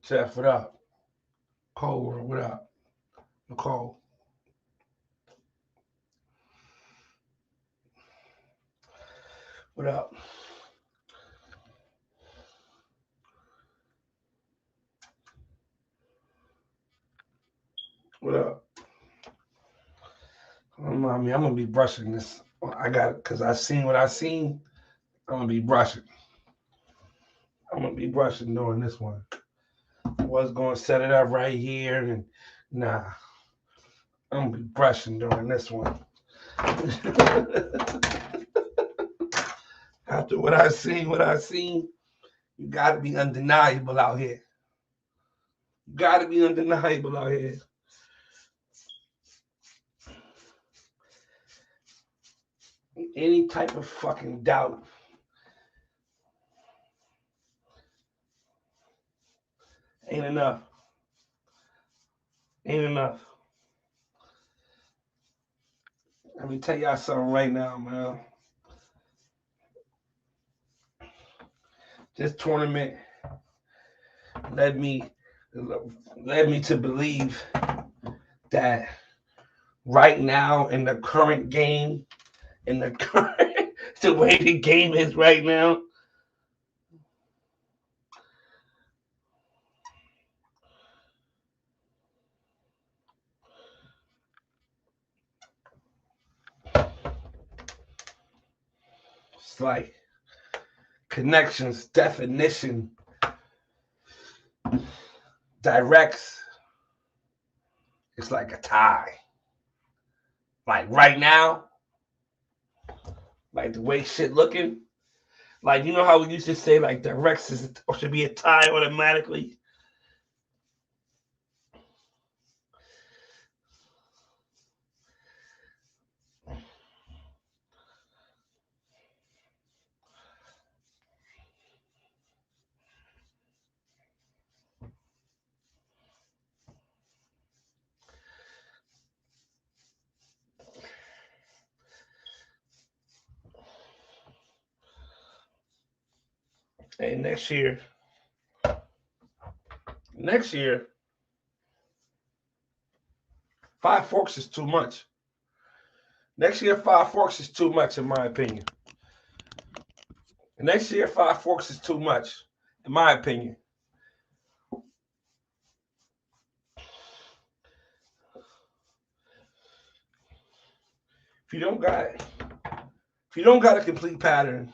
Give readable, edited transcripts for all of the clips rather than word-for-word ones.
Jeff, what up? Cole, what up? Nicole. What up? What up? I mean, I'm gonna be brushing this. I got it because I seen what I seen. I'm gonna be brushing. I'm gonna be brushing during this one. I was gonna set it up right here, and nah, I'm gonna be brushing during this one. After what I seen, you gotta be undeniable out here. You gotta be undeniable out here. Any type of fucking doubt. Ain't enough. Ain't enough. Let me tell y'all something right now, man. This tournament led me to believe that right now in the current game, in the current the way the game is right now, it's like connections, definition, directs. It's like a tie. Like right now, like the way shit looking. Like you know how we used to say like directs is or should be a tie automatically. Hey, next year, Five Forks is too much. Next year, Five Forks is too much, in my opinion. Next year, Five Forks is too much, in my opinion. If you don't got it, if you don't got a complete pattern,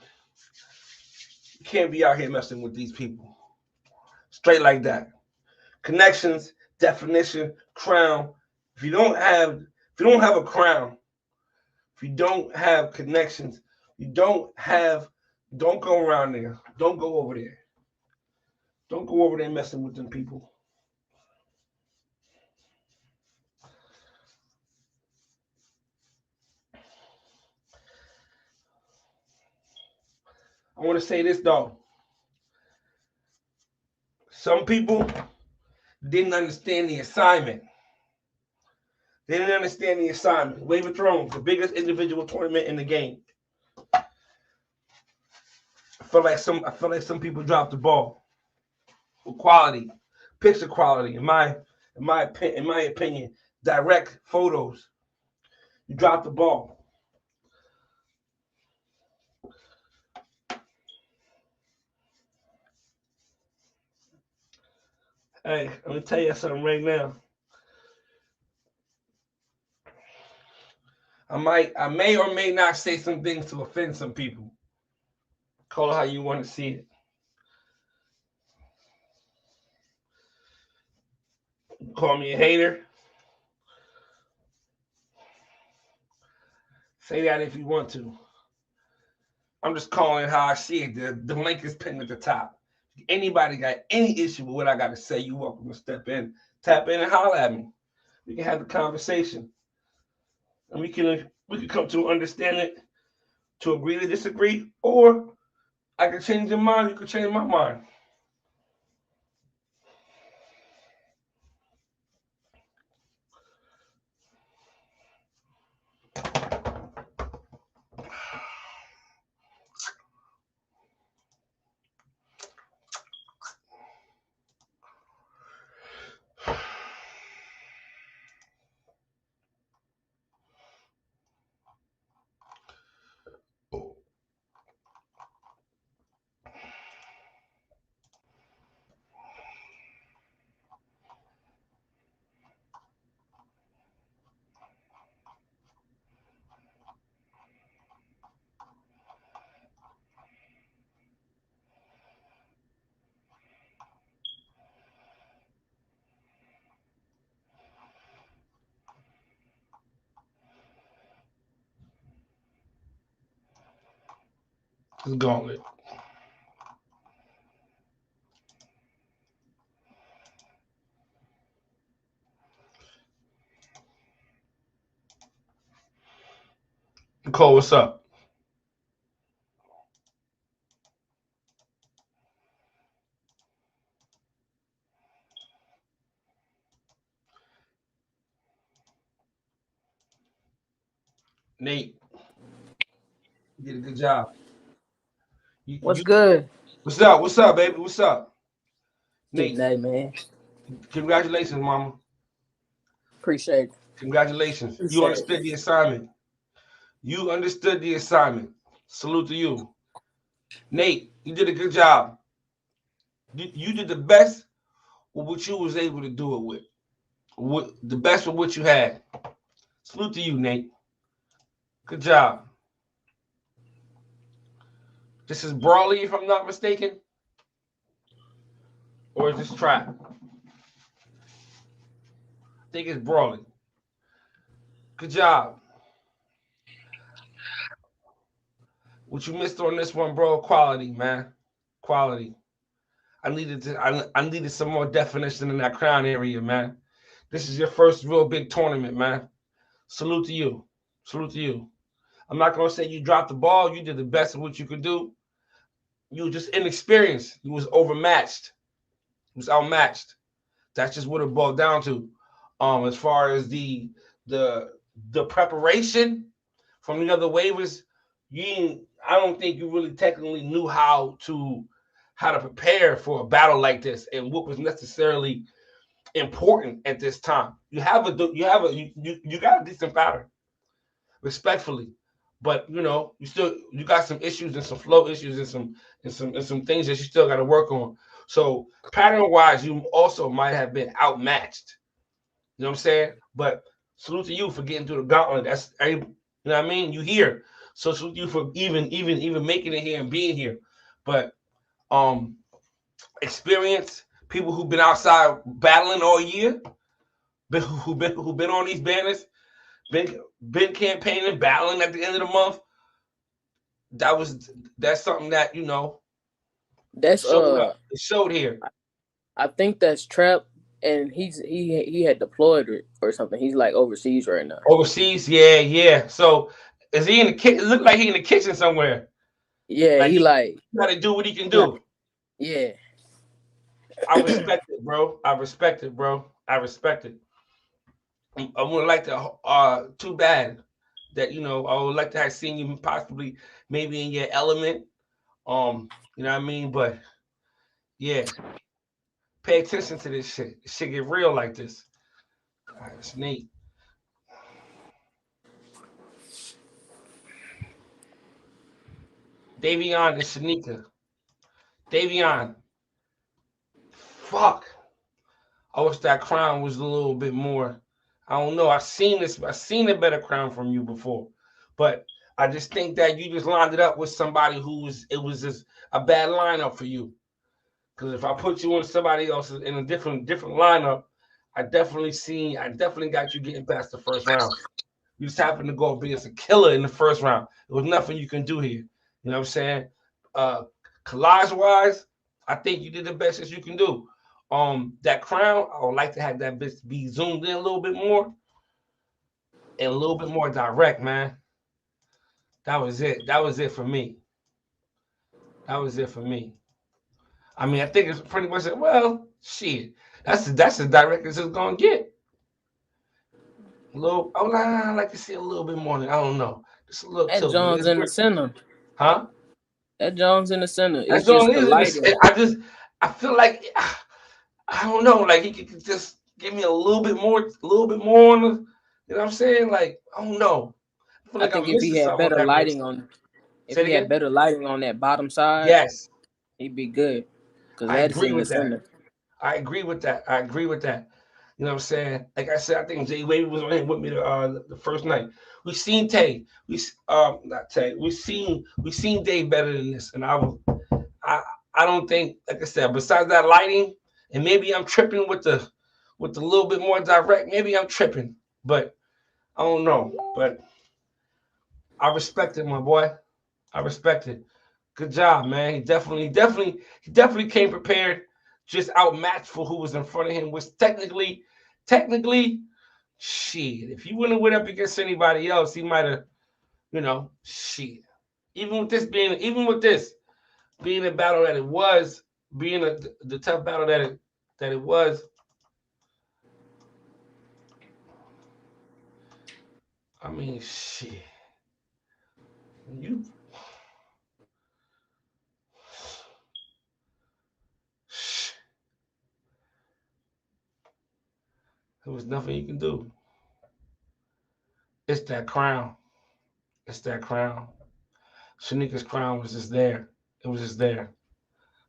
you can't be out here messing with these people. Straight like that. Connections, definition, crown. If you don't have a crown, if you don't have connections, don't go around there. Don't go over there. Don't go over there messing with them people. I want to say this though. Some people didn't understand the assignment. They didn't understand the assignment. Wave of Thrones, the biggest individual tournament in the game. I feel like some people dropped the ball. Quality, picture quality, in my opinion, direct photos. You dropped the ball. Hey, let me tell you something right now. I may or may not say some things to offend some people. Call it how you want to see it. Call me a hater. Say that if you want to. I'm just calling it how I see it. The link is pinned at the top. Anybody got any issue with what I got to say, you're welcome to step in, tap in, and holler at me. We can have the conversation. and we can come to an understanding to agree to disagree, or I can change your mind. You can change my mind. It's gauntlet. Nicole, what's up? Nate, you did a good job. What's You good? what's up? What's up, baby? What's up? Getting Nate, that, man. congratulations, mama. Appreciate it. Congratulations. You Appreciate it. understood the assignment. You understood the assignment. Salute to you. Nate, you did a good job. You did the best with what you was able to do it with. The best with what you had. Salute to you, Nate. Good job. This is Brawley, if I'm not mistaken, or is this Trap? I think it's Brawley. Good job. What you missed on this one, bro? Quality, man. Quality. I needed some more definition in that crown area, man. This is your first real big tournament, man. Salute to you. Salute to you. I'm not gonna say you dropped the ball. You did the best of what you could do. You were just inexperienced. You was overmatched. You was outmatched. That's just what it boiled down to. As far as the the preparation from the other waivers, I don't think you really technically knew how to prepare for a battle like this and what was necessarily important at this time. You got a decent pattern, respectfully, but you got some issues and some flow issues and some things that you still got to work on. So pattern wise, you also might have been outmatched. You know what I'm saying? But salute to you for getting through the gauntlet. You know what I mean? You here. So salute you for even making it here and being here. But um experience, people who've been outside battling all year, who've been on these banners, been campaigning, battling at the end of the month. That's something that That's showed up. It showed here. I think that's Trap, and he had deployed or something. He's like overseas right now. Overseas, yeah, yeah. So is he in the kitchen? It looked like he in the kitchen somewhere. Yeah, Like he he like got to do what he can he like do. yeah. I respect it, bro. I respect it, bro. I respect it. I would like to. Too bad that I would like to have seen you possibly maybe in your element. You know what I mean? But yeah, pay attention to this shit. This shit get real like this. All right, it's Nate. Davion and Shanika. Davion, fuck. I wish that crown was a little bit more. I don't know. I've seen this. I've seen a better crown from you before, but I just think that you just lined it up with somebody it was just a bad lineup for you. Because if I put you on somebody else in a different lineup, I definitely got you getting past the first round. You just happened to go be as a killer in the first round. There was nothing you can do here. You know what I'm saying? Uh, collage wise, I think you did the best as you can do. That crown, I would like to have that bitch be zoomed in a little bit more. and a little bit more direct, man. That was it. That was it for me. That was it for me. I mean, I think it's pretty much it. Well, shit. That's as direct as it's gonna get. A little. Oh, nah, I like to see a little bit more. I don't know. Just a little That tilt, but Jones it's in the great. center. Huh? That Jones in the center. It's That's all just it the is. lighting. I feel like I don't know. Like he could just give me a little bit more on the. You know what I'm saying? Like I don't know. I feel I like think I'm if he missing had something on better that wrist. lighting on, if Say it he had again. better lighting on that bottom side, Yes, he'd be good. Cause I that's agree in the with that. center. I agree with that. I agree with that. You know what I'm saying? Like I said, I think Jay Wavy was on here with me the first night. We seen Tay. Not Tay. We seen Dave better than this, and I I don't think, like I said, besides that lighting, and maybe I'm tripping with the little bit more direct. Maybe I'm tripping, but I don't know. But I respect it, my boy. I respect it. Good job, man. He definitely came prepared, just outmatched for who was in front of him. Was technically, shit. If he wouldn't have went up against anybody else, he might have, shit. Even with this being a battle that it was, being the tough battle that it was. I mean, shit. You, there was nothing you can do. It's that crown. It's that crown. Shanika's crown was just there. It was just there.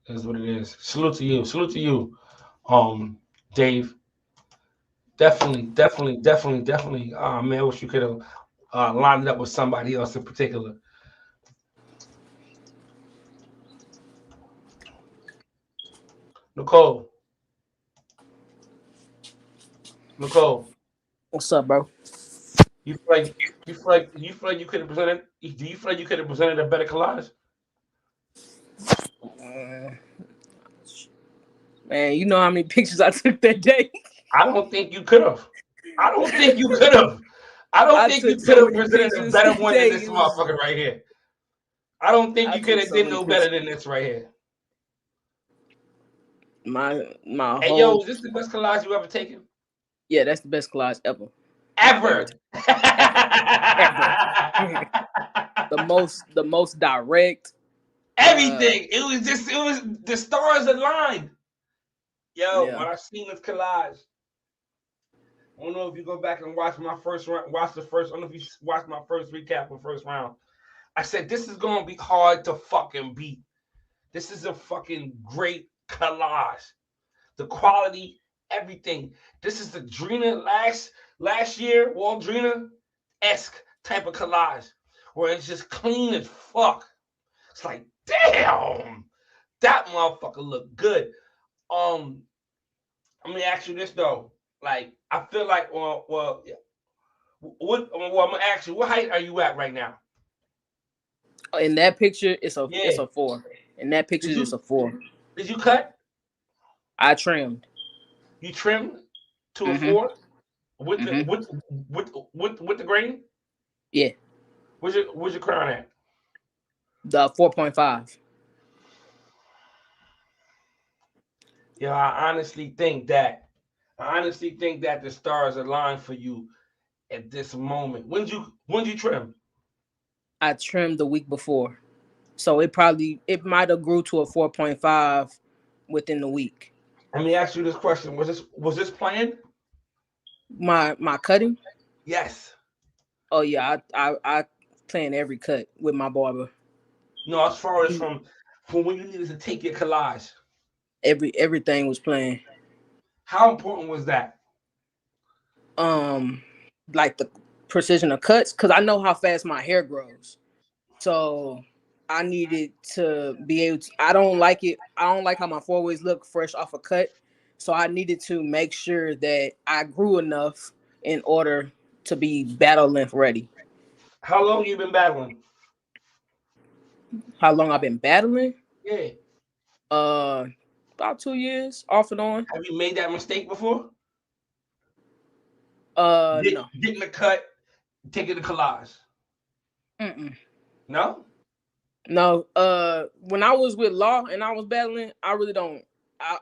It is what it is. Salute to you. Salute to you, Dave. Definitely. Man, I wish you could have lined it up with somebody else in particular. Nicole, Nicole, What's up, bro? you feel like you could have presented. Do you feel like you could have presented a better collage? Uh, Man, you know how many pictures I took that day? I don't think you could have. I don't think you could have. I don't I think you took could so have many presented a pictures better that one than day. this It was motherfucker right here. I don't think I you could took have so did many no better pictures. than this right here. My Hey, yo, whole is this the best collage you ever taken? yeah, that's the best collage ever. Ever, Ever. ever. The most direct. Uh, Everything. It was the stars aligned. Yo, yeah. when I seen this collage, I don't know if you go back and watch my first round, watch the first. I don't know if you watched my first recap of first round. I said this is gonna be hard to fucking beat. This is a fucking great collage. The quality, everything. This is the Drina last year, Walt Drina esque type of collage, where it's just clean as fuck. It's like, damn, that motherfucker look good. Um, Let me ask you this though. Like, I feel like, yeah. I'm gonna ask you, what height are you at right now? In that picture, it's a Yeah. it's a 4. In that picture, Did it's you a 4. did you cut? I trimmed. You trimmed to a Mhm. 4 with the Mhm. with the grain? Yeah. Where's your crown at? The 4.5. Yeah, I honestly think that the stars align for you at this moment. When you trim? I trimmed the week before, so it might have grew to a 4.5 within the week. Let me ask you this question. Was this planned? My cutting. Yes. Oh yeah, I plan every cut with my barber. No, as far as He from when you needed to take your collage. everything was planned. How important was that? Um, like the precision of cuts, because I know how fast my hair grows. So I needed to be able to. I don't like it. I don't like how my four-ways look fresh off a cut. So I needed to make sure that I grew enough in order to be battle length ready. How long you been battling? How long I've been battling? Yeah. Uh, about 2 years off and on. Have you made that mistake before? No. Getting a cut taking the collage? Mm-mm. No. No. When I was with Law and I was battling, I really don't.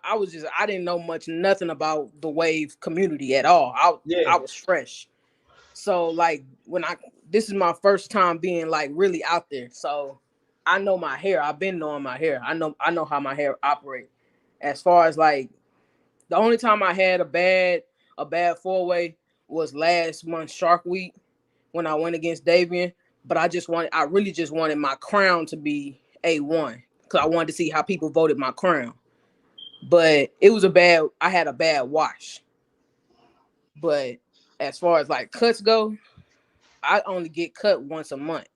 I was just I didn't know nothing about the wave community at all. Yeah. I was fresh. So like when this is my first time being like really out there. So I know my hair. I've been knowing my hair. I know how my hair operate. As far as like the only time I had a bad 4-way was last month Shark Week when I went against Davian. But I really just wanted my crown to be A1 because I wanted to see how people voted my crown. But I had a bad wash. But as far as like cuts go, I only get cut once a month.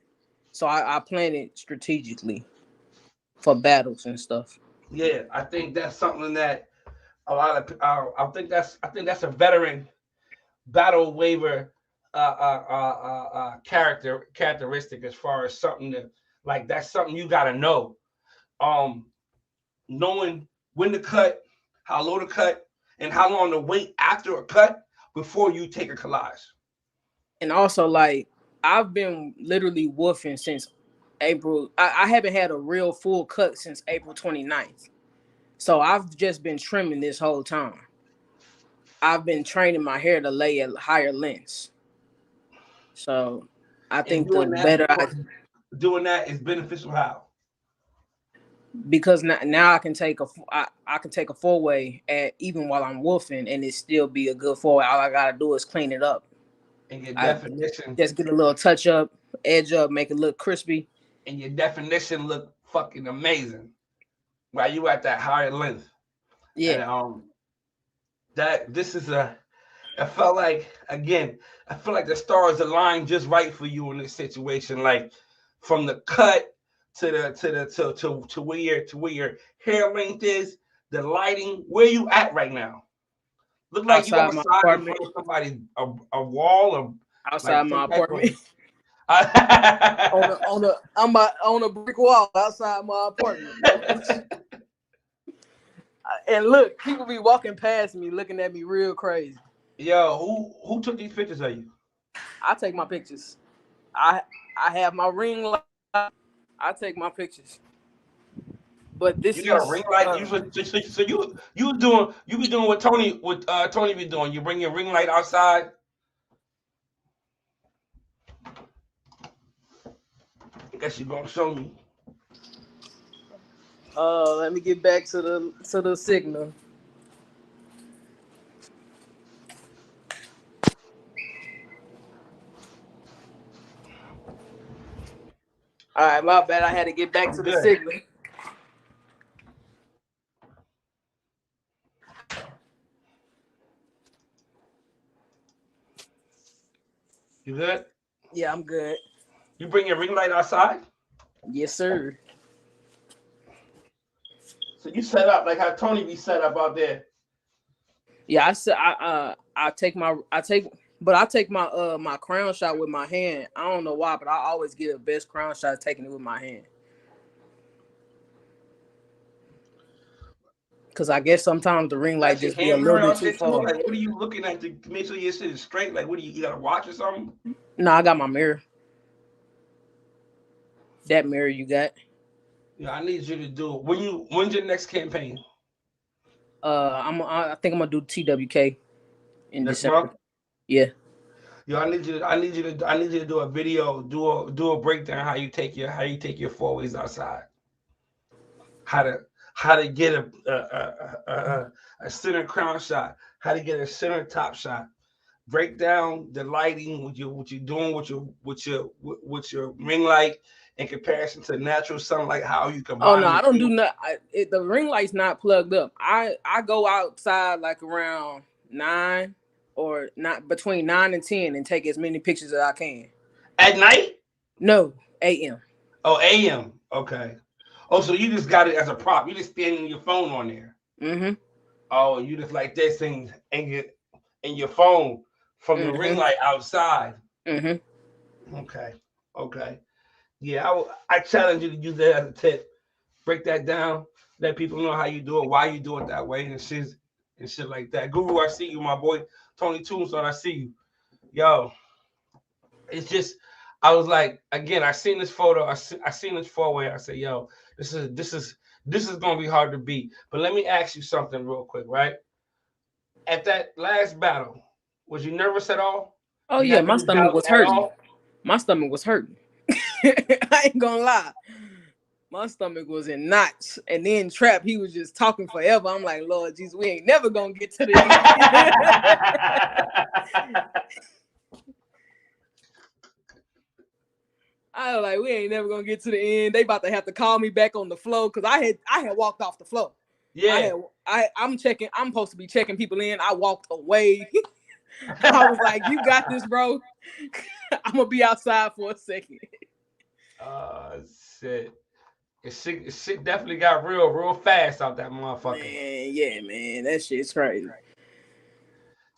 So I plan it strategically for battles and stuff. Yeah, I think that's something that a lot of I think that's a veteran battle waiver characteristic as far as something that like that's something you got to know. Um, Knowing when to cut, how low to cut, and how long to wait after a cut before you take a collage. And also like I've been literally woofing since April. I haven't had a real full cut since April 29th. So I've just been trimming this whole time. I've been training my hair to lay at higher lengths. So I And think the better doing that is beneficial. How? because now I can take I can take a 4-way at even while I'm woofing and it still be a good 4-way. All I gotta do is clean it up. And your I definition just get a little touch up, edge up, make it look crispy. and your definition look fucking amazing while you at that higher length. Yeah. And that this is a I felt like again, I feel like the stars aligned just right for you in this situation. Like from the cut to where your hair length is, the lighting, where you at right now? Look like you Outside my outside in apartment. front of somebody a wall or Outside like my some type of apartment. On a brick wall outside my apartment. And look, people be walking past me looking at me real crazy. Yo, who took these pictures of you? I take my pictures. I have my ring light. I take my pictures. But You this got a ring is light. So you be doing what Tony be doing. You bring your ring light outside. I guess you gonna show me. let me get back to the signal. All right, my bad. I had to get back I'm to the good. signal. You good? Yeah, I'm good. You bring your ring light outside. Yes, sir. So you set up like how Tony be set up out there. Yeah, I take my crown shot with my hand. I don't know why, but I always get the best crown shot taking it with my hand. Cause I guess sometimes the ring light Got your just be a hand little mirror bit out too there too. far. Like, what are you looking at to make sure your shit is straight? Like, what do you got a watch or something? No, I got my mirror. That mirror you got. Yeah, I need you to do it. When's your next campaign? I think I'm gonna do TWK in Next December. month? Yeah. Yo, I need you to do a video, do a breakdown how you take your 4-ways outside. How to get a center crown shot, how to get a center top shot. Break down the lighting, what you're doing with your ring light in comparison to natural sunlight, how you Oh combine no, them I don't do two. not. The ring light's not plugged up. I go outside like around 9 or not between 9 and 10 and take as many pictures as I can. At night? No, AM. Oh, AM. Okay. Oh, so you just got it as a prop. You just standing your phone on there. Mm-hmm. Oh, you just like this thing and your phone from the ring Mm-hmm. light outside. Mm-hmm. Okay. Okay. Yeah, I challenge you to use that as a tip. Break that down. Let people know how you do it, why you do it that way, and shit like that. Guru, I see you, my boy. Tony Tombstone, I see you. Yo, it's just I was like, again, I seen this photo, I seen this four-way. I said, yo, this is gonna be hard to beat. But let me ask you something real quick, right? At that last battle, was you nervous at all? Oh You yeah, had my any stomach doubt was at hurting. all? My stomach was hurting. I ain't gonna lie. My stomach was in knots. And then Trap, he was just talking forever. I'm like, Lord Jesus, we ain't never gonna get to the end. I was like, we ain't never gonna get to the end. They about to have to call me back on the floor because I had walked off the floor. Yeah. I'm supposed to be checking people in. I walked away. I was like, you got this, bro. I'm gonna be outside for a second. Shit. Shit definitely got real fast out that motherfucker. Man, yeah, man. That shit's crazy.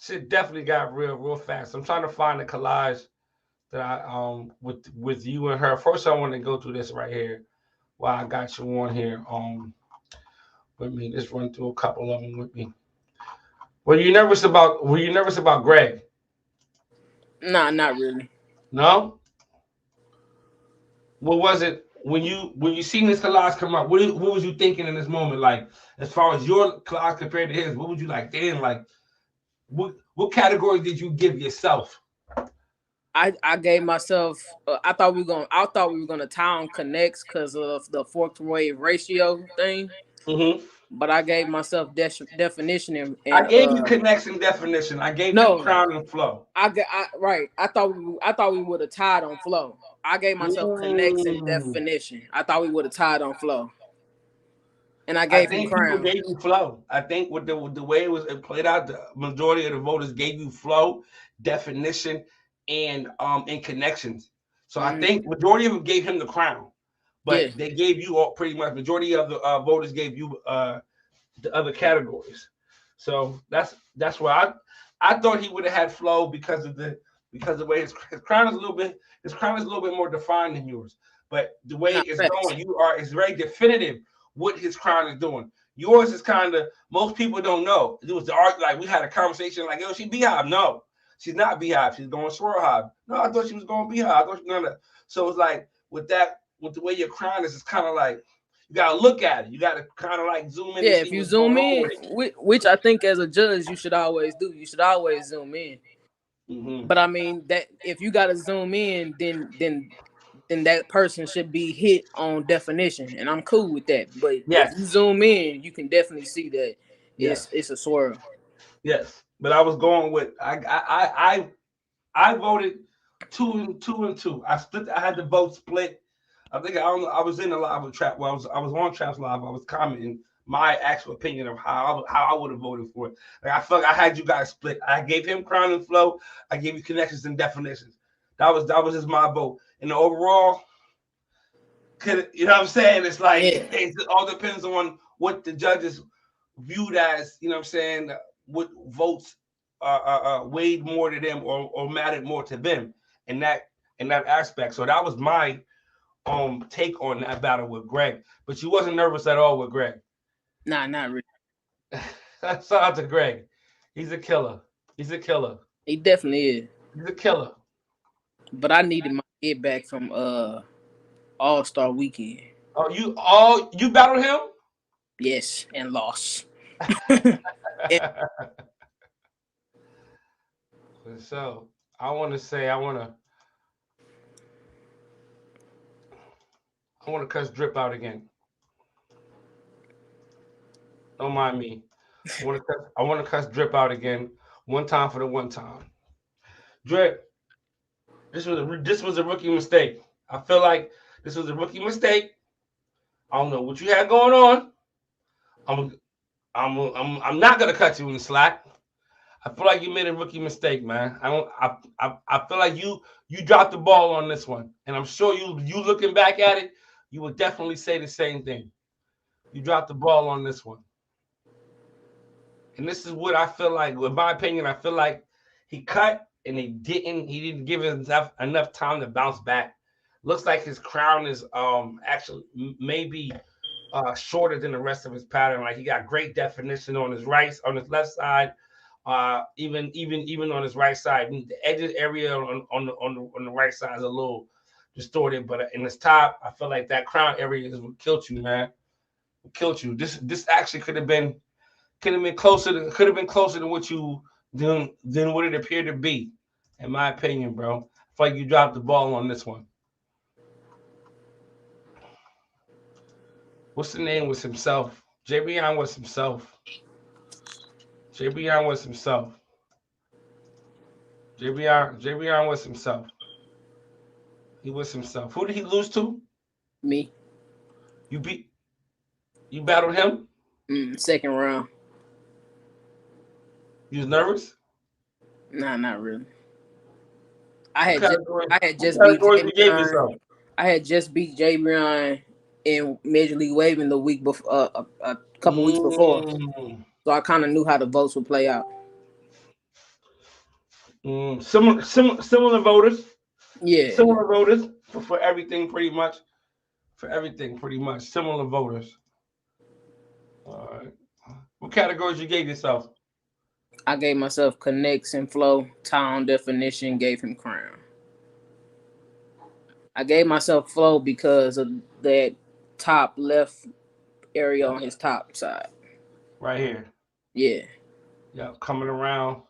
Shit definitely got real fast. I'm trying to find the collage that I with you and her. First, I want to go through this right here. While I got you on here with me, just run through a couple of them with me. Were you nervous about Greg? Nah, not really. No. What was it when you seen this collage come out? What was you thinking in this moment? Like as far as your collage compared to his, what would you like? Damn, like what category did you give yourself? I gave myself. I thought we were gonna tie on connects because of the forked wave ratio thing. Mm-hmm. But I gave myself definition I and gave you connection definition. I gave you no, crown and flow. right. I thought we would have tied on flow. I gave myself connects and Mm. definition. I thought we would have tied on flow, and I I gave him think people crown. gave you flow. I think with the way it played out, the majority of the voters gave you flow, definition, and connections. So I think majority of them gave him the crown, Yeah, but they gave you all pretty much majority of the voters gave you the other categories. So that's why I thought he would have had flow because the way his crown is a little bit more defined than yours. But the way not it's facts. going, it's very definitive what his crown is doing. Yours is kind of most people don't know. It was the art like we had a conversation like, yo, she beehive. No, she's not beehive. She's going swirl hive. No, I thought she was going beehive. I thought she was gonna. So it's like with the way your crown is, it's kind of like you gotta look at it. You gotta kind of like zoom in Yeah, and if see you what's going zoom on in, with it. which I think as a judge you should always do. You should always zoom in. Mm-hmm. But I mean that if you got to zoom in, then that person should be hit on definition, and I'm cool with that. But if you Yes, zoom in, you can definitely see that yes, it's a swirl. yes. But I was going with I voted two and two. I had the vote split. I think I was in the live with Trap. Well, I was on Trap's live. I was commenting my actual opinion of how I would have voted for it. Like I felt like I had you guys split. I gave him crown and flow. I gave you connections and definitions. That was just my vote. And the overall, you know what I'm saying? It's like Yeah, it all depends on what the judges viewed as. You know what I'm saying? What votes weighed more to them or mattered more to them in that aspect. So that was my take on that battle with Greg. But you wasn't nervous at all with Greg. nah, not really. Shout out to Greg. He's a killer. He's a killer. He definitely is. He's a killer. But I needed my get back from All-Star Weekend. You battled him? Yes, and lost. So I want to cuss Drip out again. Don't mind me. I want to cuss Drip out again. One time for the one time. Drip, this was a rookie mistake. I feel like this was a rookie mistake. I don't know what you had going on. I'm not gonna cut you in the slack. I feel like you made a rookie mistake, man. I feel like you dropped the ball on this one, and I'm sure you looking back at it, you would definitely say the same thing. You dropped the ball on this one, and this is what I feel like. In my opinion, I feel like he cut and he didn't give enough time to bounce back. Looks like his crown is actually maybe shorter than the rest of his pattern. Like he got great definition on his left side, Even on his right side, the edges area on the right side is a little distorted, but in his top, I feel like that crown area is what killed you, man. What killed you. This actually could have been closer to what you than what it appeared to be, in my opinion, bro. I feel like you dropped the ball on this one. What's the name was himself? JBN was himself. JBN was himself. JBN was himself. He was himself. Who did he lose to? Me. You beat. You battled him. Second round. You was nervous. Nah, not really. What category? I had What just beat categories you gave Jay yourself? I had just beat Jay Brown in Major League Waving the week before, a couple weeks before. So I kind of knew how the votes would play out. Similar voters. Yeah. Similar voters for everything, pretty much. For everything, pretty much. Similar voters. All right. What categories you gave yourself? I gave myself connects and flow, town definition, gave him crown. I gave myself flow because of that top left area on his top side. Right here. Yeah. Yeah, coming around.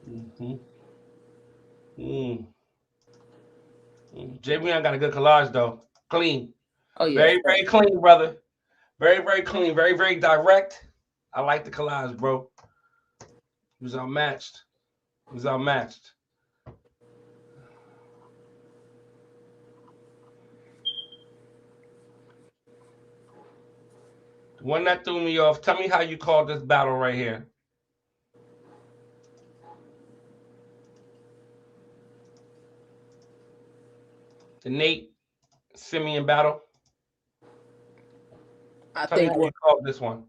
Mm-hmm. JB got a good collage though. Clean. Oh yeah. Very, very clean, brother. Very, very clean. Very, very direct. I like the collage, bro. He was unmatched. He was unmatched. The one that threw me off, tell me how you called this battle right here. The Nate Simeon battle. I Tell me think how you called this one.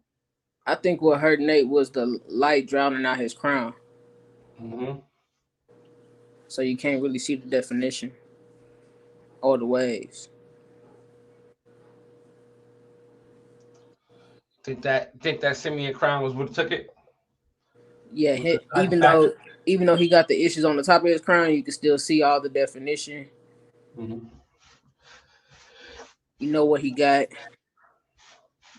I think what hurt Nate was the light drowning out his crown. Mm-hmm. So you can't really see the definition or the waves. Think that Simeon crown was what took it? Yeah, even though he got the issues on the top of his crown, you can still see all the definition. Mm-hmm. You know what he got.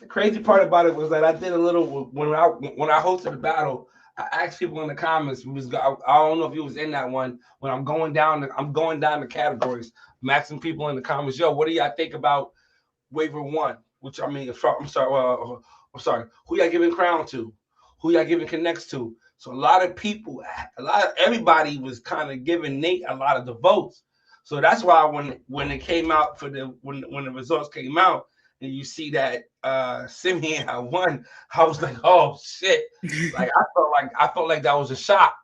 The crazy part about it was that I did a little when I hosted the battle. I asked people in the comments. I don't know if you was in that one. When I'm going down the categories. I'm asking people in the comments, yo, what do y'all think about waiver one? Which I mean, I'm sorry. Who y'all giving crown to? Who y'all giving connects to? So everybody was kind of giving Nate a lot of the votes. So that's why when it came out when the results came out and you see that Simeon had won, I was like, oh shit! Like I felt like that was a shock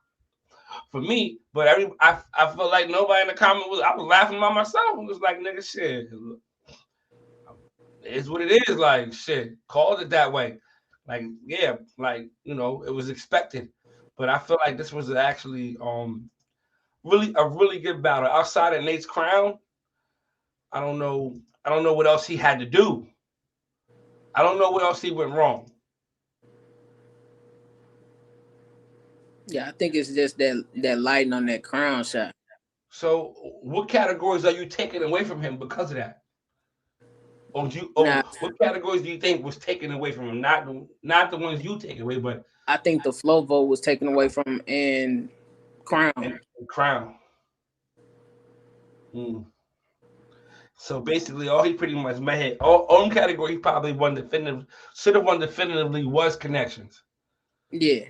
for me. But I felt like nobody in the comment I was laughing by myself. It was like, nigga, shit. It's what it is. Like shit, called it that way. Like yeah, like it was expected. But I feel like this was actually really a really good battle. Outside of Nate's crown, I don't know what else he had to do. I don't know what else he went wrong. Yeah, I think it's just that lighting on that crown shot. So, what categories are you taking away from him because of that? What categories do you think was taken away from him? Not the ones you take away, but I think the flow vote was taken away from him and crown. Crown. So basically, all he pretty much made all category he probably should have won definitively was connections. Yeah.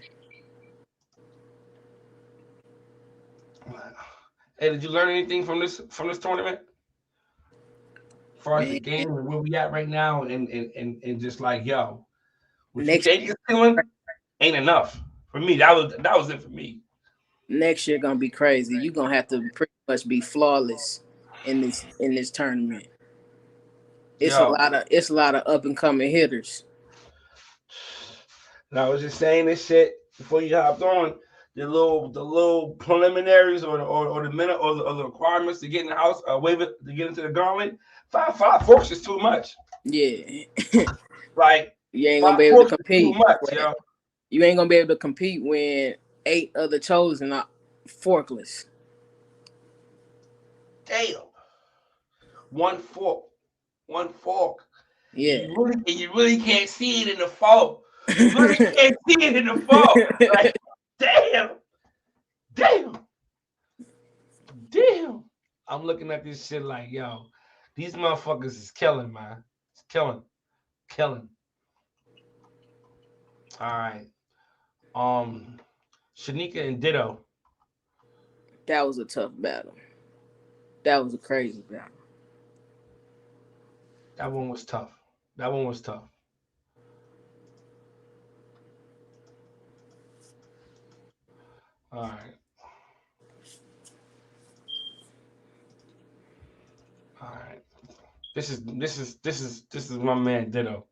Hey, did you learn anything from this tournament? As far as the game and where we at right now, and just like what you think is feeling ain't enough for me. That was it for me. Next year gonna be crazy. You're gonna have to pretty much be flawless in this tournament. It's a lot of up and coming hitters. And I was just saying this shit before you hopped on. The little preliminaries or the minute or the requirements to get in the house, waiver to get into the gauntlet. 5 forks is too much. Yeah. Like you ain't gonna be able to compete. Too much, yo. You ain't gonna be able to compete when 8 other chosen are forkless. Damn. One fork. One fork. Yeah. And you really can't see it in the fork. You really can't see it in the fork. Like, damn. Damn. Damn. I'm looking at this shit like, yo, these motherfuckers is killing, man. It's killing. Killing. All right. Shanika and Ditto. That was a tough battle. That was a crazy battle. That one was tough. That one was tough. All right. All right. This is my man Ditto.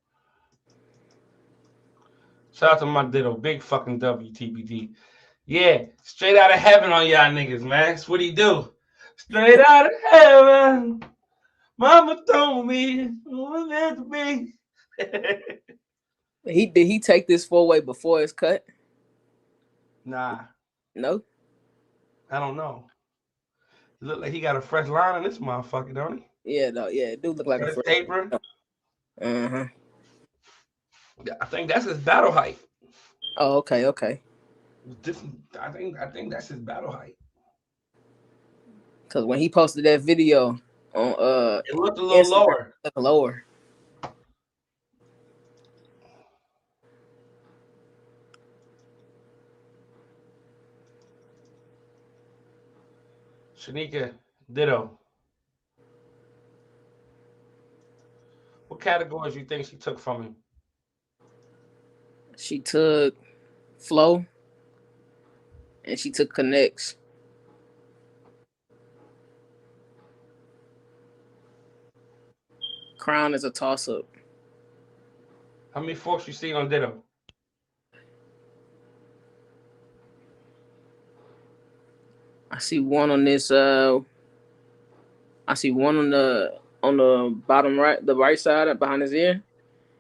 Shout out to my Ditto. Big fucking WTBD. Yeah, straight out of heaven on y'all niggas, man. That's what he do. Straight out of heaven. Mama told me what meant to be. Did he take this 4-way before it's cut? Nah, No. I don't know. It look like he got a fresh line on this motherfucker, don't he? Yeah, no, yeah, it do look like a Fresh fresh. apron. Uh-huh. I think that's his battle height. Oh, okay, okay. This, I think that's his battle height. Cause when he posted that video on It looked a little Instagram, lower. it looked lower. Shanika, Ditto. What categories you think she took from him? She took flow and she took connects. Crown is a toss up. How many forks you seen on Ditto? I see one on this I see one on the bottom right, the right side behind his ear,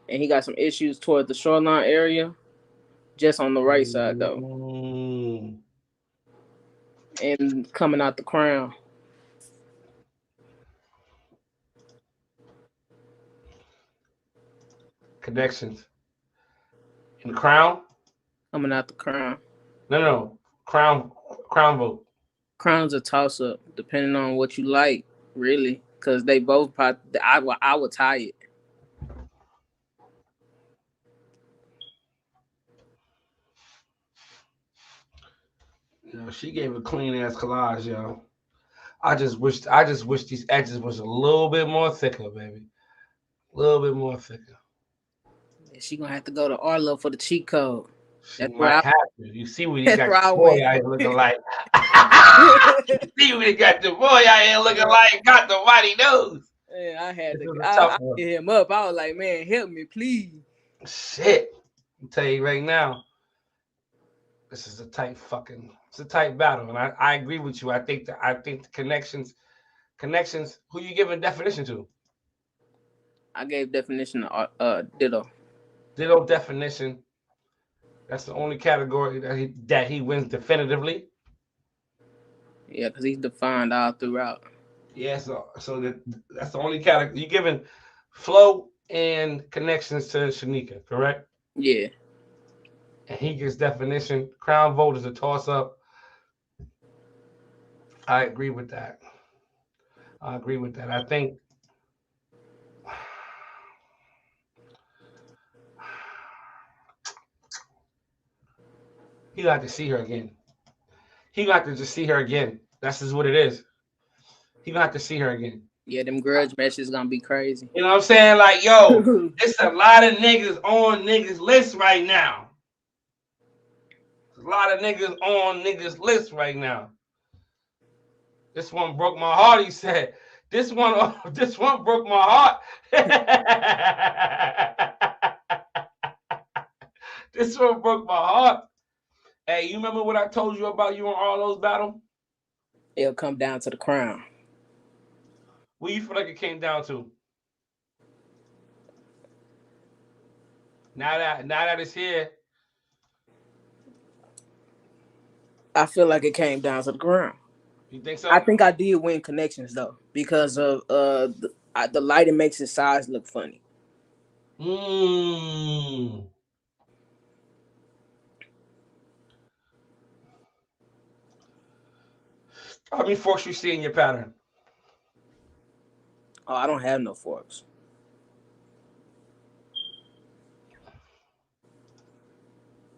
and he got some issues toward the shoreline area, just on the right side though, Mm. and coming out the crown. Connections. In the crown? Coming out the crown. No. Crown vote. Crown's a toss up, depending on what you like, really, because they both. I would tie it. Yo, she gave a clean ass collage, yo. I just wish these edges was a little bit more thicker, baby. A little bit more thicker. She gonna have to go to Arlo for the cheat code. She That's where might have to. You see what he that's got where I the boy went. out here looking like. You see what he got the boy out here looking like, got the whitey nose. Yeah, I had This to. is a tough I one. hit him up. I was like, man, help me, please. Shit. I'll tell you right now, this is it's a tight battle. And I agree with you. I think the connections, who you giving definition to? I gave definition to Ditto. Ditto definition. That's the only category that he wins definitively. Yeah, because he's defined all throughout. Yeah, that's the only category you giving flow and connections to Shanika, correct? Yeah. And he gets definition. Crown vote is a toss up. I agree with that. I think he got to see her again. He got to just see her again. That's just what it is. He got to see her again. Yeah, them grudge matches gonna be crazy. You know what I'm saying? Like, yo, it's a lot of niggas on niggas list right now. There's a lot of niggas on niggas list right now. This one broke my heart. He said, "This one, this one broke my heart." This one broke my heart. Hey, you remember what I told you about you and Arlo's battle? It'll come down to the crown. What you feel like it came down to? Now that it's here, I feel like it came down to the ground. You think I so? think I did win connections though because of the lighting makes his size look funny. Mmm. How many forks you see in your pattern? Oh, I don't have no forks.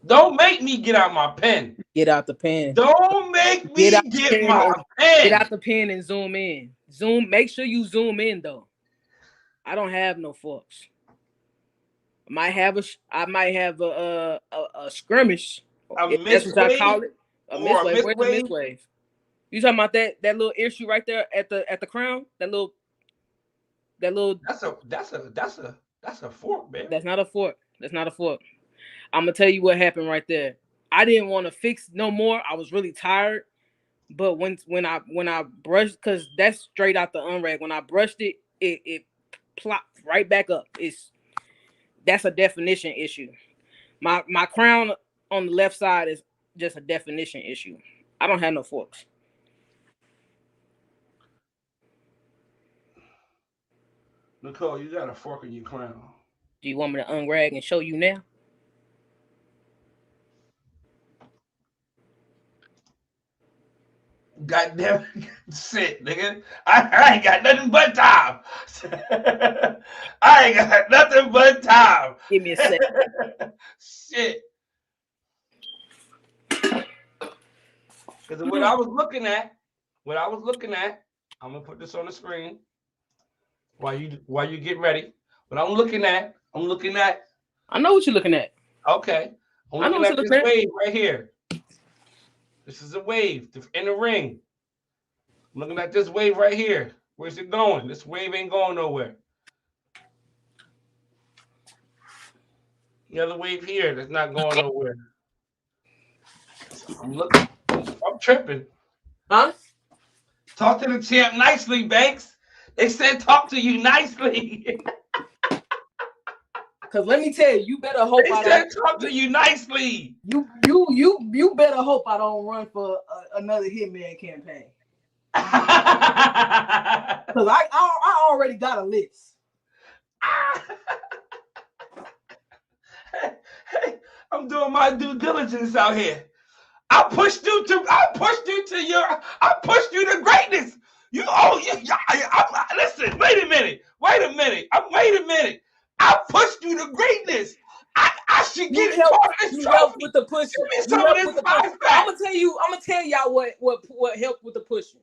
Don't make me get out my pen. Get out the pen. Don't make Get out me the get pen my and get pen. out the pen and zoom in. Zoom. Make sure you zoom in though. I don't have no forks. I might have a skirmish, A if that's miss what I wave call it. A or a miswave. miss Where's the wave? miswave? You talking about that little issue right there at the crown? That little That's a fork, baby. that's not a fork. That's not a fork. I'm gonna tell you what happened right there. I didn't want to fix no more. I was really tired. But when I brushed, because that's straight out the unrag. When I brushed it, it plopped right back up. That's a definition issue. My crown on the left side is just a definition issue. I don't have no forks. Nicole, you got a fork in your crown. Do you want me to unrag and show you now? Goddamn shit, nigga. I ain't got nothing but time. I ain't got nothing but time. Give me a sec. Shit. Because what I was looking at, I'm gonna put this on the screen while you get ready. What I'm looking at, I know what you're looking at. okay. I'm I know looking what you're at this looking at. wave right here. This is a wave in the ring. I'm looking at this wave right here. Where's it going? This wave ain't going nowhere. The other wave here that's not going nowhere. I'm looking. I'm tripping. Huh? Talk to the champ nicely, Banks. They said talk to you nicely. Cause let me tell you, you better hope They I said don't. talk to you nicely. You better hope I don't run for another Hitman campaign. Cause I already got a list. Hey, I'm doing my due diligence out here. I pushed you to greatness. Listen, wait a minute. Wait a minute. I pushed you to greatness. I should get it part of this You helped trophy. with the pushing. Give me You some of helped this with the pushing. prize back. I'm gonna tell y'all what helped with the pushing.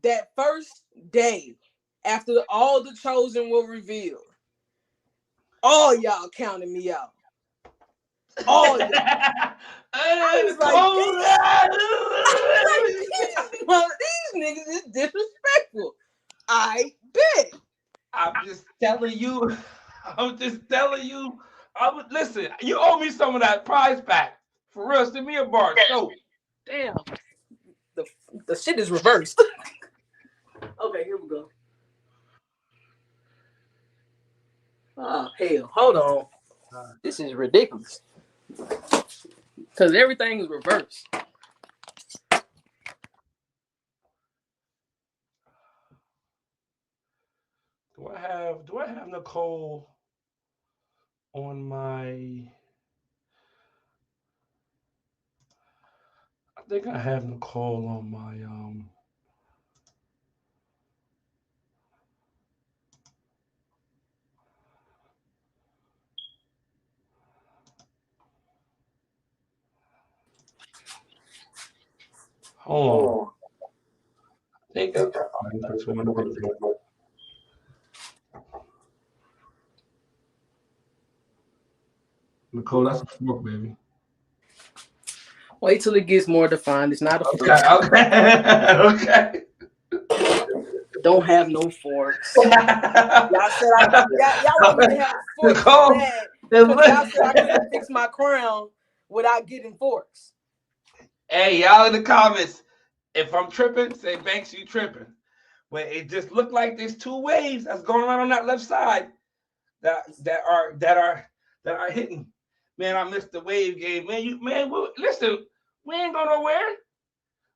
That first day after all the chosen were revealed, all y'all counted me out. All y'all. I was like, these niggas is disrespectful. I bet. I'm just telling you. Listen. You owe me some of that prize back. For real, send me a bar. So, damn, the shit is reversed. Okay, here we go. Oh hell, hold on. This is ridiculous. Cause everything is reversed. Do I have Nicole on my? I think I have Nicole on my Hold on. I think that's one of them. Nicole, that's a fork, baby. Wait till it gets more defined. It's not a fork. Okay. Don't have no forks. Y'all said y'all want me to have forks Nicole, bad because y'all said I couldn't fix my crown without getting forks. Hey, y'all in the comments, if I'm tripping, say Banks, you tripping. When it just looked like there's two waves that's going around on that left side that are hitting. Man, I missed the wave game. Man, listen. We ain't going nowhere.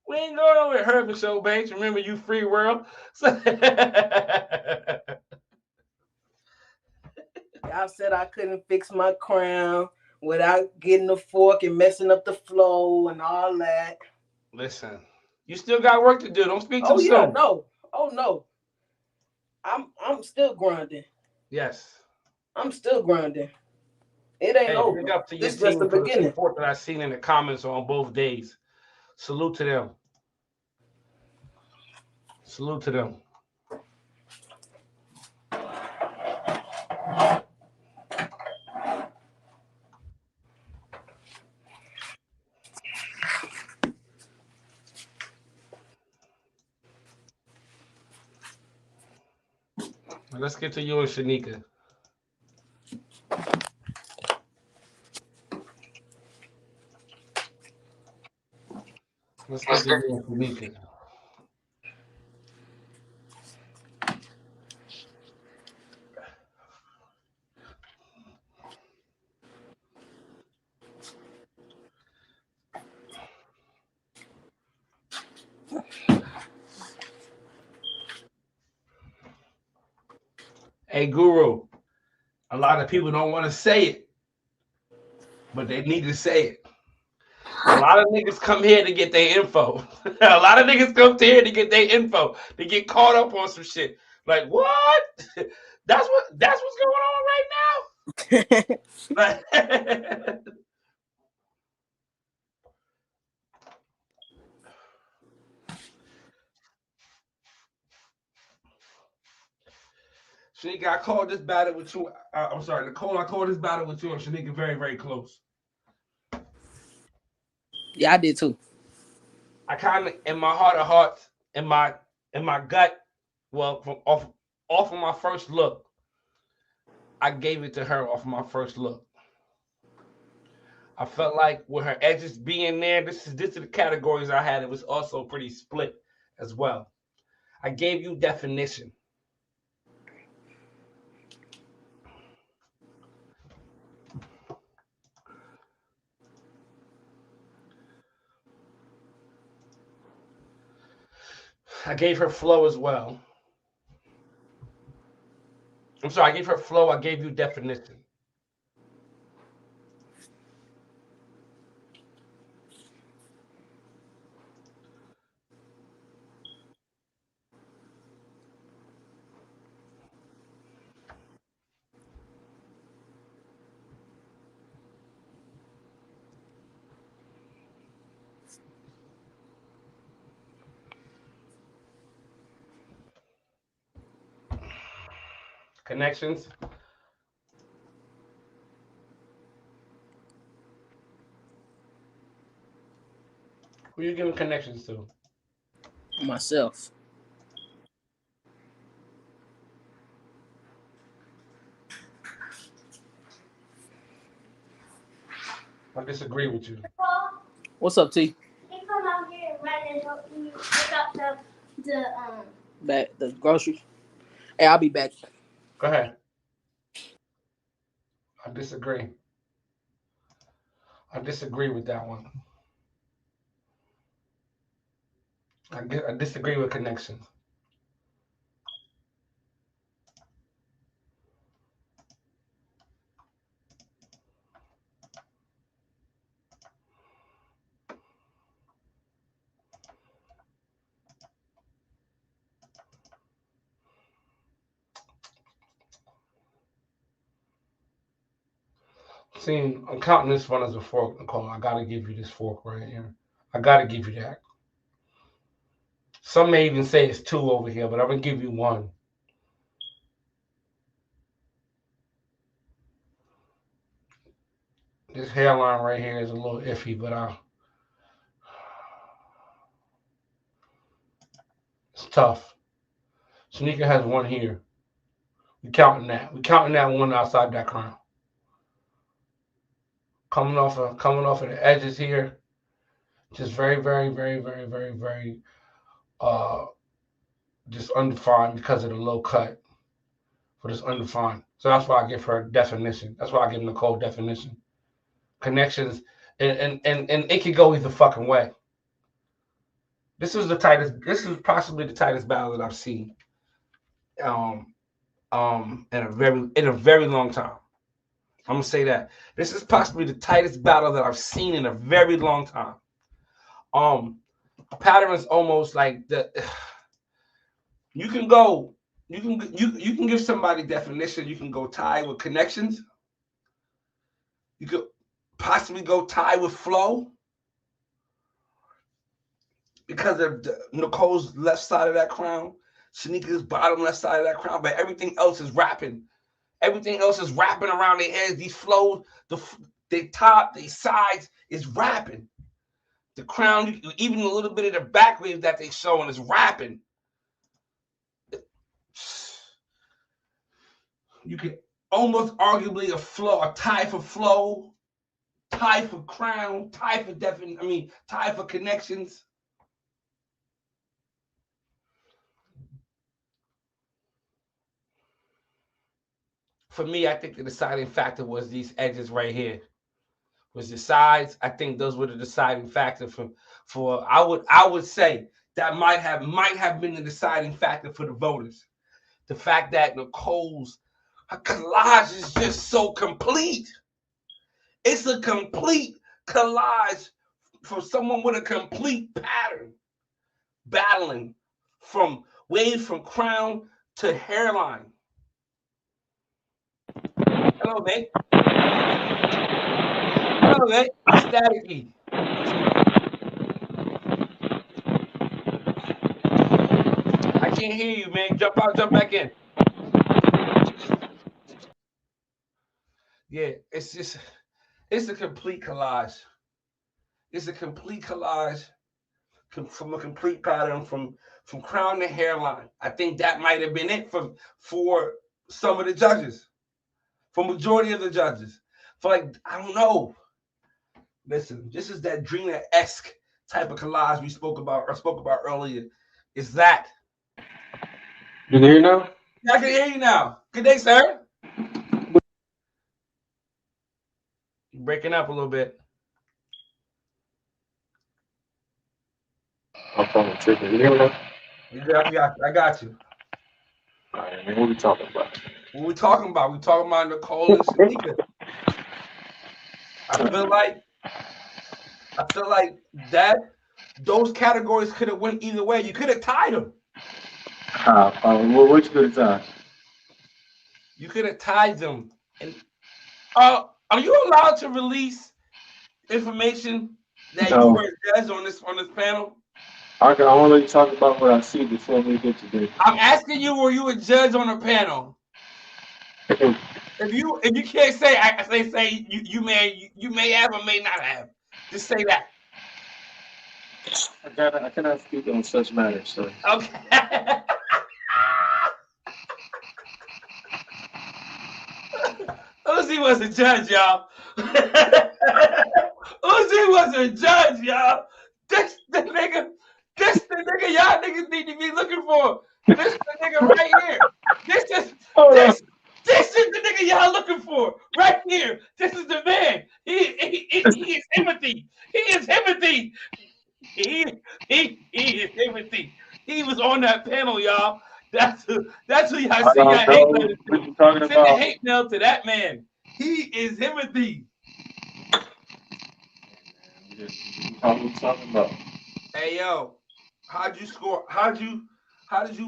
We ain't going nowhere. Herbert Show Banks. Remember you free world. So Y'all said I couldn't fix my crown without getting the fork and messing up the flow and all that. listen, you still got work to do. Don't speak too Oh yeah, soon. no. Oh no. I'm still grinding. Yes. I'm still grinding. It ain't Hey, big over. up to your This is just the team for the beginning. support that I seen in the comments on both days. Salute to them. Salute to them. Now let's get to you and Shanika. Let's get to you and Shanika. Hey, Guru, a lot of people don't want to say it, but they need to say it. A lot of niggas come here to get their info. A lot of niggas come here to get their info, to get caught up on some shit. Like, what? That's what's going on right now? Like, Shanika, I called this battle with you. I'm sorry, Nicole, I called this battle with you and Shanika very, very close. Yeah, I did too. I kind of, in my heart of hearts, in my gut, well, from off of my first look, I gave it to her off of my first look. I felt like with her edges being there, this is the categories I had. It was also pretty split as well. I gave you definition. I gave her flow as well. I'm sorry, I gave her flow. I gave you definition. Connections. Who you giving connections to? Myself. I disagree with you. What's up, T? He come out here and run and help you pick up the Back the groceries. Hey, I'll be back. Go ahead. I disagree. I disagree with that one. I disagree with connections. See, I'm counting this one as a fork, Nicole. I gotta give you this fork right here. I gotta give you that. Some may even say it's two over here, but I'm gonna give you one. This hairline right here is a little iffy, but it's tough. Sneaker has one here. We counting that. We counting that one outside that crown. Coming off of the edges here, just very, very, very, very, very, very uh just undefined because of the low cut for this undefined. So that's why I give her definition. That's why I give Nicole definition. Connections and it could go either fucking way. This is the tightest. This is possibly the tightest battle that I've seen. In a very long time. I'm gonna say that this is possibly the tightest battle that I've seen in a very long time. Pattern is almost like the. You can go. You can give somebody definition. You can go tie with connections. You could possibly go tie with flow because of Nicole's left side of that crown, Shanika's bottom left side of that crown, but everything else is rapping. Everything else is rapping around their heads. These flows, the top, the sides is rapping. The crown, even a little bit of the back wave that they showing is rapping. You can almost arguably a tie for flow, tie for crown, tie for tie for connections. For me, I think the deciding factor was these edges right here. Was the sides. I think those were the deciding factor for I would say that might have been the deciding factor for the voters. The fact that Nicole's her collage is just so complete. It's a complete collage for someone with a complete pattern, battling from wave from crown to hairline. Hello, mate. Hello, mate. Staticky. I can't hear you, man. Jump out, jump back in. Yeah, it's a complete collage. It's a complete collage from a complete pattern from crown to hairline. I think that might have been it for some of the judges, for majority of the judges. For like, I don't know. Listen, this is that Drina-esque type of collage we spoke about earlier. Is that? You can hear now? Yeah, I can hear you now. Good day, sir. You're breaking up a little bit. I'm phone tripping. You hear me now? I got you. All right, man, what we talking about? What we talking about? We talking about Nicole and Shanika. I feel like that those categories could have went either way. You could have tied them. What you could have done? You could have tied them. And are you allowed to release information that you were a judge on this panel? I want to let you talk about what I see before we get to this. I'm asking you, were you a judge on a panel? If you can't say, I say you may have or may not have. Just say that. I cannot speak on such matters, sir. Okay. Uzi was a judge, y'all. Uzi was a judge, y'all. This the nigga y'all niggas need to be looking for. This the nigga right here. This is the nigga y'all looking for right here. This is the man. He is Timothy. He is Timothy. He is Timothy. He was on that panel, y'all. That's who y'all see. Y'all hate mail. Send the hate mail to that man. He is Timothy. What you talking about? Hey yo, how'd you score? How did you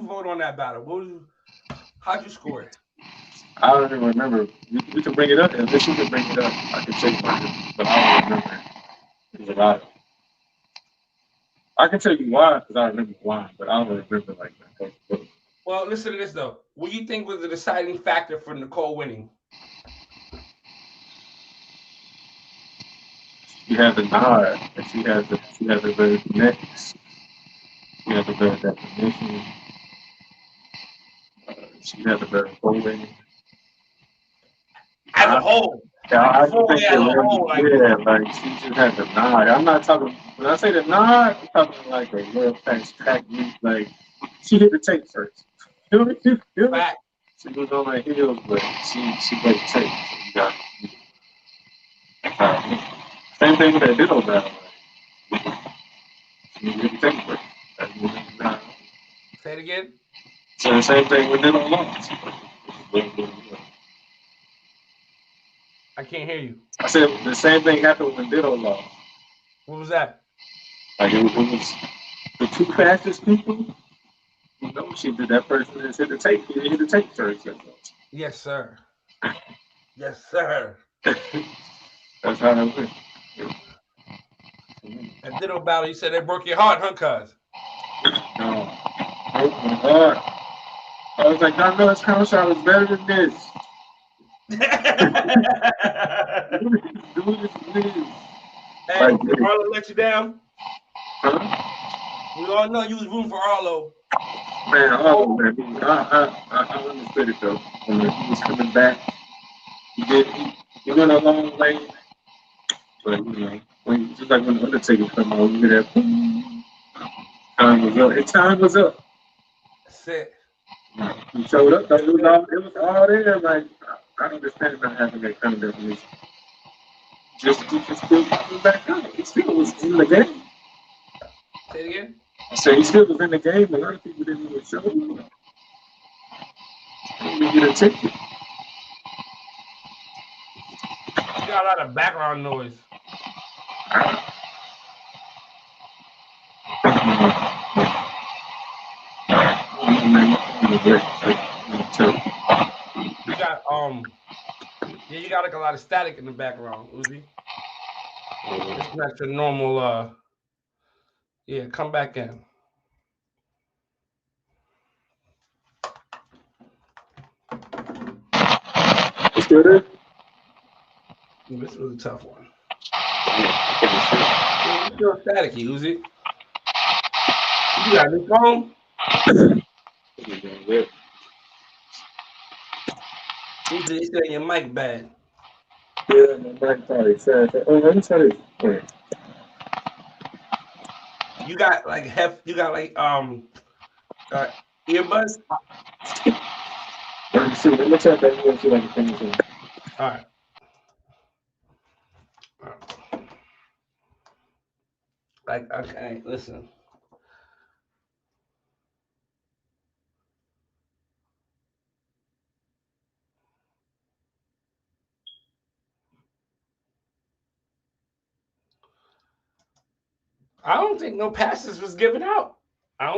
vote on that battle? How'd you score it? I don't even remember. We can bring it up, and if you can bring it up, I can check mine, but I don't remember. There's a lot. I can tell you why, because I remember why, but I don't remember like that. Well, listen to this though. What do you think was the deciding factor for Nicole winning? She had the nod, and she had the very connects. She had the very definition. She had the very folding. As a whole. Yeah, I think like she just had the nod. I'm not talking, when I say the nod, I'm talking like a real fast track meet. Like, she hit the tape first. Feel me? She was on her heels, but she got the tape. So you got Same thing with that Ditto battle. You really take a break. Say it again. So the same thing with Ditto lost. I can't hear you. I said the same thing happened when Ditto lost. What was that? Like it was the two fastest people. You know, she did that person that hit the tape. He hit the tape first. Yes, sir. Yes, sir. That's how that went. That Ditto battle, you said they broke your heart, huh, cuz? No. Broke my heart. I was like, no, this counter shot is better than this. Do this, please. Hey, Like, Arlo let you down? huh? We all know you was rooting for Arlo. Man, Arlo, man, I understood it though. When he was coming back, he went a long way, but you know, just like when the Undertaker come out, you hear that time was up. His time was up. That's it. He showed up, though. It was all there. Like, I understand not having that kind of definition. Just still coming back up. He still was in the game. Say it again. I said he still was in the game. A lot of people didn't even show him. Didn't even get a ticket. You got a lot of background noise. You got yeah, you got like a lot of static in the background, Uzi. It's not your normal yeah, come back in. You still there? This was a tough one. It's still staticky, Uzi. You got a new phone? Uzi, they said your mic bad. Yeah, my mic probably sad. Oh, let me try this. Wait. You got like earbuds? Let me see. Let me check that. Let me see if I can finish it. All right. Like, okay, listen. I don't think no passes was given out. I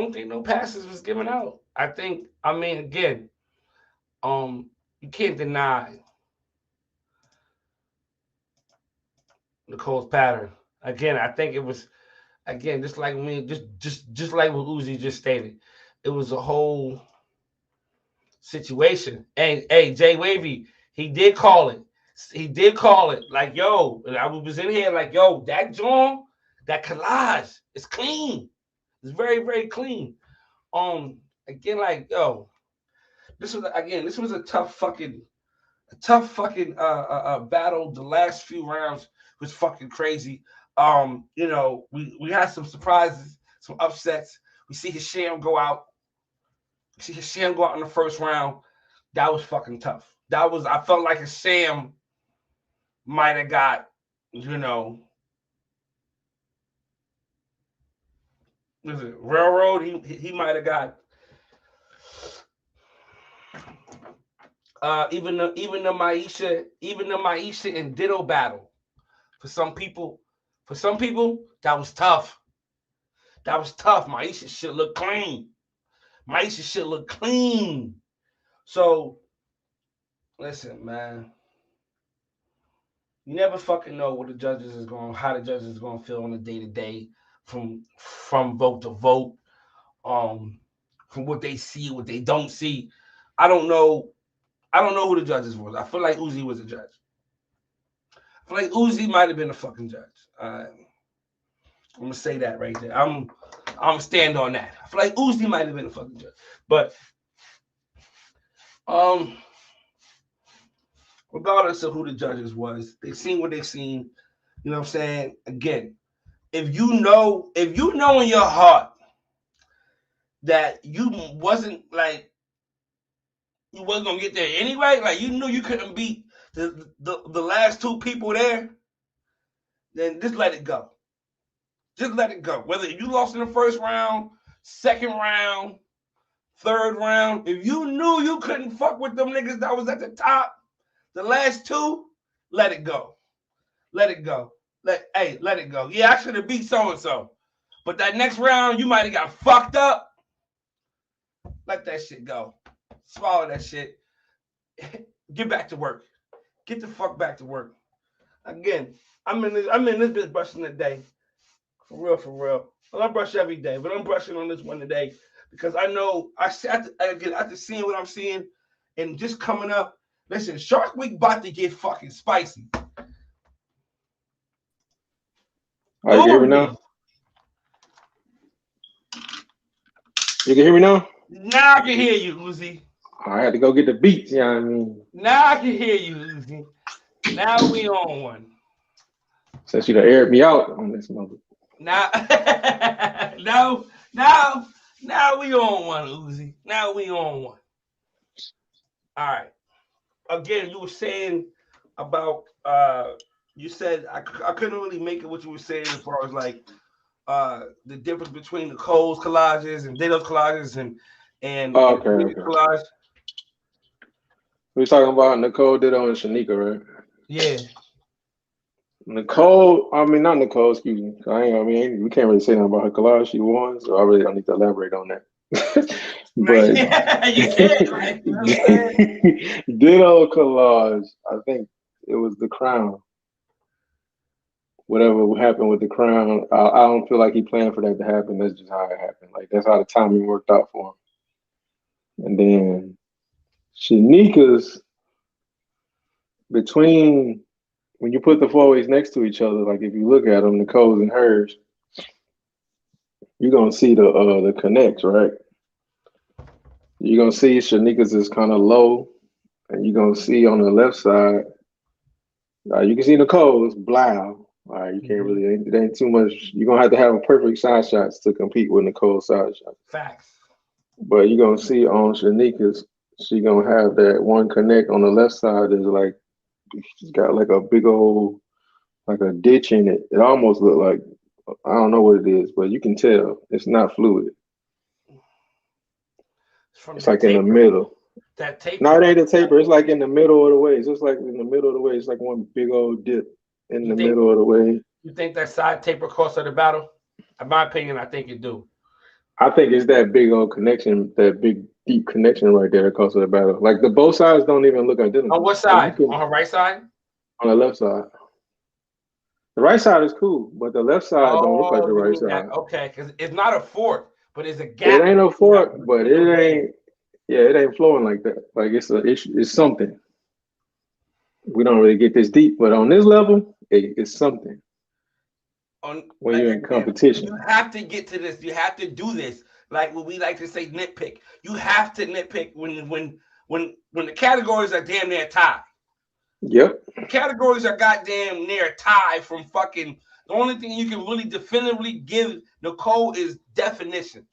think, I mean, again, you can't deny Nicole's pattern. Again, I think it was just like me, just like what Uzi just stated. It was a whole situation. And hey, Jay Wavy, he did call it. Like, yo, and I was in here like, yo, that John, that collage is clean. It's very, very clean. Again, like, yo, this was a tough fucking battle. The last few rounds was fucking crazy. You know, we had some surprises, some upsets. We see Hisham go out. In the first round. That was fucking tough. I felt like Hisham might have got, you know, was it Railroad? He might have got even the Maisha and Ditto battle. For some people, that was tough. Maisha shit look clean. So listen, man. You never fucking know how the judges is going to feel on a day to day, from vote to vote, from what they see, what they don't see. I don't know who the judges was. I feel like Uzi was a judge. I feel like Uzi might have been a fucking judge. I'm gonna say that right there. I'm gonna stand on that. I feel like Uzi might have been a fucking judge, but regardless of who the judges was, they seen what they seen. You know what I'm saying? Again, if you know in your heart that you wasn't gonna get there anyway, like you knew you couldn't beat the last two people there, then just let it go. Just let it go. Whether you lost in the first round, second round, third round, if you knew you couldn't fuck with them niggas that was at the top, the last two, let it go. Let it go. Let it go. Yeah, I should have beat so-and-so. But that next round, you might have got fucked up. Let that shit go. Swallow that shit. Get back to work. Get the fuck back to work. Again, I'm in this bitch brushing today. For real. Well, I brush every day, but I'm brushing on this one today because I know after seeing what I'm seeing and just coming up. Listen, Shark Week about to get fucking spicy. Are you hear me now? You can hear me now? Now I can hear you, Uzi. I had to go get the beats, you know what I mean? Now I can hear you, Uzi. Now we on one. Since you done aired me out on this mother. Now we on one, Uzi. Now we on one. All right. Again, you were saying about you said I couldn't really make it what you were saying as far as like the difference between the Cole's collages and Dato's collages and okay. collage. We talking about Nicole Ditto and Shanika, right? Yeah. Nicole, I mean not Nicole, excuse me. We can't really say nothing about her collage. She won, so I really don't need to elaborate on that. But yeah, you can, right? You know what I'm saying? Ditto collage, I think it was the crown. Whatever happened with the crown, I don't feel like he planned for that to happen. That's just how it happened. Like that's how the timing worked out for him. And then Shanika's, between when you put the four-ways next to each other, like if you look at them, Nicole's and hers, you're gonna see the connects, right? You're gonna see Shanika's is kind of low, and you're gonna see on the left side, you can see Nicole's blow. All right, you can't really, it ain't too much. You're gonna have to have a perfect side shots to compete with Nicole's side shots. Facts. But you're gonna see on Shanika's, she gonna have that one connect on the left side is like, she's got like a big old, like a ditch in it. It almost look like, I don't know what it is, but you can tell it's not fluid. It's like in the middle. That taper. No, it ain't a taper. It's like in the middle of the way. It's just like in the middle of the way. It's like one big old dip in the middle of the way. You think that side taper cost her the battle? In my opinion, I think it do. I think it's that big old connection, that big deep connection right there that cost her the battle. Like the both sides don't even look identical. On what side? On her right side? On the left side. The right side is cool, but the left side don't look like the right side. Okay, because it's not a fork, but it's a gap. It ain't no fork, but it ain't. Yeah, it ain't flowing like that. Like it's something. We don't really get this deep, but on this level, it's something. When you're in competition, you have to get to this. You have to do this. Like what we like to say, nitpick. You have to nitpick when the categories are damn near tied. Yep. Categories are goddamn near tied from fucking. The only thing you can really definitively give Nicole is definition.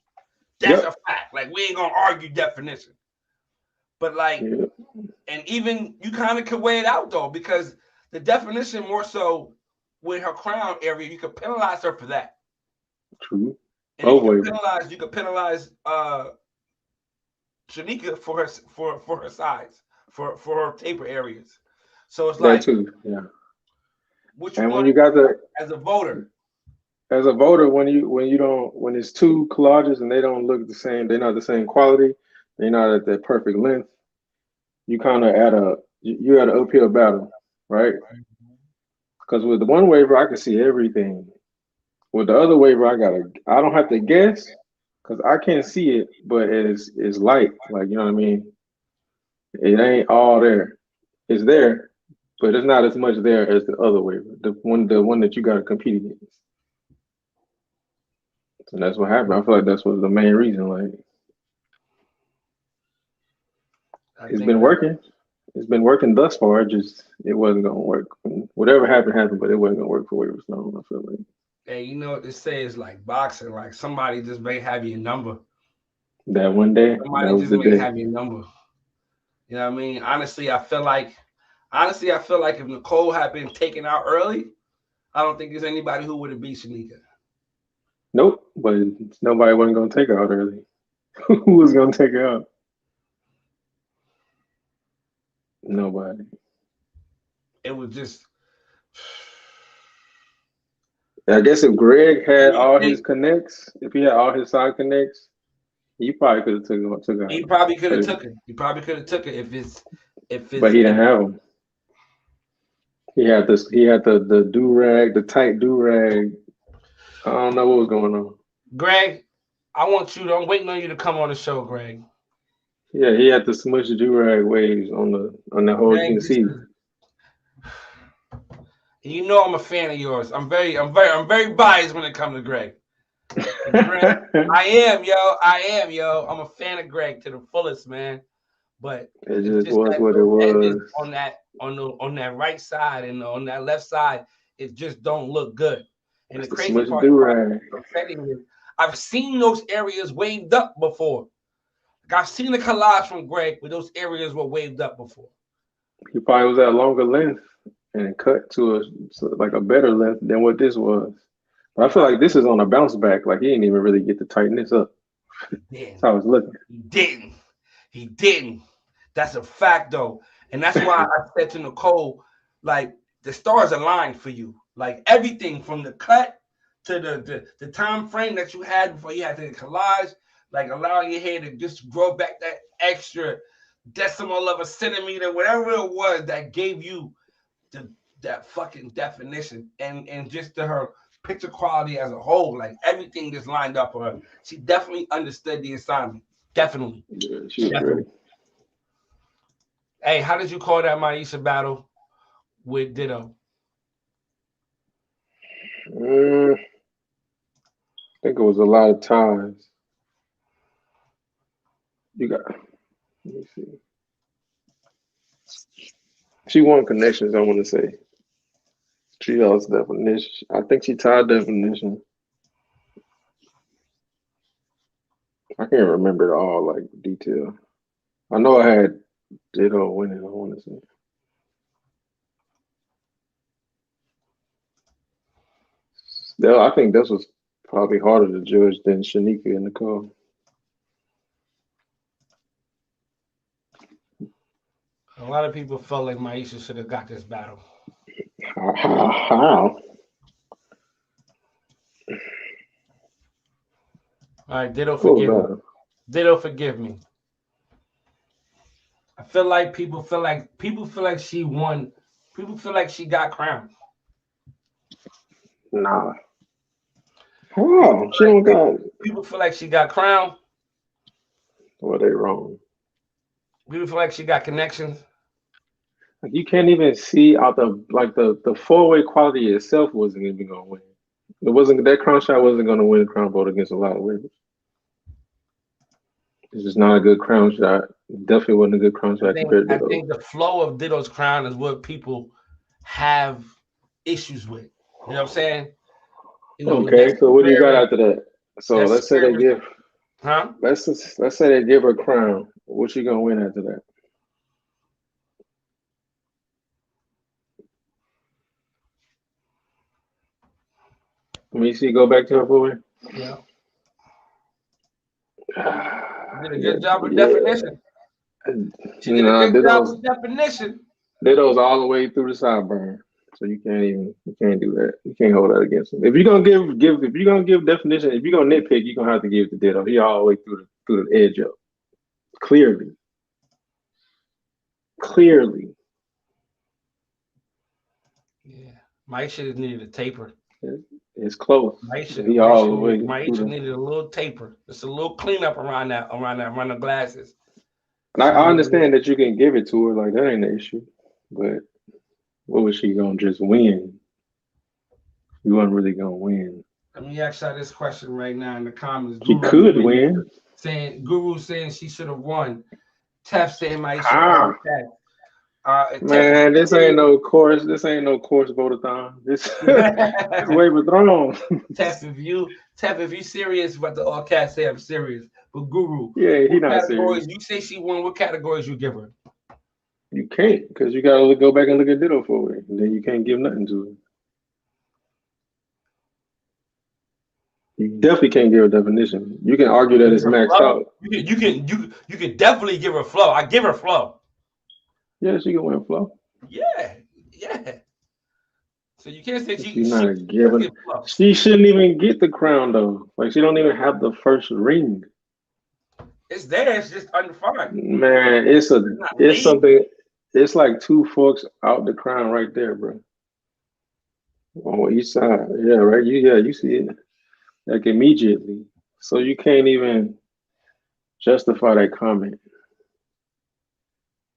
That's a fact. Like we ain't gonna argue definition. But like, and even you kind of could weigh it out though, because the definition more so with her crown area, you could penalize her for that. True. And you could penalize Shanika for her sides, for her taper areas. So it's like that too, yeah. Which and one when you got as a voter? As a voter, when it's two collages and they don't look the same, they're not the same quality, they're not at that perfect length, you kind of you at an uphill battle, right? Because with the one waiver, I can see everything. With the other waiver, I don't have to guess because I can't see it, but it's light, like you know what I mean. It ain't all there. It's there, but it's not as much there as the other waiver, the one that you got to compete against. And that's what happened. I feel like that's what the main reason. Like, it's been working. It's been working thus far. It wasn't gonna work. Whatever happened, but it wasn't gonna work for Waiver Stone. I feel like. Hey, you know what they say is like boxing. Like somebody just may have your number. That one day. Somebody just may have your number. You know what I mean? Honestly, I feel like if Nicole had been taken out early, I don't think there's anybody who would have beat Shanika. Nope, but nobody wasn't gonna take her out early. Who was gonna take her out? Nobody. It was just. I guess if Greg had You all his think connects, if he had all his side connects, he probably could have took her he out. probably could have took it. He probably could have took it But he didn't have him. He had this. He had the do rag, the tight do rag. I don't know what was going on. Greg, I'm waiting on you to come on the show, Greg. Yeah, he had the smush do rag waves on the whole. You Greg, can see. you know I'm a fan of yours. I'm very biased when it comes to Greg. Greg, I am, yo. I'm a fan of Greg to the fullest, man. But It it's just just was that what it little edges was. on that right side and on that left side, it just don't look good. And That's the the crazy smush part do about rag. the setting is I've seen those areas waved up before. Like I've seen a collage from Greg where those areas were waved up before. He probably was at longer length and cut to like a better length than what this was. But I feel like this is on a bounce back. Like he didn't even really get to tighten this up. That's how it's looking. He didn't. That's a fact, though. And that's why I said to Nicole, like, the stars aligned for you. Like, everything from the cut to the time frame that you had before you had to collage, like, allowing your hair to just grow back that extra decimal of a centimeter, whatever it was that gave you that fucking definition. And just to her picture quality as a whole, like, everything just lined up for her. She definitely understood the assignment. Definitely. Yeah, she was ready. Hey, how did you call that Maisha battle with Ditto? I think it was a lot of times. Let me see. She won connections, I want to say. She lost definition. I think she tied definition. I can't remember it all, like detail. I know I had Ditto winning, I want to say. Still, I think this was probably harder to judge than Shanika and Nicole. A lot of people felt like Maisha should have got this battle. How? All right, Ditto, forgive me. Ditto, forgive me. I feel like people feel like she won. People feel like she got crowned. Nah. How? She don't got. People feel like she got crowned. Well, they wrong. People feel like she got connections. Like you can't even see out the four-way quality itself wasn't even gonna win. It wasn't that crown shot wasn't gonna win a crown vote against a lot of winners. It's just not a good crown shot. Definitely wasn't a good crown shot compared to I think the flow of Ditto's crown is what people have issues with. You know what I'm saying? You know, okay, so what do you got after that? So let's say they give let's say they give her crown. What you gonna win after that? Let me see, go back to her for me. Yeah. Did a good job with definition. She did a good job with definition. Ditto's all the way through the sideburn. So you can't do that. You can't hold that against him. If you're gonna give definition, if you're gonna nitpick, you're gonna have to give it to Ditto. He all the way through the edge up. Clearly. Yeah. Maisha just needed a taper. It's close. Maisha needed a little taper. Just a little cleanup around the glasses. And I understand that you can give it to her, like that ain't an issue. But what was she gonna just win? You wasn't really gonna win. Let me ask y'all this question right now in the comments. She could win. Guru saying she should have won. Tef saying Maisha. Man, this ain't no course. This ain't no course votathon. This is Wave of Thrones. Tef, if you serious about the all cats say I'm serious. But Guru, yeah, he not serious. You say she won. What categories you give her? You can't, because you gotta go back and look at Ditto for it. And then you can't give nothing to You definitely can't give a definition. You can argue that it's maxed out. You can definitely give her flow. I give her flow. Yeah, she can win flow. Yeah. So you can't say She's not giving. She shouldn't even get the crown though. Like she don't even have the first ring. It's there. It's just undefined. Man, it's something. It's like 2 forks out the crown right there, bro. On each side. Yeah, right. You see it like immediately. So you can't even justify that comment.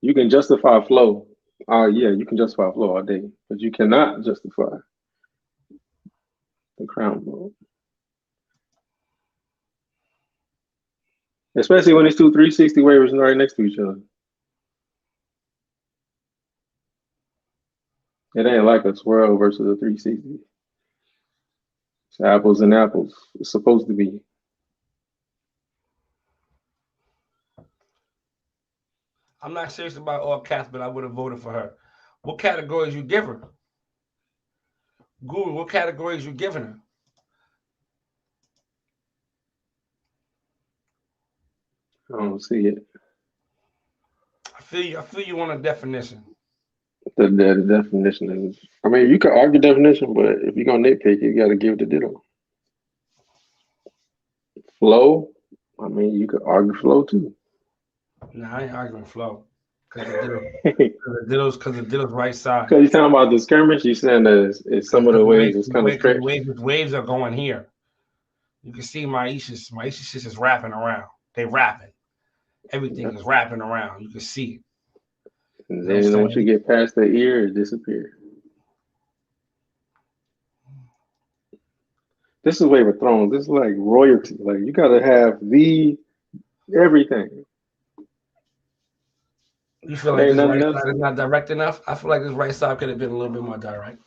You can justify flow. Yeah, you can justify flow all day, but you cannot justify the crown mode. Especially when it's 2 360 waivers right next to each other. It ain't like a swirl versus a 360. It's apples and apples. It's supposed to be. I'm not serious about all cats, but I would have voted for her. What categories you give her? Guru, what categories you giving her? I don't see it. I feel you on a definition. The definition is, I mean, you can argue definition, but if you're gonna nitpick, you got to give the ditto. Flow, I mean, you could argue flow too. Nah, I ain't arguing flow. Because the ditto's right side. Because you're talking about the skirmish, you're saying that it's some of the waves it's kind of stretched. Waves are going here. You can see Maisha's shit is wrapping around. They wrapping. Everything is wrapping around. You can see it. And then once you get past the ear, it disappears. This is Wave of Thrones. This is like royalty. Like you gotta have the everything. You feel like this right side is not direct enough? I feel like this right side could have been a little bit more direct.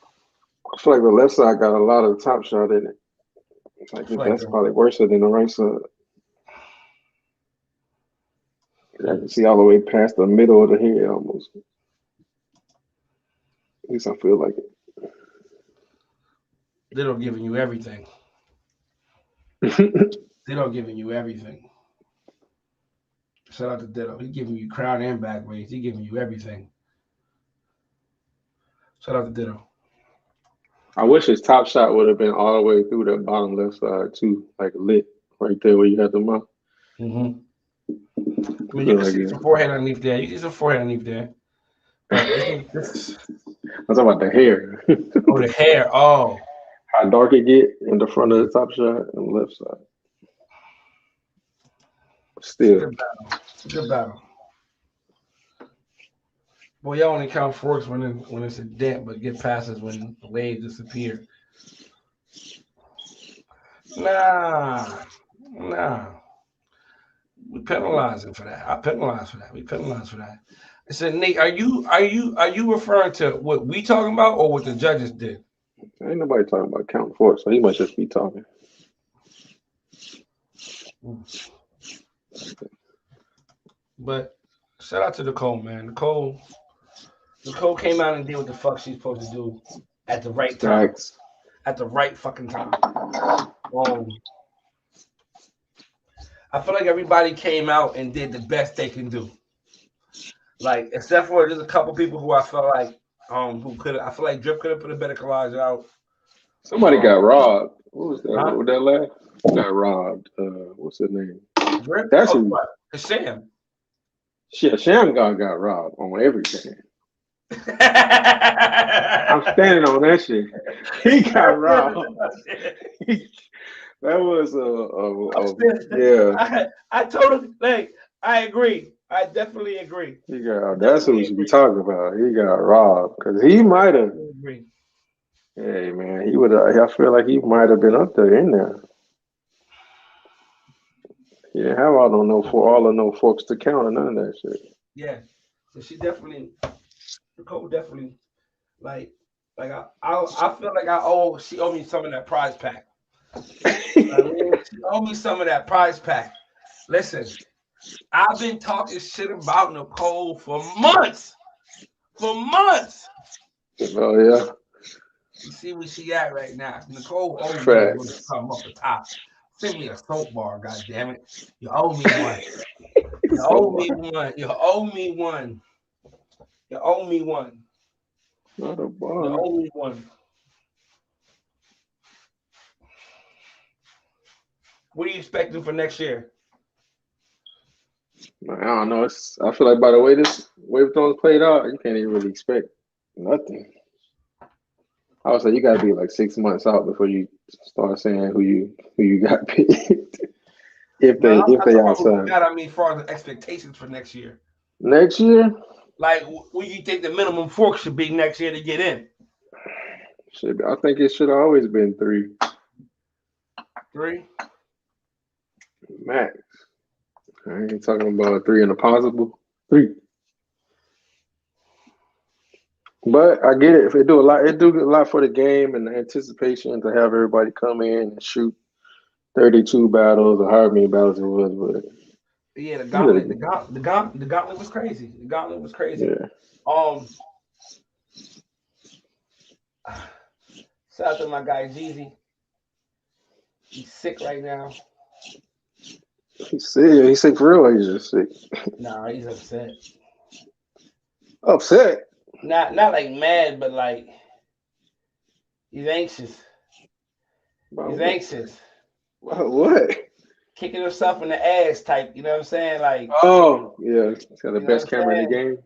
I feel like the left side got a lot of top shot in it. Like that's probably worse than the right side. I can see all the way past the middle of the head almost. At least I feel like it. Ditto giving you everything. Ditto giving you everything. Shout out to Ditto. He's giving you crown and back waves. He's giving you everything. Shout out to Ditto. I wish his top shot would have been all the way through that bottom left side too, like lit right there where you had the mouth. Mm-hmm. I mean, you can see some forehead underneath there. You can see some forehead underneath there. I'm talking about the hair. Oh, the hair. Oh. How dark it get in the front of the top shot and the left side. Still. Good battle. Boy, y'all only count forks when it's a dent, but get passes when the waves disappear. Nah. We penalize him for that. I penalize for that. We penalize for that. I said, Nate, are you referring to what we talking about or what the judges did? Ain't nobody talking about counting forks, so he must just be talking. But shout out to Nicole, man. Nicole came out and did what the fuck she's supposed to do at the right time. At the right fucking time. I feel like everybody came out and did the best they can do. Like, except for there's a couple people who I felt like I feel like Drip could have put a better collage out. Somebody got robbed. What was that? What was that last? Got robbed. What's his name? Drip? That's Sham. Shit, Sham got robbed on everything. I'm standing on that shit. He got robbed. That was yeah. I totally I agree. I definitely agree. That's what we should be talking about. He got robbed because he might have. Hey man, he would. I feel like he might have been up there in there. He didn't have all of no forks to count or none of that shit. Yeah, so Nicole definitely like I feel like she owed me some of that prize pack. She owed me some of that prize pack. Listen, I've been talking shit about Nicole for months. Oh yeah. You see where she at right now. Nicole always come up the top. Send me a soap bar, god damn it. You owe me one. You So, owe me one. You owe me one. You owe me one. not a You bar. owe me one. What are you expecting for next year? I don't know. I feel like by the way this Wave of Thrones played out, you can't even really expect nothing. I would say you gotta be like 6 months out before you start saying who you got picked. if No, they I'm if not they talking about what you outside. got. I mean, as far as the expectations for next year. Next year, Like, what do you think the minimum fork should be next year to get in? I think it should have always been 3 3? max. I ain't talking about 3 and a possible 3. But I get it. If it do a lot, it do a lot for the game and the anticipation to have everybody come in and shoot 32 battles or however many battles it was. But Yeah, the yeah, gauntlet, the gauntlet was crazy. The gauntlet was crazy. yeah. Shout out to my guy Jeezy. He's sick right now. He's sick. He's sick for real. Or he's just sick. Nah, he's upset. Upset. Not like mad, but like he's anxious. About He's what? anxious. About what? Kicking himself in the ass type, you know what I'm saying? Like, Oh, yeah. He's got the you know best what I'm camera in the saying? game.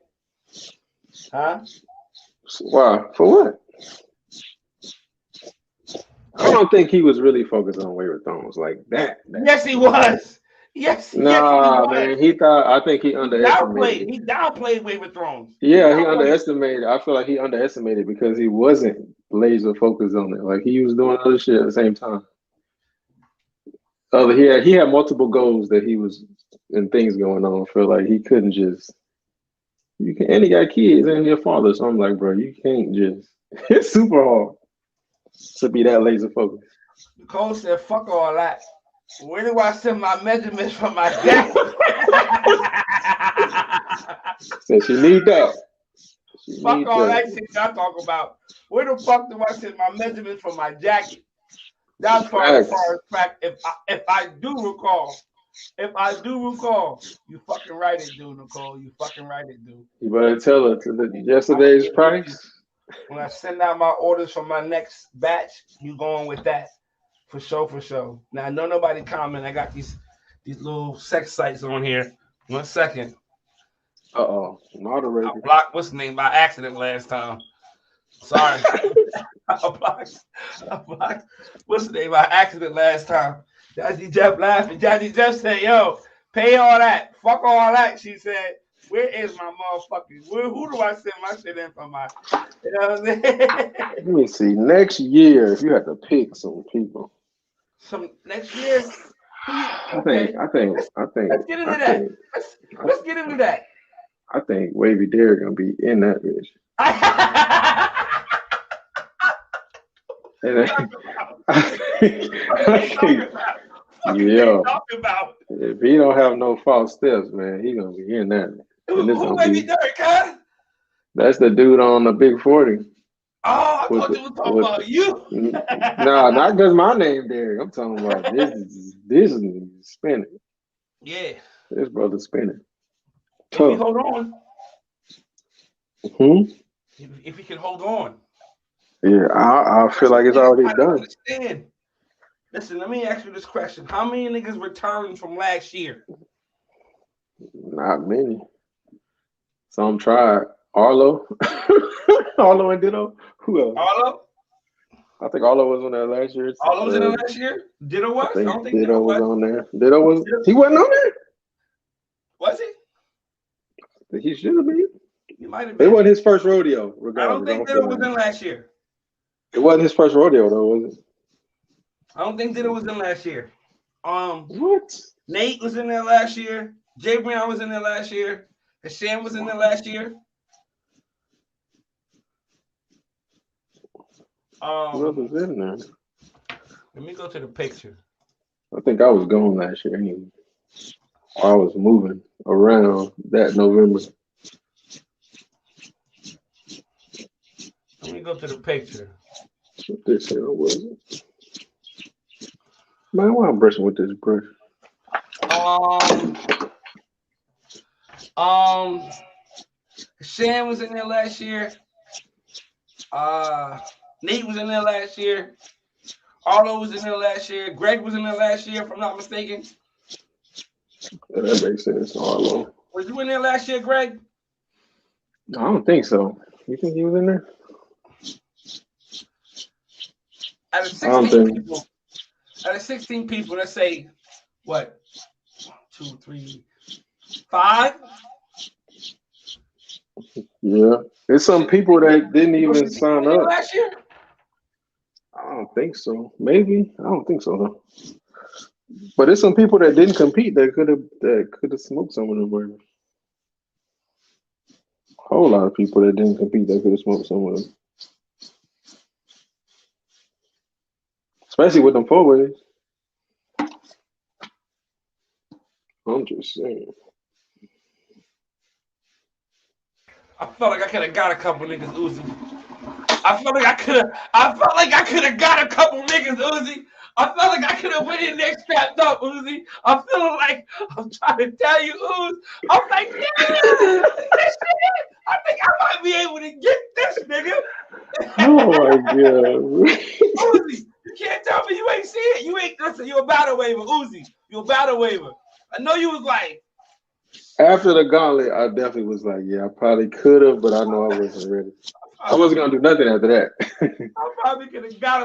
Huh? Why? For what? I don't think he was really focused on Wave of Thrones like that. Yes, he was. Yes, he Nah, was. man. I think he underestimated. He downplayed Game of Thrones. Yeah, he underestimated. I feel like he underestimated because he wasn't laser focused on it. Like he was doing other shit at the same time. He had multiple goals that he was and things going on. I feel like he couldn't just and he got kids and your father. So I'm like, bro, you can't just it's super hard to be that laser focused. Nicole said, fuck all that. Where do I send my measurements from my jacket? Said she need that. Fuck all that shit y'all talk about. Where the fuck do I send my measurements from my jacket? That's far as fact. If I do recall, you fucking right it, dude, Nicole. You fucking right it, dude. You better tell her to yesterday's price. When I send out my orders for my next batch, you going with that. For sure. Now I know nobody comment. I got these little sex sites on here. 1 second. Moderator. I blocked what's the name by accident last time. Sorry. I blocked what's the name by accident last time. Jazzy Jeff laughing. Jazzy Jeff said, yo, pay all that. Fuck all that. She said, where is my motherfucking who do I send my shit in from my you know what I'm saying? Let me see. Next year, if you had to pick some people. Some next year. I think. Let's get into that. Let's get into that. I think Wavy Derrick gonna be in that bitch. If he don't have no false steps, man, he gonna be in that. Who Wavy Derrick, huh? That's the dude on the Big 40. Oh, I thought you were talking about you. Nah, not because my name Derrick. I'm talking about this is spinning. Yeah. This brother's spinning. If you hold on. If you can hold on. Yeah, I feel like it's already done. Understand. Listen, let me ask you this question. How many niggas returned from last year? Not many. Some tried. Arlo. Arlo and Ditto. Who else? Arlo? I think Arlo was on there last year. Arlo was in there last year? Ditto was? I don't think Ditto was on there. Ditto was. He wasn't on there? Was he? He should have been. He might have been. It wasn't his first rodeo. I don't think Ditto was in last year. It wasn't his first rodeo, though, was it? I don't think Ditto was in last year. What? Nate was in there last year. Jay Brown was in there last year. Hashem was in there last year. What was in there? Let me go to the picture. I think I was gone last year anyway. I was moving around that November. Let me go to the picture. What this hell was it? Man, why I'm brushing with this brush? Um, um, Shan was in there last year. Nate was in there last year. Arlo was in there last year. Greg was in there last year, if I'm not mistaken. Yeah, that makes sense. Arlo. Was you in there last year, Greg? I don't think so. You think he was in there? Out of I don't 16 think. people, let's say what? 1, 2, 3, 5. Yeah, there's some people that didn't even Was you sign in there up. last year? I don't think so. Maybe I don't think so though. But there's some people that didn't compete that could have smoked some of them burgers. Whole lot of people that didn't compete that could have smoked some of them. Especially with them four ways. I'm just saying. I felt like I could have got a couple niggas Uzi. I felt like I could have got a couple niggas Uzi. I felt like I could have went in there strapped up Uzi. I'm feeling like I'm trying to tell you, Uzi. I'm like, yeah, this nigga. I think I might be able to get this nigga. Oh my god. Uzi, you can't tell me you ain't see it. You ain't listen. You a battle waiver, Uzi. You a battle waiver. I know you was like. After the gauntlet, I definitely was like, yeah, I probably could have, but I know I wasn't ready. I wasn't gonna do nothing after that. I probably could have got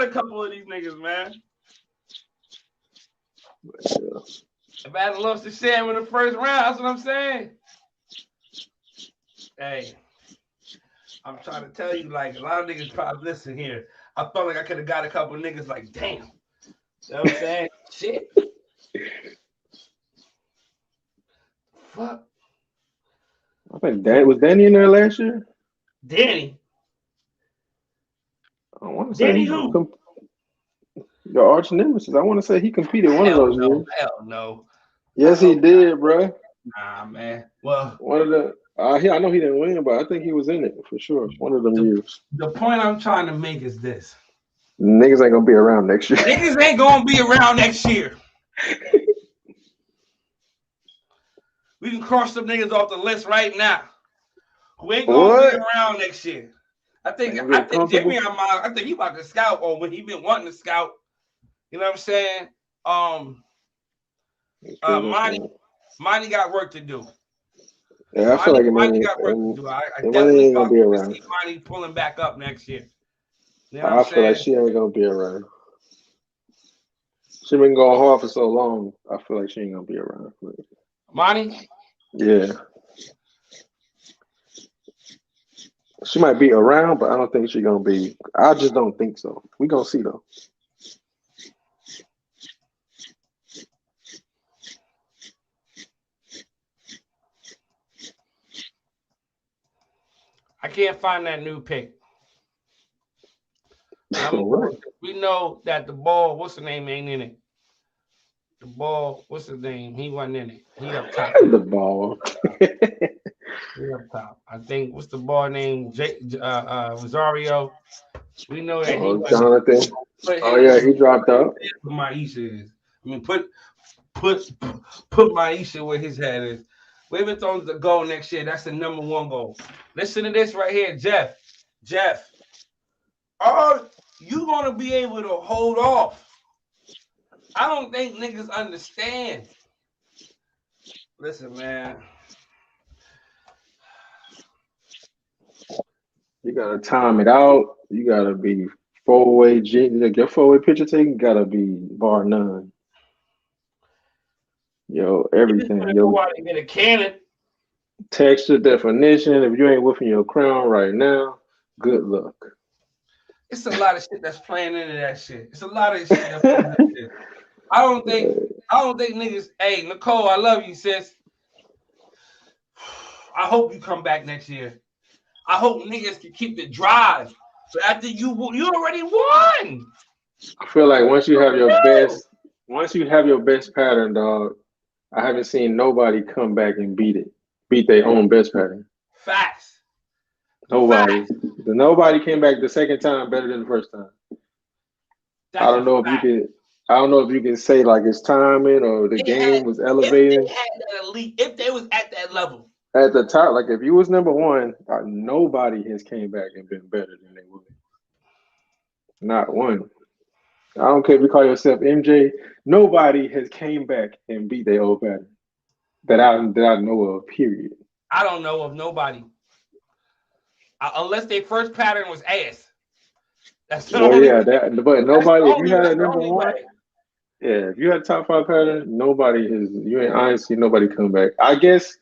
a couple of these niggas, man. Yeah. If I had lost to Sam in the first round, that's what I'm saying. Hey, I'm trying to tell you, like, a lot of niggas probably listen here. I felt like I could have got a couple of niggas like, damn. You know what I'm saying? Shit. Fuck. I think was Danny in there last year? Danny. I want to say Danny who? Your arch nemesis. I want to say he competed one of those years. Hell no. Yes, he did, bro. Nah, man. Well, one of the. I know he didn't win, but I think he was in it for sure. One of them years. The point I'm trying to make is this: niggas ain't gonna be around next year. Niggas ain't gonna be around next year. We can cross some niggas off the list right now. Who ain't gonna be around next year? I think Jimmy, I think he about to scout, or when he been wanting to scout. You know what I'm saying? Monty got work to do. Yeah, I feel like Monty got work to do. I definitely gonna be around. See Monty pulling back up next year. You know I feel like she ain't gonna be around. She been going hard for so long. I feel like she ain't gonna be around. Monty? Yeah. She might be around, but I don't think she's gonna be. I just don't think so. We gonna see though. I can't find that new pick. We know that the ball, what's the name, ain't in it. The ball, what's his name? He wasn't in it. He up top. The ball. He up top. I think what's the ball name? Rosario. We know that he Jonathan. Oh yeah, he dropped out. Maisha is. I mean, put Maisha where his head is. Whoever throws the goal next year, that's the number one goal. Listen to this right here, Jeff. Are you gonna be able to hold off? I don't think niggas understand. Listen, man. You gotta time it out. You gotta be 4-way. Like your 4-way picture taking gotta be bar none. Yo, everything. Go out and get a cannon. Texture definition. If you ain't whipping your crown right now, good luck. It's a lot of shit that's playing into that shit. It's a lot of shit that's playing into that shit. I don't think niggas. Hey, Nicole, I love you, sis. I hope you come back next year. I hope niggas can keep the drive. But after you already won. I feel like once you have your best pattern, dog, I haven't seen nobody come back and beat their own best pattern. Facts. Nobody came back the second time better than the first time. I don't know if you can. I don't know if you can say like it's timing or the game was If elevating they had that elite, if they was at that level. at the top. Like if you was number one, nobody has came back and been better than they were. Not one. I don't care if you call yourself MJ. Nobody has came back and beat their old pattern that I know of. Period. I don't know of nobody. Unless their first pattern was ass. That's the Well, only yeah, but nobody. If you had that's a the number only one, way. yeah, if you had a top five pattern, nobody is. You ain't honestly nobody come back. I guess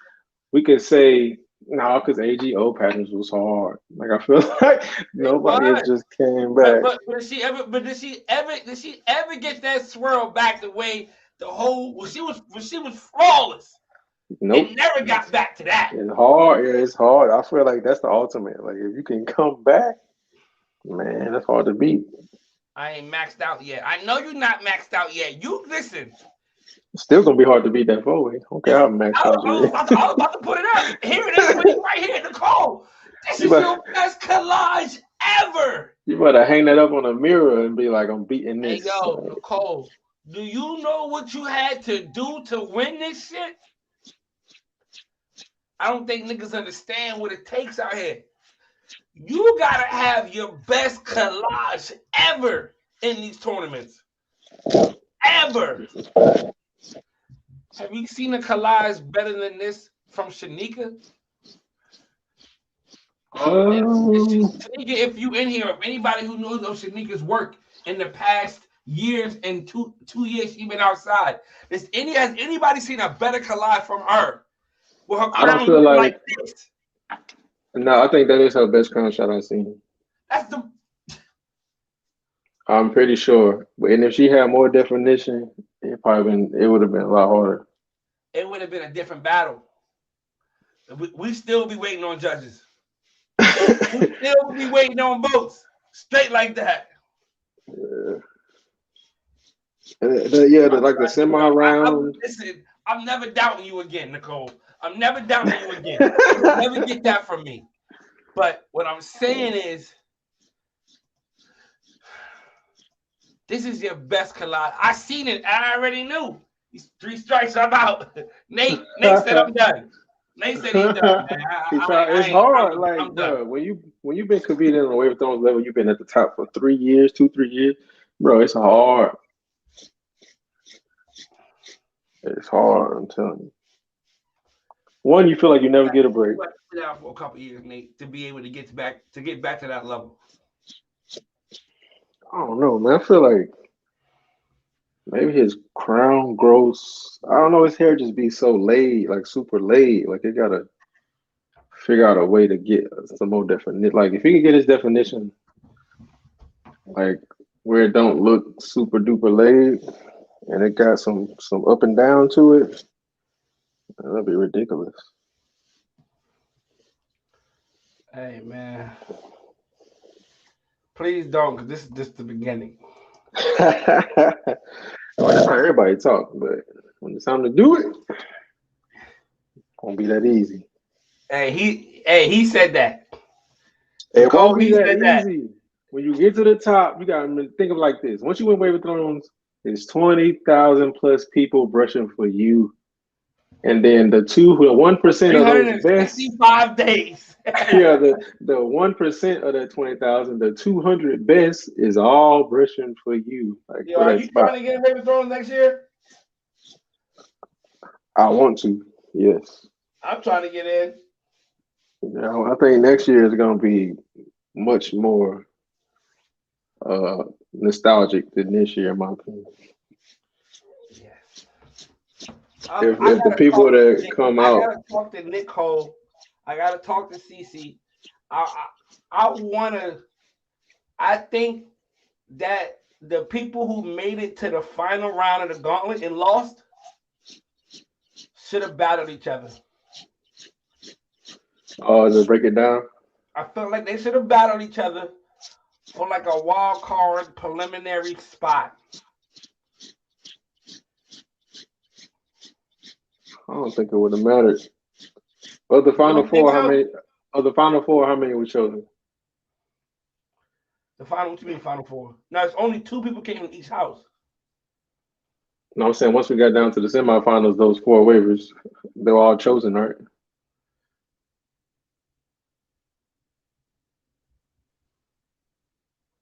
we could say no, because AGO patterns was hard. Like I feel like nobody has just came back. But did she ever get that swirl back the way the whole when she was flawless? Nope. It never got back to that. It's hard. Yeah, it's hard. I feel like that's the ultimate. Like if you can come back, man, that's hard to beat. I ain't maxed out yet. I know you're not maxed out yet. You listen. It's still gonna be hard to beat that 4-way. Okay, I'm maxed out. I was about to put it up. Here it is, right here, Nicole. This is your best collage ever. You better hang that up on a mirror and be like, I'm beating this. Hey, yo, Nicole, do you know what you had to do to win this shit? I don't think niggas understand what it takes out here. You gotta have your best collage ever in these tournaments. Ever. Have you seen a collage better than this from Shanika? Shanika, if you in here, if anybody who knows of Shanika's work in the past years and two years she been outside, has anybody seen a better collage from her? With her crown I don't feel like this? No, I think that is her best crown shot I've seen. That's the. I'm pretty sure, and if she had more definition, it would have been a lot harder. It would have been a different battle. We still be waiting on judges. We still be waiting on votes. Straight like that. Like the semi-round. Listen, I'm never doubting you again, Nicole. I'm never doubting you again. You'll never get that from me. But what I'm saying is, this is your best collage. I seen it. I already knew. These 3 strikes, I'm out. Nate said I'm done. Nate said he's done. It's hard, like, bro. When you've been competing on the Wave of Thrones level, you've been at the top for 3 years, 2-3 years, bro. It's hard. It's hard. I'm telling you. One, you feel like you never get a break. Sit down for a couple years, Nate, to be able to get back to that level. I don't know, man. I feel like maybe his crown grows. I don't know. His hair just be so laid, like super laid. Like they gotta figure out a way to get some more definition. Like if he could get his definition, like where it don't look super duper laid, and it got some up and down to it, that'd be ridiculous. Hey man, please don't, because this is just the beginning. Well, that's how everybody talk, but when it's time to do it, it's gonna be that easy. Hey, he said that. It won't be that easy. When you get to the top, you gotta think of it like this. Once you win Wave of Thrones, it's 20,000 plus people brushing for you. And then the 1% of those best 365 days. Yeah, the 1% of that 20,000, the 200 best is all brushing for you. Like, yo, are you trying to get Wave of Thrones next year? I want to, yes. I'm trying to get in. I think next year is gonna be much more nostalgic than this year, in my opinion. If the people that come out, I gotta talk to Nicole. I gotta talk to Cece. I think that the people who made it to the final round of the gauntlet and lost should have battled each other. Oh, to break it down? I felt like they should have battled each other for like a wild card preliminary spot. I don't think it would have mattered. Of the final four, how many were chosen? The final, what you mean final four? Now it's only 2 people came in each house. No, I'm saying once we got down to the semifinals, those 4 waivers, they were all chosen, right?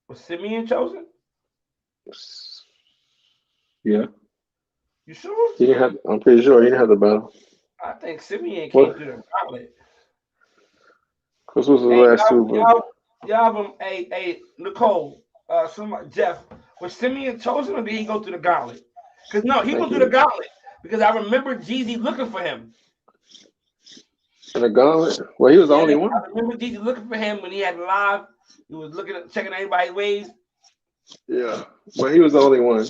Was Simeon chosen? Yeah. You sure? He didn't have. I'm pretty sure he didn't have the battle. I think Simeon came What? through the gauntlet. This was the Hey, last 2, but hey, Nicole, Jeff, was Simeon chosen or did he go through the gauntlet? Because no, he I went think through the gauntlet because I remember Jeezy looking for him. in the gauntlet. Well, he was the Yeah, only I one. remember Jeezy looking for him when he had live. He was checking everybody's ways. Yeah, but he was the only one,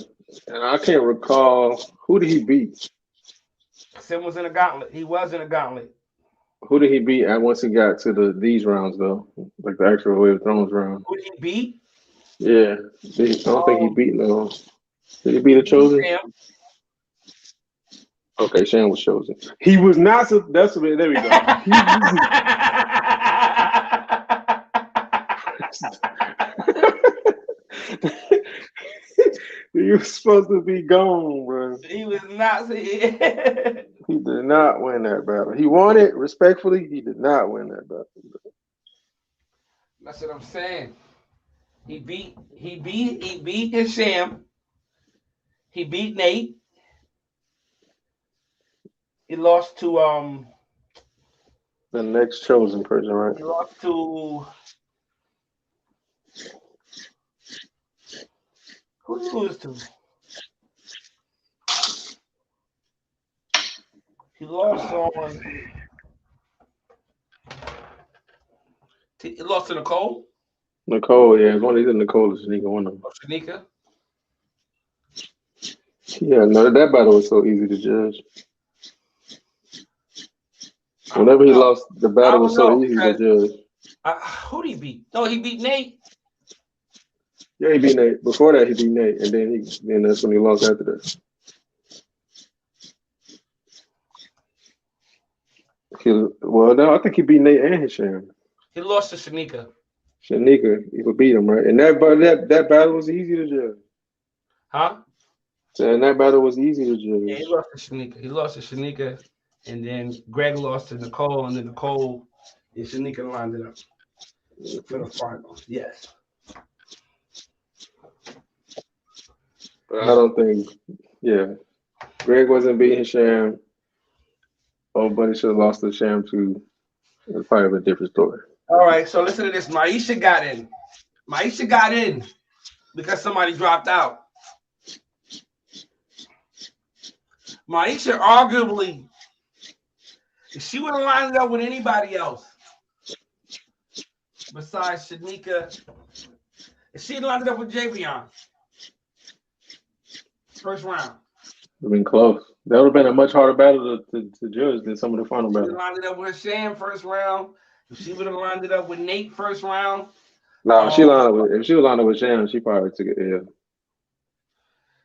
and I can't recall who did he beat. Sim was in a gauntlet. He was in a gauntlet. Who did he beat at once he got to these rounds though, like the actual Way of Thrones round? Who did he beat? Yeah, I don't think he beat no. Did he beat the Beat Chosen? Sam. Okay, Shane was chosen. He was not. So that's what. There we go. He was supposed to be gone, bro. He was not. He did not win that battle. He won it respectfully. He did not win that battle. That's what I'm saying. He beat his Sham. He beat Nate. He lost to The next chosen person, right? he lost to who did he lose to? He lost on he lost to Nicole Nicole, yeah, one either Nicole or Shanika, one of them. or Shanika. Yeah, no, that battle was so easy to judge. Whenever he lost, the battle was so easy to judge. Who did he beat? No, he beat Nate. Yeah, he beat Nate. Before that, he beat Nate, and then that's when he lost after that. Well, no, I think he beat Nate and Hisham. He lost to Shanika. Shanika, he would beat him, right? And that battle was easy to judge. Huh? And that battle was easy to Yeah, judge. he lost to Shanika. He lost to Shanika, and then Greg lost to Nicole, and then Nicole and Shanika lined it up for the final. Yes. But I don't think, yeah. Greg wasn't beating Sham. Oh, but he should have lost to Sham too. It's probably a different story. All right, so listen to this. Maisha got in. Maisha got in because somebody dropped out. Maisha arguably, if she would have lined it up with anybody else besides Shanika, if she lined it up with Javion, first round. It's been close. That would have been a much harder battle to judge than some of the final She battles. lined it up with Sham first round. If she would have lined it up with Nate first round. No, if she was lined up with Sham, she probably took it. Yeah.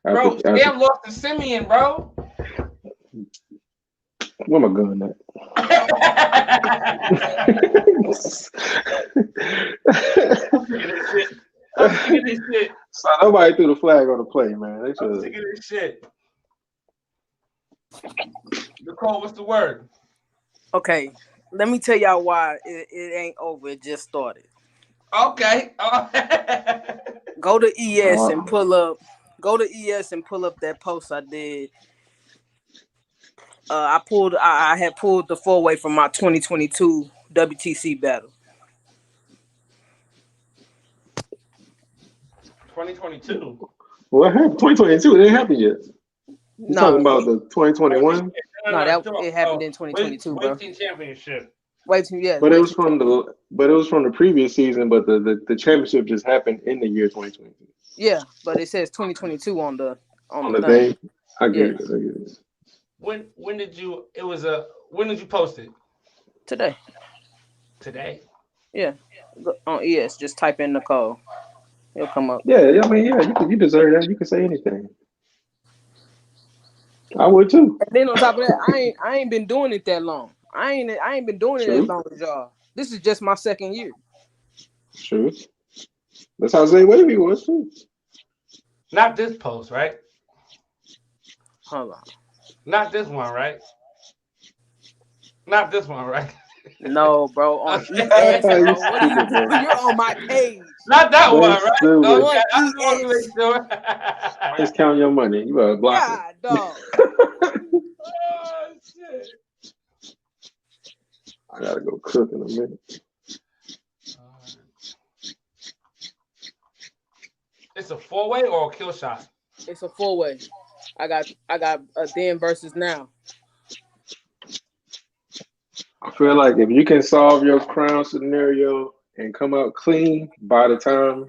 Bro, Sham lost to Simeon, bro. Where my gun at? I'm sick of this shit. So nobody threw the flag on the play, man. I'm sick of this shit. Nicole, what's the word? Okay, let me tell y'all why it ain't over. It just started. Okay. Go to ES and pull up. Go to ES and pull up that post I did. I had pulled the 4-way from my 2022 WTC battle. 2022. What happened? 2022. It didn't happen yet. You talking about the 2021? No, it happened in 2022, bro. Championship. Yeah. But it was from the previous season, but the championship just happened in the year 2022. Yeah, but it says 2022 on the thing. I get it. When did you post it? Today. Yeah. On ES, just type in Nicole. It'll come up. Yeah, I mean, you deserve that. You can say anything. I would too. And then on top of that, I ain't been doing it that long. I ain't been doing it as long as y'all. This is just my second year. True. That's how Zay Wavy was too. Not this post, right? Hold on. Not this one, right? Not this one, right? No, bro. On Okay. ES, You bro. What are you stupid, bro. doing? You're on my page. Not that one, That's right? stupid. Okay, On I just want to ES. make sure. Just count your money. You better block him. God, dog. Oh, shit. I gotta go cook in a minute. It's a 4-way or a kill shot? It's a 4-way. I got a then versus now. I feel like if you can solve your crown scenario and come out clean by the time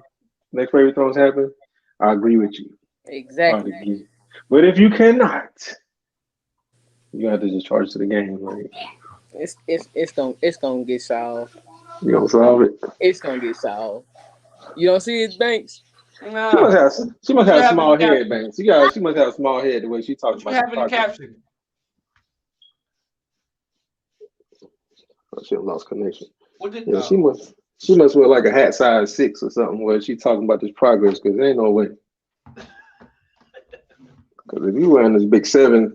next Brave Thrones happen, I agree with you. Exactly. But if you cannot, you have to just charge to the game. Like It's gonna get solved. you gonna solve it. It's gonna get solved. You don't see it, Banks? No. She must have a small in the head, Banks. She must have a small head the way she talks What you about have in the project. caption? Oh, she lost connection. What did Yeah, she must wear like a hat size 6 or something where she talking about this progress because there ain't no way. Because if you wearing this big 7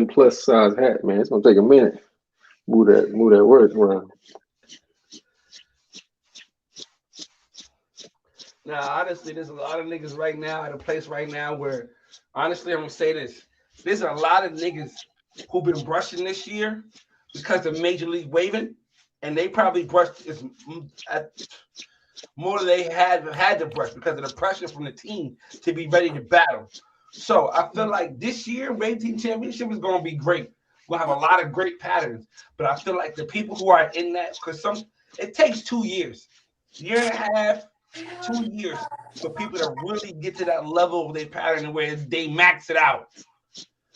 plus size hat, man, it's gonna take a minute. Move that word around. Now, honestly, there's a lot of niggas right now at a place right now where, honestly, I'm gonna say this: there's a lot of niggas who've been brushing this year because of Major League waving, and they probably brushed more than they had to brush because of the pressure from the team to be ready to battle. So I feel like this year, Wave Team Championship is gonna be great. We'll have a lot of great patterns, but I feel like the people who are in that, because it takes 2 years, year and a half. 2 years for people to really get to that level of their pattern where they max it out.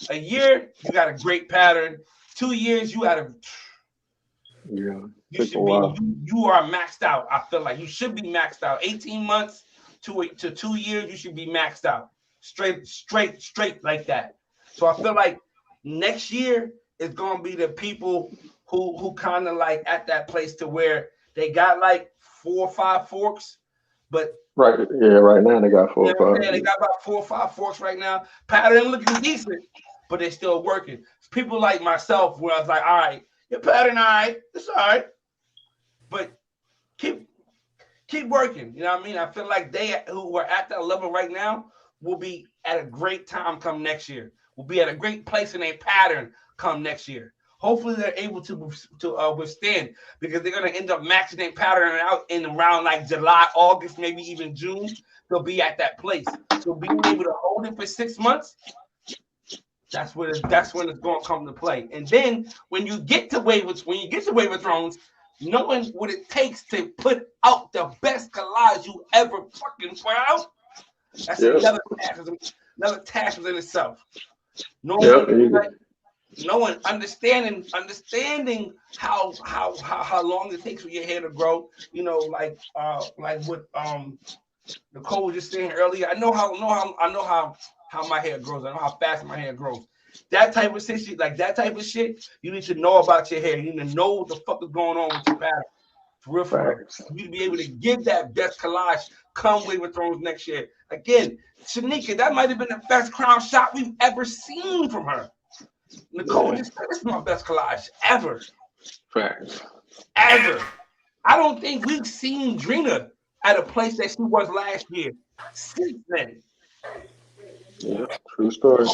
A year, you got a great pattern. 2 years, you got you are maxed out. I feel like you should be maxed out. 18 months to 2 years, you should be maxed out. Straight like that. So I feel like next year is gonna be the people who kind of like at that place to where they got like 4 or 5 forks. But right now they got 4 or 5. They got about 4 or 5 forks right now. Pattern looking decent, but they're still working. People like myself, where I was like, all right, your pattern, all right, it's all right, but keep working. You know what I mean? I feel like they who are at that level right now will be at a great time come next year. Will be at a great place in a pattern come next year. Hopefully they're able to withstand because they're going to end up maxing their pattern out in around like July, August, maybe even June. They'll be at that place. So being able to hold it for 6 months, that's when it's going to come to play. And then when you get to Wave of Thrones, knowing what it takes to put out the best collage you ever fucking put out, that's another task within itself. Knowing, understanding how long it takes for your hair to grow. You know, like what Nicole was just saying earlier. I know how my hair grows. I know how fast my hair grows. That type of shit, you need to know about your hair. You need to know what the fuck is going on with your pattern. For real. You need to be able to give that best collage come Wave of Thrones next year. Again, Shanika, that might have been the best crown shot we've ever seen from her. Nicole just said, this is my best collage ever. Facts. Ever. I don't think we've seen Drina at a place that she was last year since then. Yeah, true story.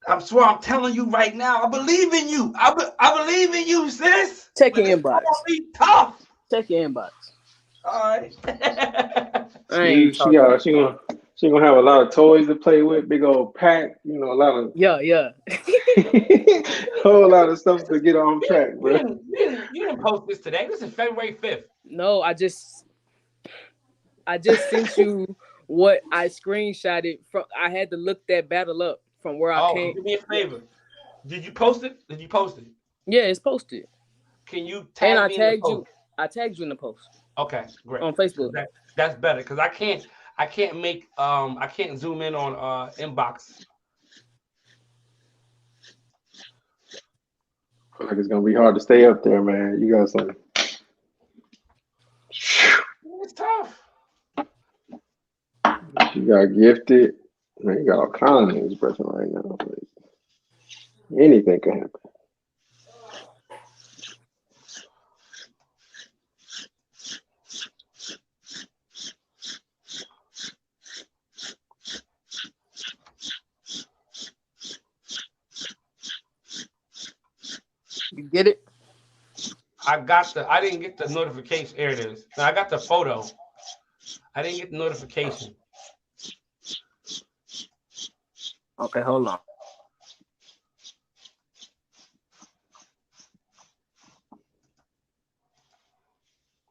I'm telling you right now, I believe in you. I believe in you, sis. Check your inbox. Be tough. Check your inbox. All right. She gonna have a lot of toys to play with, big old pack, a lot of yeah. whole lot of stuff to get on track, bro. You didn't post this today. This is February 5th. No, I just sent you what I screenshotted from. I had to look that battle up from where I came. Do me a favor. Did you post it? Yeah, it's posted. Can you tag me in the post? I tagged you in the post. Okay, great. On Facebook. That's better because I can't zoom in on inbox. I feel like it's gonna be hard to stay up there, man. You got some. You got gifted. Man, you got all kinds of things pressing right now. Like, anything can happen. You get it? I didn't get the notification. Here it is. No, I got the photo. I didn't get the notification. Okay, hold on.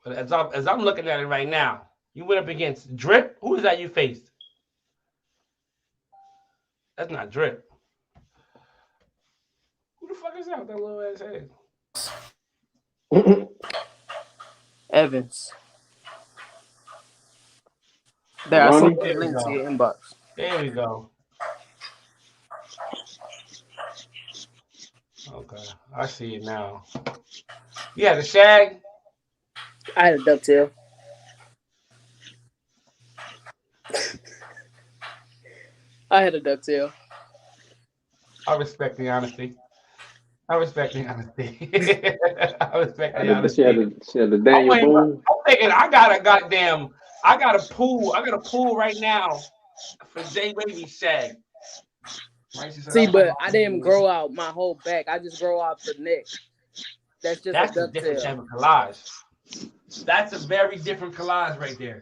But as I'm looking at it right now, you went up against Drip. Who is that you faced? That's not Drip. Who the fuck is that with that little ass head? Evans. There, I Ronnie? sent the link to your inbox. There we go. Okay, I see it now. You had a shag. I had a ducktail. I had a ducktail. I respect the honesty. I respect the honesty. I respect the She honesty. had the Daniel Boone. I'm thinking I got a pool right now for J Baby's shag. See, but I didn't grow out my whole back. I just grow out the neck. That's just a different ducktail. type of collage. That's a very different collage right there.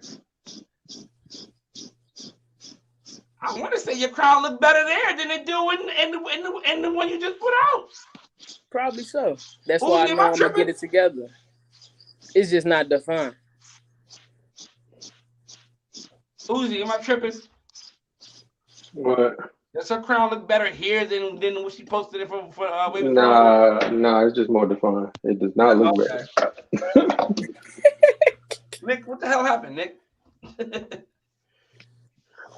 I want to say your crown look better there than it do in the one you just put out. Probably so. That's why I know I'm gonna get it together. It's just not defined. Uzi, am I tripping? What? Does her crown look better here than when she posted it for Nah, it's just more defined. It does not look better. Nick, what the hell happened, Nick?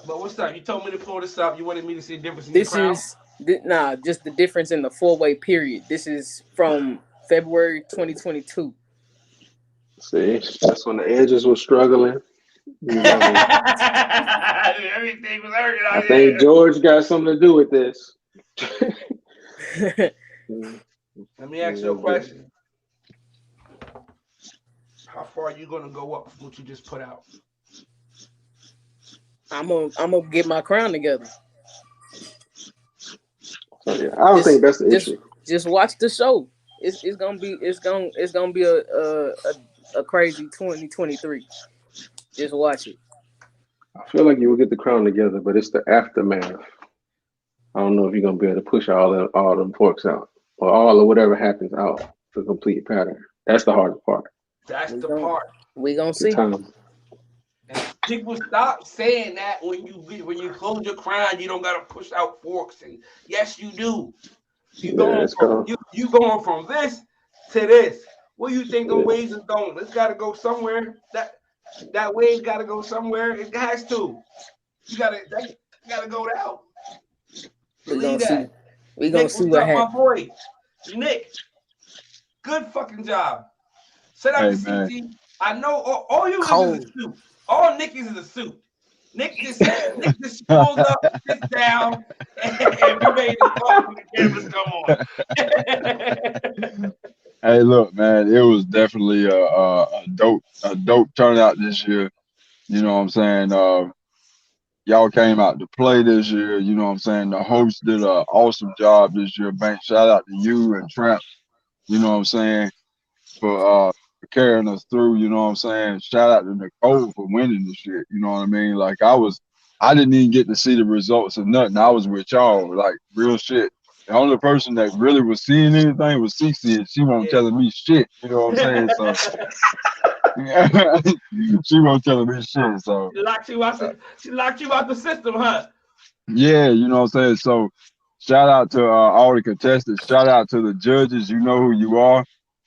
But what's up? You told me to pull this up. You wanted me to see the difference in the crown? Just the difference in the 4-way period. This is from February 2022. See, that's when the edges were struggling. You know, everything was hurting. I think George got something to do with this. Let me ask you a question. How far are you gonna go up from what you just put out? I'm gonna get my crown together. So, yeah, I don't think that's the issue. Just watch the show. It's gonna be a crazy 2023. Just watch it. I feel like you will get the crown together, but it's the aftermath. I don't know if you're gonna be able to push all them forks out or all of whatever happens out the complete pattern. That's the hardest part. That's the part. We gonna see. And people stop saying that when you close your crown, you don't gotta push out forks. And yes, you do. You going from this to this. Where you think the waves is going? It's gotta go somewhere. That wave gotta go somewhere. It has to. You gotta go down. Believe that. We gonna see what happens. My boy, Nick. Good fucking job. Shout out to CG. I know all you niggas is a suit. All Nickies is a suit. Nick just pulls up, sits down, and we ready to talk when the cameras come on. Hey, look, man, it was definitely a dope turnout this year. You know what I'm saying? Y'all came out to play this year. You know what I'm saying? The host did an awesome job this year. Bank, shout out to you and Trap. You know what I'm saying? For carrying us through. You know what I'm saying? Shout out to Nicole for winning this shit. You know what I mean? Like I didn't even get to see the results of nothing. I was with y'all, like real shit. The only person that really was seeing anything was Cece, and she wasn't telling me shit. You know what I'm saying? So she wasn't telling me shit. So she locked you out the system, huh? Yeah, you know what I'm saying? So shout out to all the contestants. Shout out to the judges. You know who you are.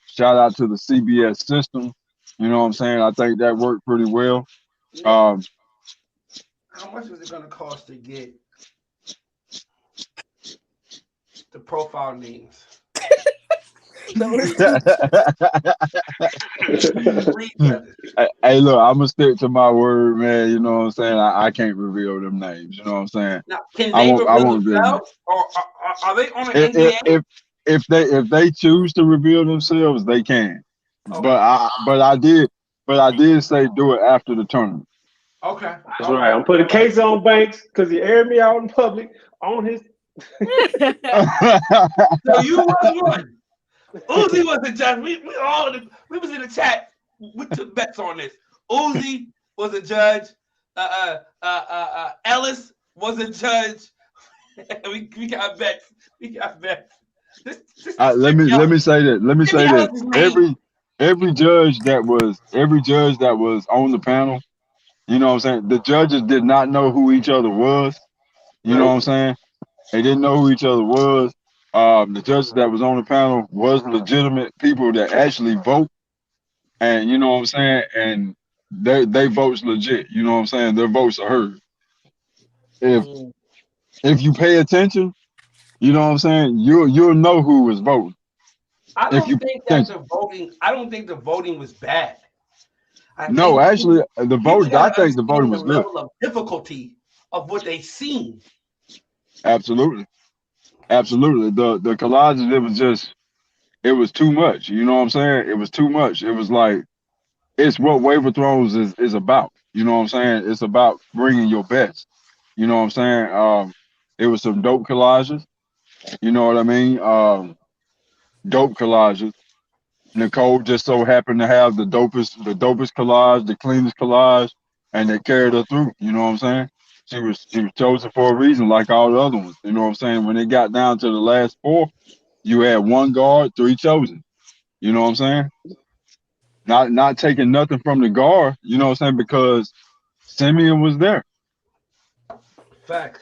Shout out to the CBS system. You know what I'm saying? I think that worked pretty well. How much was it going to cost to get the profile names? Hey, look, I'm gonna stick to my word, man. You know what I'm saying? I can't reveal them names. You know what I'm saying? Now, can I they won't. I reveal won't reveal them. themselves, or are they on an If NDA? if they choose to reveal themselves, they can. Okay, But I did say do it after the tournament. okay, That's right. okay. I'm putting a All right. case on Banks because he aired me out in public on his. So you was one. Uzi was a judge. We was in the chat. We took bets on this. Uzi was a judge. Ellis was a judge. we got bets. We got bets. This Let me say that. Let me Jimmy say that. Ellis' name. Every judge that was on the panel, you know what I'm saying? The judges did not know who each other was. You know what I'm Nope. saying? They didn't know who each other was. The judges that was on the panel was legitimate people that actually vote, and you know what I'm saying. And they votes legit. You know what I'm saying. Their votes are heard. If Mm. if you pay attention, you know what I'm saying. You'll know who was voting I if don't you pay think that attention. the voting. I don't think the voting was bad. I No, think actually, the people vote. got I to think the voting understand the was good. level of difficulty of what they seen. Absolutely, absolutely. The collages. It was too much. You know what I'm saying. It was too much. It was like it's what Wave of Thrones is about. You know what I'm saying? It's about bringing your best. You know what I'm saying? It was some dope collages. You know what I mean? Dope collages. Nicole just so happened to have the dopest collage, the cleanest collage, and they carried her through. You know what I'm saying? She was chosen for a reason, like all the other ones. You know what I'm saying? When it got down to the last four, you had one guard, three chosen. You know what I'm saying? Not taking nothing from the guard. You know what I'm saying? Because Simeon was there. Facts.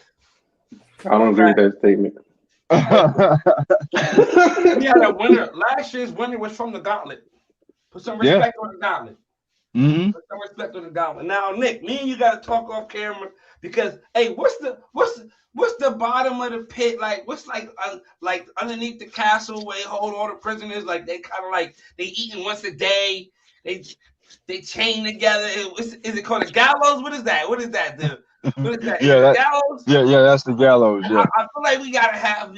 I don't agree with Facts. that statement. We had a winner. Last year's winner was from the Gauntlet. Put some Yeah. respect on the Gauntlet. Hmm. Put some respect on the Gauntlet. Now, Nick, me and you got to talk off camera because, hey, what's the bottom of the pit like? What's like underneath the castle where they hold all the prisoners? Like they kind of like they eating once a day. They chain together. Is it called a gallows? What is that? What is that? What is that? Is Yeah, it the that gallows? yeah, that's the gallows. Yeah. I feel like we gotta have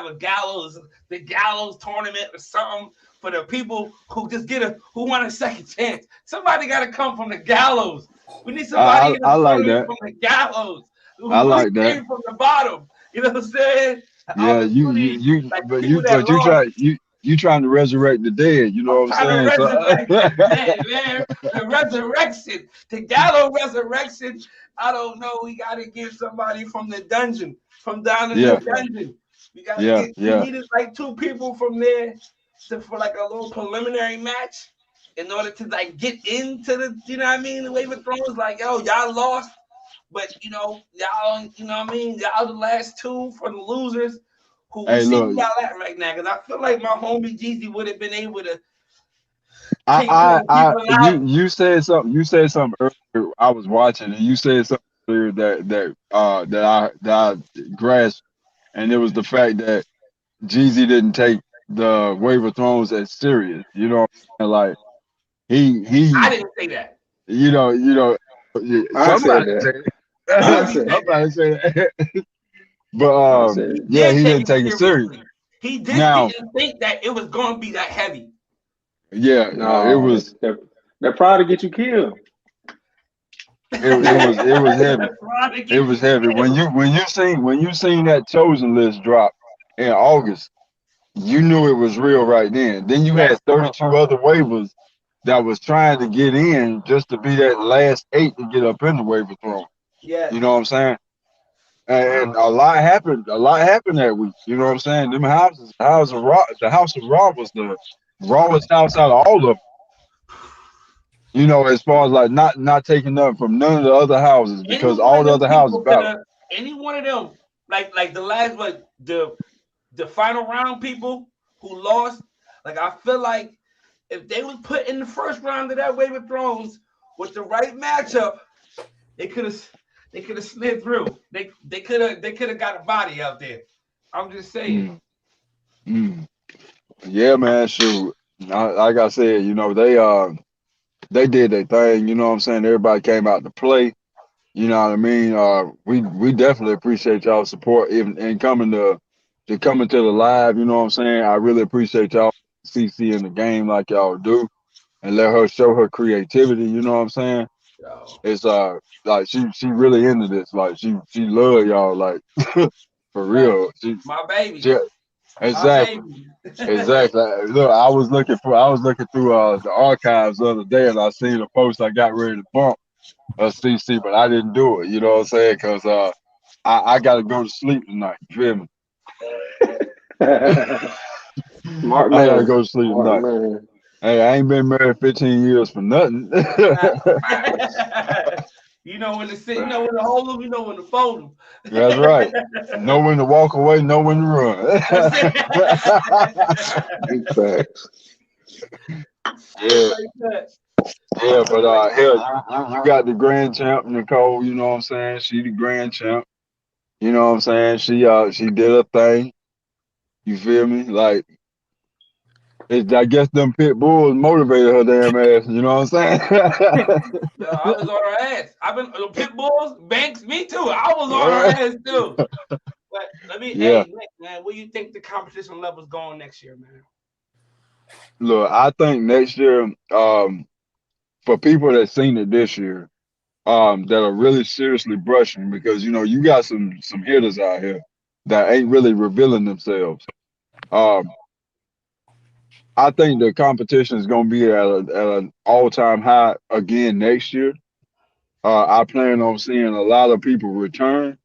a gallows, the gallows tournament or something for the people who just who want a second chance. Somebody gotta come from the gallows. We need somebody in the I like tournament that. from the gallows I who really like that. came from the bottom. You know what I'm saying? The Yeah, opportunity, like the but people that lost. you trying to resurrect the dead. You know I'm what trying to I'm saying? resurrect So the dead, man. The resurrection, the gallows resurrection. I don't know. We got to get somebody from the dungeon, from down in the yeah, dungeon. We got to yeah, get. We yeah. needed like two people from there for like a little preliminary match in order to like get into the. You know what I mean? The Wave of Thrones, like yo, y'all lost, but y'all. You know what I mean? Y'all the last two for the losers. Who we Hey, see look, y'all at right now? Because I feel like my homie Jeezy would have been able to take I some people out. you said something. You said something earlier. I was watching, and you said something earlier that I grasped, and it was the fact that Jeezy didn't take the Wave of Thrones as serious. You know, what I'm saying? Like he I didn't say that. you know I said somebody that. said I Uzi it. said said that. Somebody said it. But I said He it. yeah, did he take didn't it take it serious. seriously. He just Now, didn't think that it was going to be that heavy. yeah, it No, was that probably get you killed. it was heavy. Trying to It get was you heavy. killed. When you seen that chosen list drop in August, you knew it was real right then. Then you Yes. had 32 other waivers that was trying to get in just to be that last 8 to get up in the waiver throne. Yes. You know what I'm saying? And a lot happened. A lot happened that week. You know what I'm saying? Them houses, the House of Raw was the rawest house out of all of them. You know, as far as like not taking up from none of the other houses Any because one all of the them other houses people could battled. have. Any one of them, like the last one, the final round people who lost. Like I feel like if they was put in the first round of that Wave of Thrones with the right matchup, they could have slid through. They could have got a body out there. I'm just saying. Mm, mm. Yeah, man, shoot. Like I said, they did their thing, you know what I'm saying? Everybody came out to play, you know what I mean? We definitely appreciate y'all support even and coming to the live, you know what I'm saying? I really appreciate y'all CC in the game like y'all do and let her show her creativity, you know what I'm saying? Yo, It's like she really into this. Like she love y'all like for facts. real. My baby. She My exactly. baby. Exactly. Look, I was looking through the archives the other day and I seen a post I got ready to bump a CC, but I didn't do it. You know what I'm saying? Cause I gotta go to sleep tonight. You feel me? Smart I gotta man. go to sleep Smart tonight. man. Hey, I ain't been married 15 years for nothing. You know when to sit, you know when to hold them, you know when to fold them. That's right. Know when to walk away, know when to run. That's it. Big facts. Straight Yeah. like that. Yeah, but Straight like hell, you got the grand champ Nicole. You know what I'm saying? She the grand champ. You know what I'm saying? She did her thing. You feel me? Like I guess them pit bulls motivated her damn ass. You know what I'm Yo, I was on her ass. I've been the pit bulls, Banks, me too. I was on her saying? ass too. But let me, Yeah. hey, Nick, man, where you think the competition level's going next year, man? Look, I think next year, for people that seen it this year, that are really seriously brushing because you got some hitters out here that ain't really revealing themselves. Um, I think the competition is going to be at an all time high again next year. I plan on seeing a lot of people return.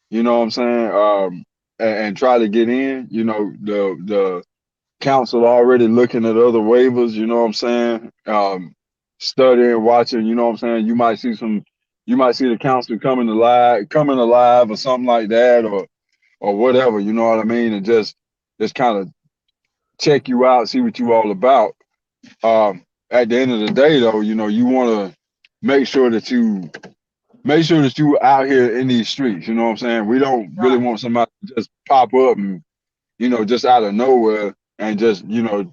You know what I'm saying? And try to get in. The council already looking at other waivers. You know what I'm saying? Studying, watching. You know what I'm saying? You might see the council coming alive, or something like that, or whatever. You know what I mean? And just kind of check you out, see what you all about. At the end of the day, though, you want to make sure that you out here in these streets. You know what I'm saying? We don't really Right. want somebody to just pop up and just out of nowhere and just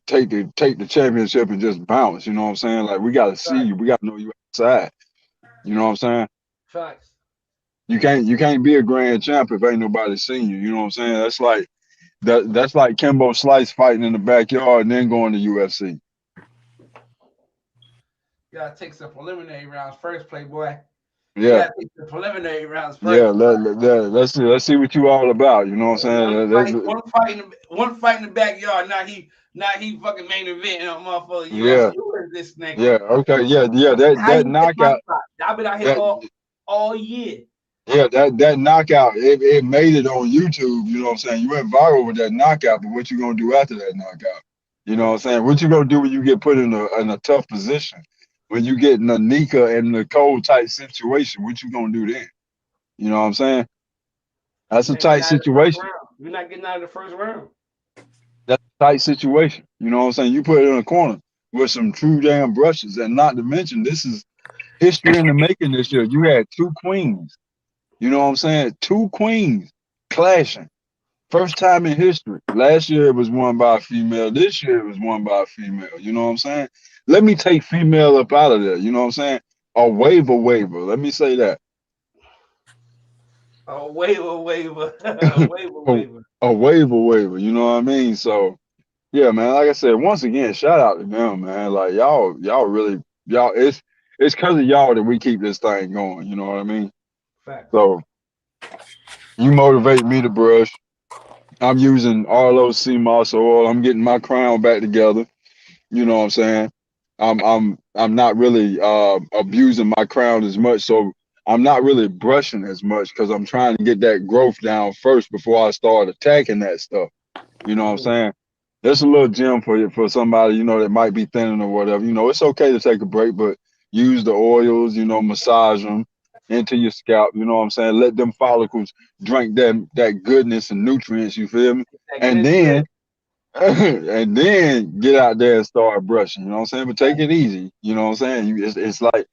take the championship and just bounce. You know what I'm saying? Like we got to see Right. you. We got to know you outside. You know what I'm saying? Facts. You can't be a grand champ if ain't nobody seen you. You know what I'm saying? That's like Kimbo Slice fighting in the backyard and then going to UFC. You gotta take some preliminary rounds first, Playboy. You Yeah. gotta take the preliminary rounds Yeah, first. let's see what you all about. You know what I'm One saying? fight, one fight in the backyard. Now he fucking main event and a motherfucker UFC. Yeah, Who is this nigga? yeah, okay, yeah. How That you take my knockout, spot? I've been out here that all year. yeah, that knockout, it made it on YouTube. You know what I'm saying? You went viral with that knockout, but what you gonna do after that knockout? You know what I'm saying? What you gonna do when you get put in a tough position? When you get in a Nika and Nicole type situation, what you gonna do then? You know what I'm saying? That's You a ain't getting tight out of the first situation. round. You're not getting out of the first round. That's a tight situation. You know what I'm saying? You put it in a corner with some true damn brushes, and not to mention this is history in the making this year. You had two queens. You know what I'm saying? Two queens clashing. First time in history. Last year it was won by a female. This year it was won by a female. You know what I'm saying? Let me take female up out of there. You know what I'm saying? A waiver. Let me say that. Oh, waiver. Waiver, a, waiver. a waiver. You know what I mean? So yeah, man. Like I said, once again, shout out to them, man. Like y'all really it's because of y'all that we keep this thing going. You know what I mean? Facts. So you motivate me to brush. I'm using Arlo sea moss oil. I'm getting my crown back together. You know what I'm saying? I'm not really abusing my crown as much, so I'm not really brushing as much because I'm trying to get that growth down first before I start attacking that stuff. You know what I'm Mhm. saying? There's a little gem for somebody that might be thinning or whatever. It's okay to take a break, but use the oils. Massage them into your scalp. You know what I'm saying? Let them follicles drink that goodness and nutrients. You feel me? Get And into then it. and then get out there and start brushing. You know what I'm saying? But take it easy. You know what I'm saying?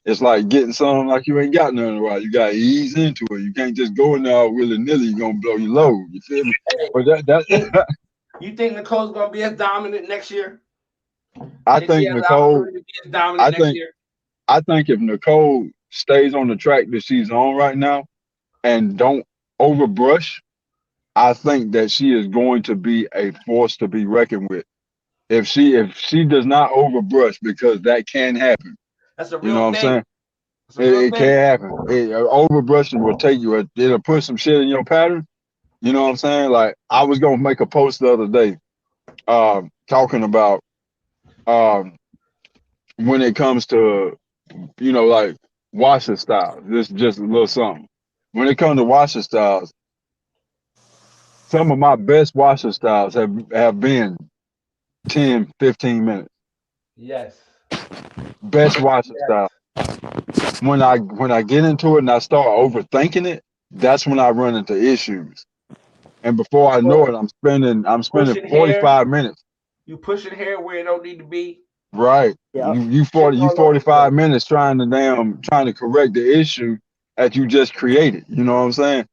It's like getting something like you ain't got nothing right. You got to ease into it. You can't just go in there willy nilly. You're gonna blow your load. You feel me? Hey, But that hey, You think Nicole's gonna be as dominant next year? I Think she think has the Nicole. opportunity to be as dominant I next think year? I think if Nicole stays on the track that she's on right now and don't overbrush, I think that she is going to be a force to be reckoned with. If she does not overbrush, because that can happen. That's a You real know what I'm thing. saying? That's a real It thing. can happen. Overbrushing will take you. It'll put some shit in your pattern. You know what I'm saying? Like I was gonna make a post the other day, talking about um, when it comes to like washer styles. This is just a little something. When it comes to washer styles, some of my best washer styles have been 10, 15 minutes. Yes. Best washer style. Yes. When I get into it and I start overthinking it, that's when I run into issues. And before I know So it, I'm spending pushing hair, 45 minutes. you pushing hair where it don't need to be. Right. Yep. You All over the 45 place. minutes trying to correct the issue that you just created. You know what I'm saying?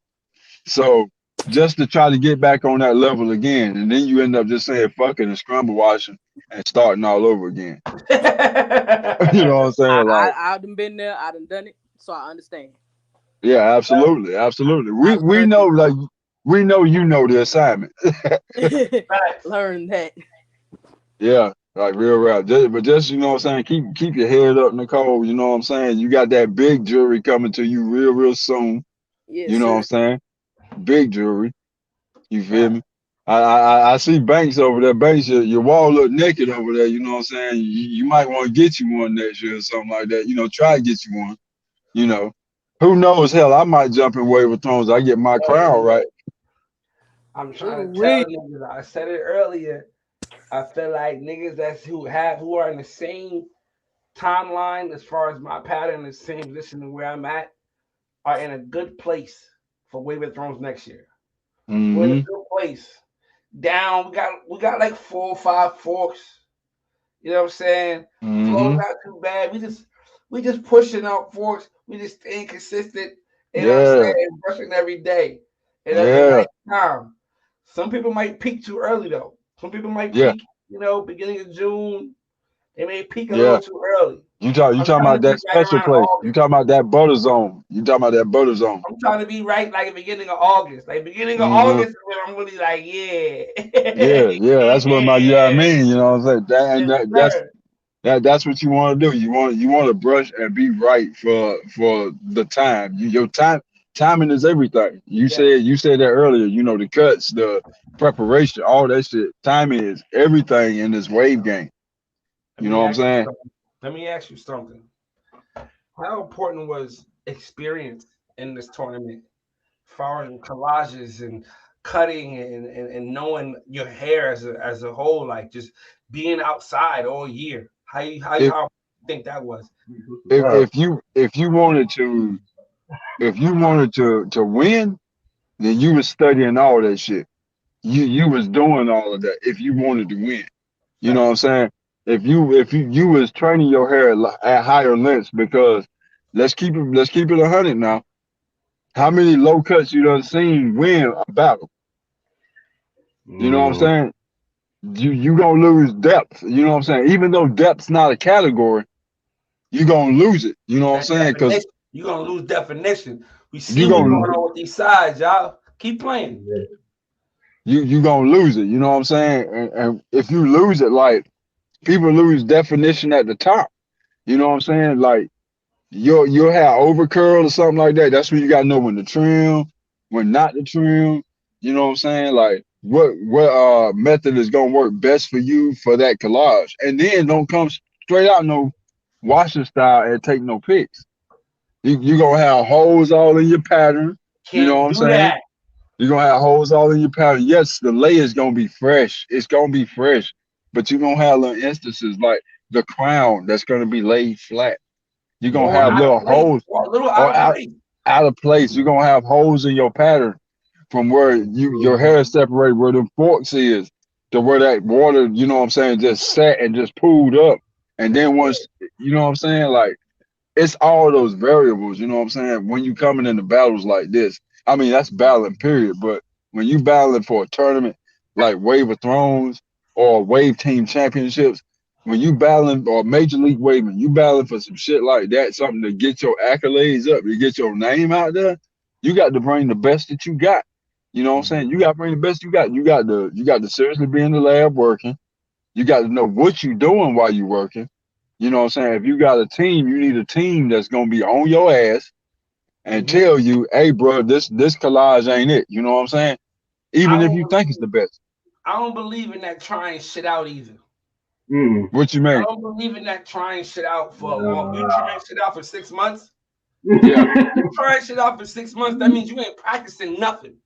So just to try to get back on that level again, and then you end up just saying fuck it and scramble washing and starting all over again. You know what I'm saying? Like, I done been there. I done it, so I understand. yeah, absolutely, absolutely. I We learned know, like, we know you know the assignment. Facts. learned that. Yeah, like real rap. But just you know what I'm saying, keep your head up, Nicole. You know what I'm saying? You got that big jury coming to you real soon. Yes, You know what I'm sir. saying? Big jury. You feel Facts. me? I see Banks over there. Banks, your wall look naked over there. You know what I'm saying? You might want to get you one next year or something like that. Try to get you one. You know, who knows? Hell, I might jump in Wave of Thrones. I get my Hey, crown right. I'm trying to tell Ooh-wee. niggas. I said it earlier. I feel like niggas who are in the same timeline as far as my pattern, the same position to where I'm at, are in a good place for Wave of Thrones next year. We're in a Mm-hmm. good place. Down, we got like 4 or 5 forks. You know what I'm saying? Flow's Mm-hmm. not too bad. We just pushing out forks. We just staying consistent. You know what I'm Yeah. saying? Brushing every day and at the Yeah. right time. Some people might peak too early though. Some people might Yeah. peak, beginning of June. They may peak a little Yeah. too early. You I'm talking trying about to be that right special around place? You August. talking about that butter zone? You talking about that butter zone? I'm trying to be right like the beginning of August. Like beginning of Mm-hmm. August is when I'm really like, yeah. Yeah. Yeah. That's what my yeah. I Yeah. mean, you know what I'm saying? That and Yes, that that's sir. that's what you want to do. You want to brush and be right for the time. Your timing is everything. You Yes. said you said that earlier. The cuts, the preparation, all that shit. Timing is everything in this wave game. Let You know me what I'm ask you saying? something. Let me ask you something. How important was experience in this tournament, as far as collages and cutting and knowing your hair as a whole, like just being outside all year? If How you think that was? if you wanted to win, then you was studying all that shit. You was doing all of that if you wanted to win. You know what I'm Facts. saying? If you was training your hair at higher lengths, because let's keep it 100 now. How many low cuts you done seen win a battle? You know what I'm Mm, saying? You gonna lose depth. You know what I'm saying? Even though depth's not a category, you gonna lose it. You know what I'm that saying? Because definition, you're gonna lose definition. We you seen what's going gonna on with these sides, y'all. Keep playing. you gonna lose it. You know what I'm saying? And if you lose it, like people lose definition at the top. You know what I'm saying? Like you'll have over curl or something like that. That's when you gotta know when to trim, when not to trim. You know what I'm saying? Like what method is gonna work best for you for that collage. And then don't come straight out no washer style and take no pics. You gonna have holes all in your pattern. You know Can't what I'm do saying? that. You're gonna have holes all in your pattern. Yes, the layer's gonna be fresh. It's gonna be fresh. But you're gonna have little instances like the crown that's gonna be laid flat. You're gonna Or have out of little place, holes or a little out or of place. out of place. You're gonna have holes in your pattern from where your hair is separated, where the forks is, to where that water, you know what I'm saying, just sat and just pooled up. And then once, you know what I'm saying, like it's all those variables, you know what I'm saying? When you coming into battles like this, I mean that's battling period, but when you battling for a tournament, like Wave of Thrones or Wave Team Championships, when you battling or Major League Waving, you battling for some shit like that, something to get your accolades up, to get your name out there, you got to bring the best that you got. You know what I'm saying? You got to bring the best you got. You got to seriously be in the lab working. You got to know what you're doing while you're working. You know what I'm saying? If you got a team, you need a team that's gonna be on your ass and Mhm. tell you, hey, bro, this collage ain't it. You know what I'm saying? I Even if don't you think it's believe the best. I don't believe in that trying shit out either. Mm. What you I mean? don't believe in that trying shit out for a long. You Nah. trying shit out for 6 months? Yeah, You trying shit out for 6 months? That means you ain't practicing nothing.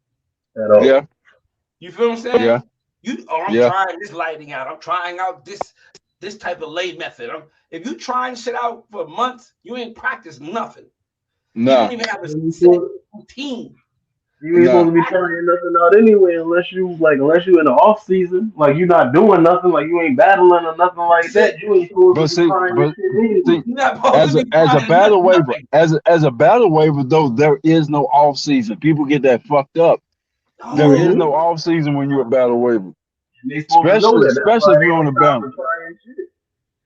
At all. yeah, You feel what I'm yeah, saying? I'm yeah. trying this lighting out. I'm trying out this type of lay method. If you trying shit out for months, you ain't practiced nothing. You don't Nah, even have a You set ain't routine. nah. supposed to be trying nothing out anyway, unless you in the off season, like you not doing nothing, like you ain't battling or nothing like That's it. that. You ain't supposed to But be see, trying this but shit anyway. see, You're not supposed to as a be as a trying battle waver, nothing. as a battle waver though, there is no off season. People get that fucked up. There No. is Mm-hmm. no off season when you're a battle waver. And they supposed to know Especially that. That's especially why if they you're on don't the stop banner. for trying shit.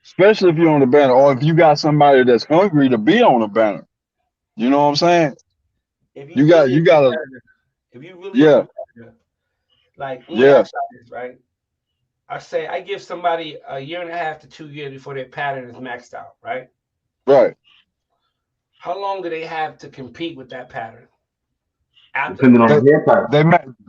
Especially if you're on the banner, or if you got somebody that's hungry to be on the banner. You know what I'm saying? If you You got really a you gotta competitor, if you really a yeah, competitor, like let me yeah, ask you this, right? I say I give somebody a year and a half to 2 years before their pattern is maxed out, right? right. How long do they have to compete with that pattern after the Depending on max? They the hair type.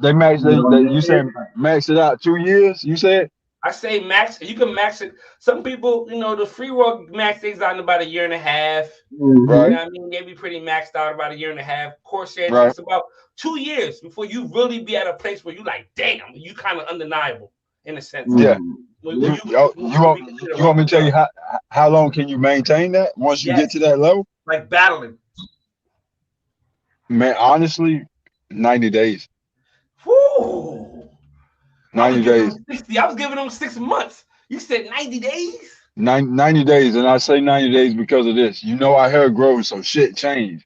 they max Depending on you the hair saying type. max it out 2 years, you said? I say max. You can max it. Some people, the free world max things out in about a year and a half. You Mm-hmm. Right, know what I mean? They be pretty maxed out about a year and a half. Corsair right. takes about 2 years before you really be at a place where you like, damn, you kind of undeniable in a sense. Yeah. Mm-hmm. Where Yep. you could be considered a You want me rock to tell star. you how long can you maintain that once you get Yes, to that level? like battling. Man, honestly, 90 days. Whoo! I was 90 giving days. them 60. I was giving them 6 months. You said 90 days? 90 days. And I say 90 days because of this. You know our hair grows, so shit change.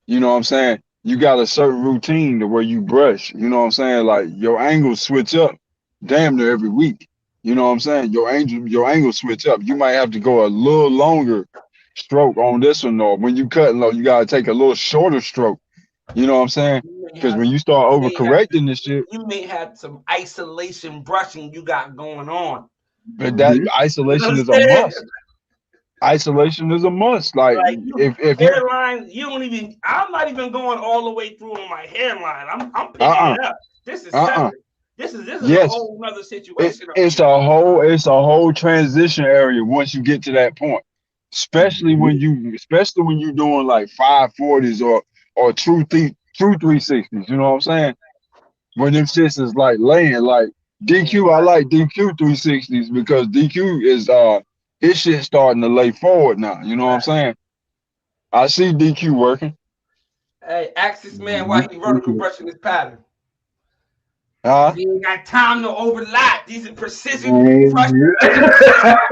You know what I'm saying? You got a certain routine to where you brush. You know what I'm saying? Like your angles switch up damn near every week. You know what I'm saying? Your angles switch up. You might have to go a little longer stroke on this one, or when you cut low, you gotta take a little shorter stroke. You know what I'm saying? You may Because have when you start you may have overcorrecting this shit, you may have some isolation brushing you got going on. but that Mm-hmm. You isolation is a understand? must. Isolation is a must. Like Like you if you hairline, you don't even. I'm not even going all the way through on my hairline. I'm picking uh it up. This is uh separate. This is a yes, whole nother situation up it's here. a whole transition area once you get to that point. Mm-hmm. Especially when you doing like 540s or true 360s. You know what I'm saying? When them shits is like laying like Man, DQ, I like DQ 360s because DQ is his shit starting to lay forward now. You know what I'm right. saying? I see DQ working. Hey, ask this man why he vertical Mm-hmm. brushing his pattern. Cause Huh? he ain't got time to overlap. These are precision brush Man,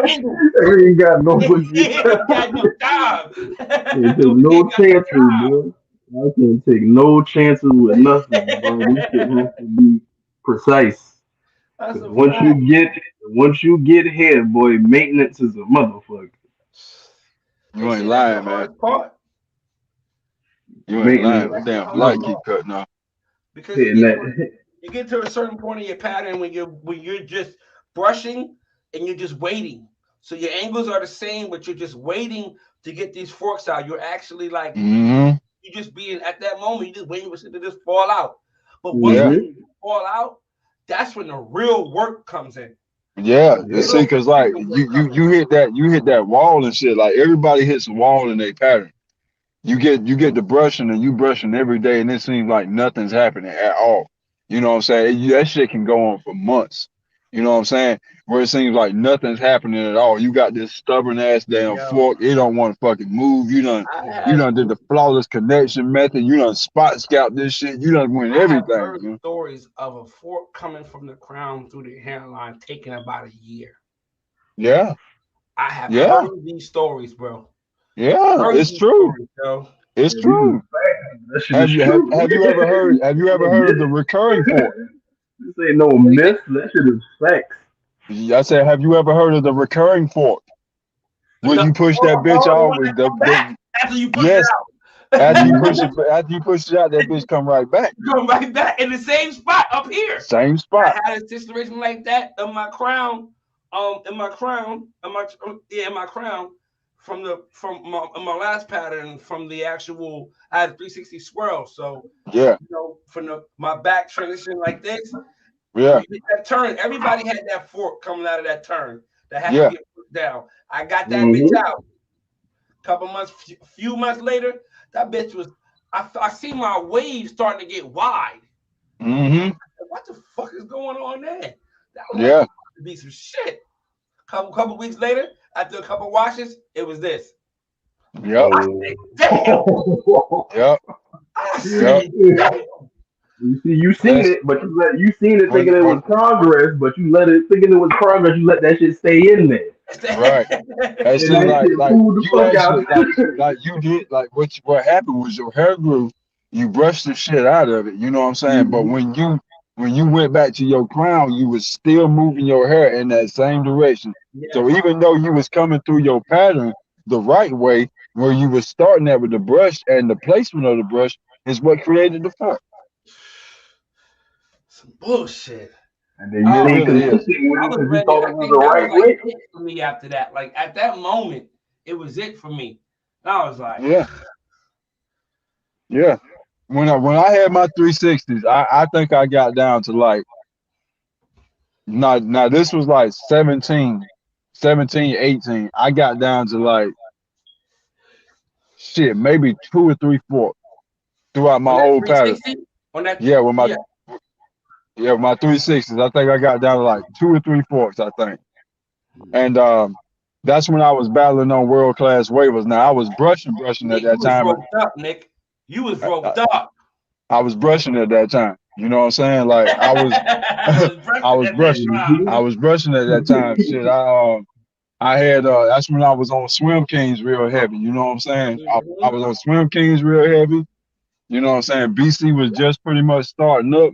angles. you ain't got no He pussy. ain't got no time. Can't take He no ain't got chances, bro. I can't take no chances with nothing, bro. This no shit time. has to be precise. That's 'Cause a once fact. you get here, boy, maintenance is a motherfucker. They You ain't say that's the lying, man. hardest part. You ain't lying. Maintenance My That's the is damn a hardest light motherfucker. keep part cutting off. because Hitting that. you get to a certain point in your pattern when you're just brushing and you're just waiting. So your angles are the same, but you're just waiting to get these forks out. You're actually like Hmm. you just being at that moment. You just waiting for shit to just fall out. But once Yeah. they Mm-hmm. fall out, that's when the real work comes in. Yeah, The and Yep. see, real cause like precision work you you comes in. you hit that wall and shit. Like everybody hits a wall in their pattern. You get the brushing and you brushing every day, and it seems like nothing's happening at all. You know what I'm saying? That shit can go on for months. You know what I'm saying? Where it seems like nothing's happening at all. You got this stubborn ass damn Yo, fork. It don't want to fucking move. I You have done did the flawless connection method. You done spot scout this shit. You done win I have everything. heard You know? stories of a fork coming from the crown through the hairline taking about a year. Yeah, I have yeah, heard these stories, bro. yeah. Heard It's these true. stories, yo. It's Yeah, these is true. facts. That shit is Have you have true. have you ever heard have you ever Go heard get of the recurring fork? it. This ain't no myth. That shit is facts. I said, have you ever heard of the recurring fork? Where No, you push that bitch the out one with that come back after you push it yes, out. after you Mhm. push it out, that bitch come right back. Come right back in the same spot up here. Same I spot. had a situation like that in my crown. In my crown from my last pattern from the actual. I had a 360 swirl, so Yeah, from my back transition like this. When yeah, you hit that turn, everybody had that fork coming out of that turn that had to yeah. get put down. I got that bitch Mhm. out. Couple months, few months later, that bitch was. I see my wave starting to get wide. Mm-hmm. What the fuck is going on there? That was like Yeah, to be some shit. Couple weeks later, after a couple washes, it was this. yep, I said, damn. Oh. yep, I yep. said, You damn. see, you seen That's it, but you seen it thinking it when was progress, but you let it thinking it was progress. You let that shit stay in there, right. That and shit that like shit like pulled the you fuck out. actually like you did like what happened was your hair grew, you brushed the shit out of it, you know what I'm saying? But Mhm. when you went back to your crown, you was still moving your hair in that same direction. So Yes. even though you was coming through your pattern the right way, where you was starting at with the brush and the placement of the brush is what created the fork. Some bullshit. And then you It Oh stayed really man, is. consistent with I it was because you ready. thought I it was the think that was right like way. it for me after that. Like at that moment, it was it for me. And I was like, Yeah, yeah. When I had my 360s, I think I got down to like now this was like 17, 18. I got down to like shit, maybe 2 or 3 forks throughout my on that whole pattern. 360, on that, Yeah, with my yeah, yeah, with my 360s, I think I got down to like 2 or 3 forks, I think. And that's when I was battling on world class waivers. Now I was brushing at Nick, you that was time. roped up, Nick. You was I, roped up. I was brushing at that time. You know what I'm saying? Like I was I was I breakfast was at that brushing. time. I was brushing at that time. Shit, I had that's when I was on Swim Kings real heavy. You know what I'm saying? I Mhm. was on Swim Kings real heavy. You know what I'm saying? BC was just pretty much starting up.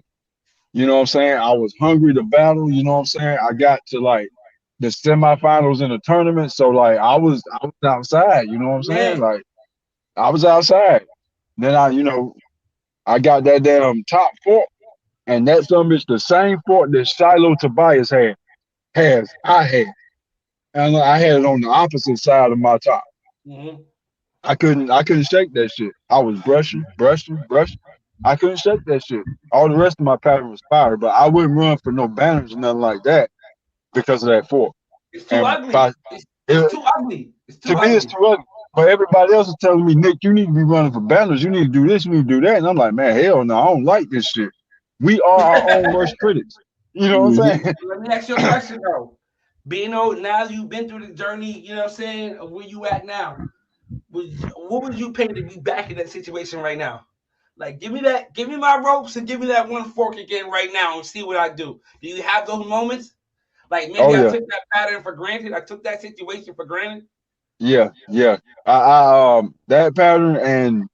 You know what I'm saying? I was hungry to battle. You know what I'm saying? I got to like the semifinals in the tournament, so like I was outside. You know what I'm saying? Yeah. Like I was outside. Then I got that damn top fork, and that some is the same fork that Shiloh Tobias I had. And I had it on the opposite side of my top. Mhm. I couldn't shake that shit. I was brushing. I couldn't shake that shit. All the rest of my pattern was fire, but I wouldn't run for no banners or nothing like that because of that fork. It's too And ugly. by It's it, too ugly. It's to too me, it's ugly. too ugly. But everybody else is telling me, Nick, you need to be running for banners. You need to do this. You need to do that. And I'm like, man, hell no, I don't like this shit. We are our own worst critics. You know what I'm Mhm. saying? Let me ask you a question though. Being old now, you've been through the journey. You know what I'm saying? Of where you at now. What would you pay to be back in that situation right now? Like, give me that. Give me my ropes and give me that one fork again right now and see what I do. Do you have those moments? Like Oh maybe I yeah. took that pattern for granted. I took that situation for granted. Yeah. I that pattern and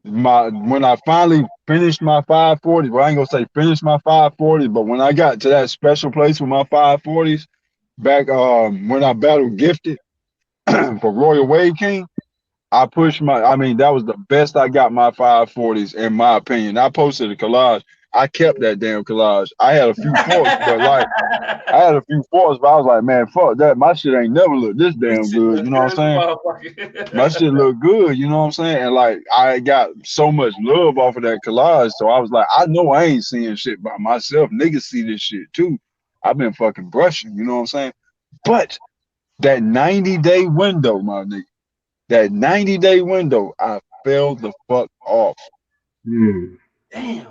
my when I finally finished my 540s, well, I ain't gonna say finished my 540s, but when I got to that special place with my 540s, back when I battled Gifted for Royal Wave King, I mean, that was the best I got my 540s in my opinion. I posted a collage. I kept that damn collage. I had a few forks, but like I had a few forks, but I was like, man, fuck that. My shit ain't never looked this This damn shit good. look You know good what as a I'm saying? My motherfucker. shit look good, you know what I'm saying? And like I got so much love off of that collage. So I was like, I know I ain't seeing shit by myself. Niggas see this shit too. I've been fucking brushing, you know what I'm saying? But that 90-day window, my nigga, that 90-day window, I fell the fuck off. Mhm. Damn.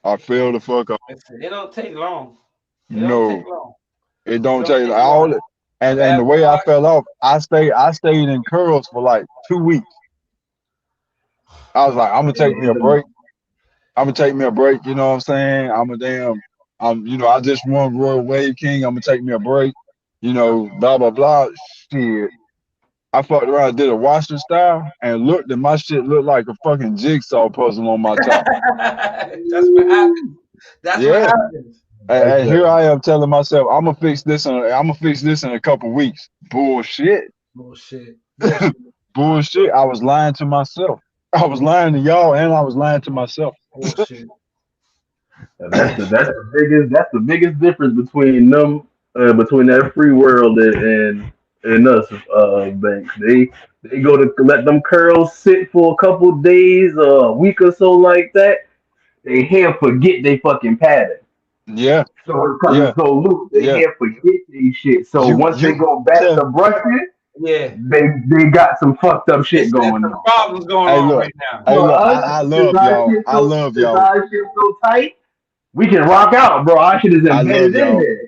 I fell the fuck off. Listen, it don't take long. It don't take No, long. it It don't don't take take like all long. it. A And bad the way I wash. fell off, I stayed in curls for like 2 weeks. I was like, I'm gonna take me a break. I'm gonna take me a break. You know what I'm saying? I just won Royal Wave King. I'm gonna take me a break. Blah blah blah. Shit. I fucked around, did a Washington style, and my shit looked like a fucking jigsaw puzzle on my top. That's what happened. That's what Yeah. happens. And here I am telling myself, I'm gonna fix this in a couple weeks. Bullshit. Bullshit. Bullshit. Bullshit. I was lying to myself. I was lying to y'all and I was lying to myself. Bullshit. That's the biggest difference between them between that free world and us banks. They go to let them curls sit for a couple days, a week or so like that. They hair forget they fucking pattern. Yeah, So because yeah, it's so loose, they yeah. hair forget these shit. So once they You go back tell to brushing, Yeah. they got some fucked up shit There's going some on. problems going hey on look, right now. hey For look, us, I love y'all. I love since y'all. our shit so tight, we can rock out, bro. Our shit is I love embedded in y'all. there.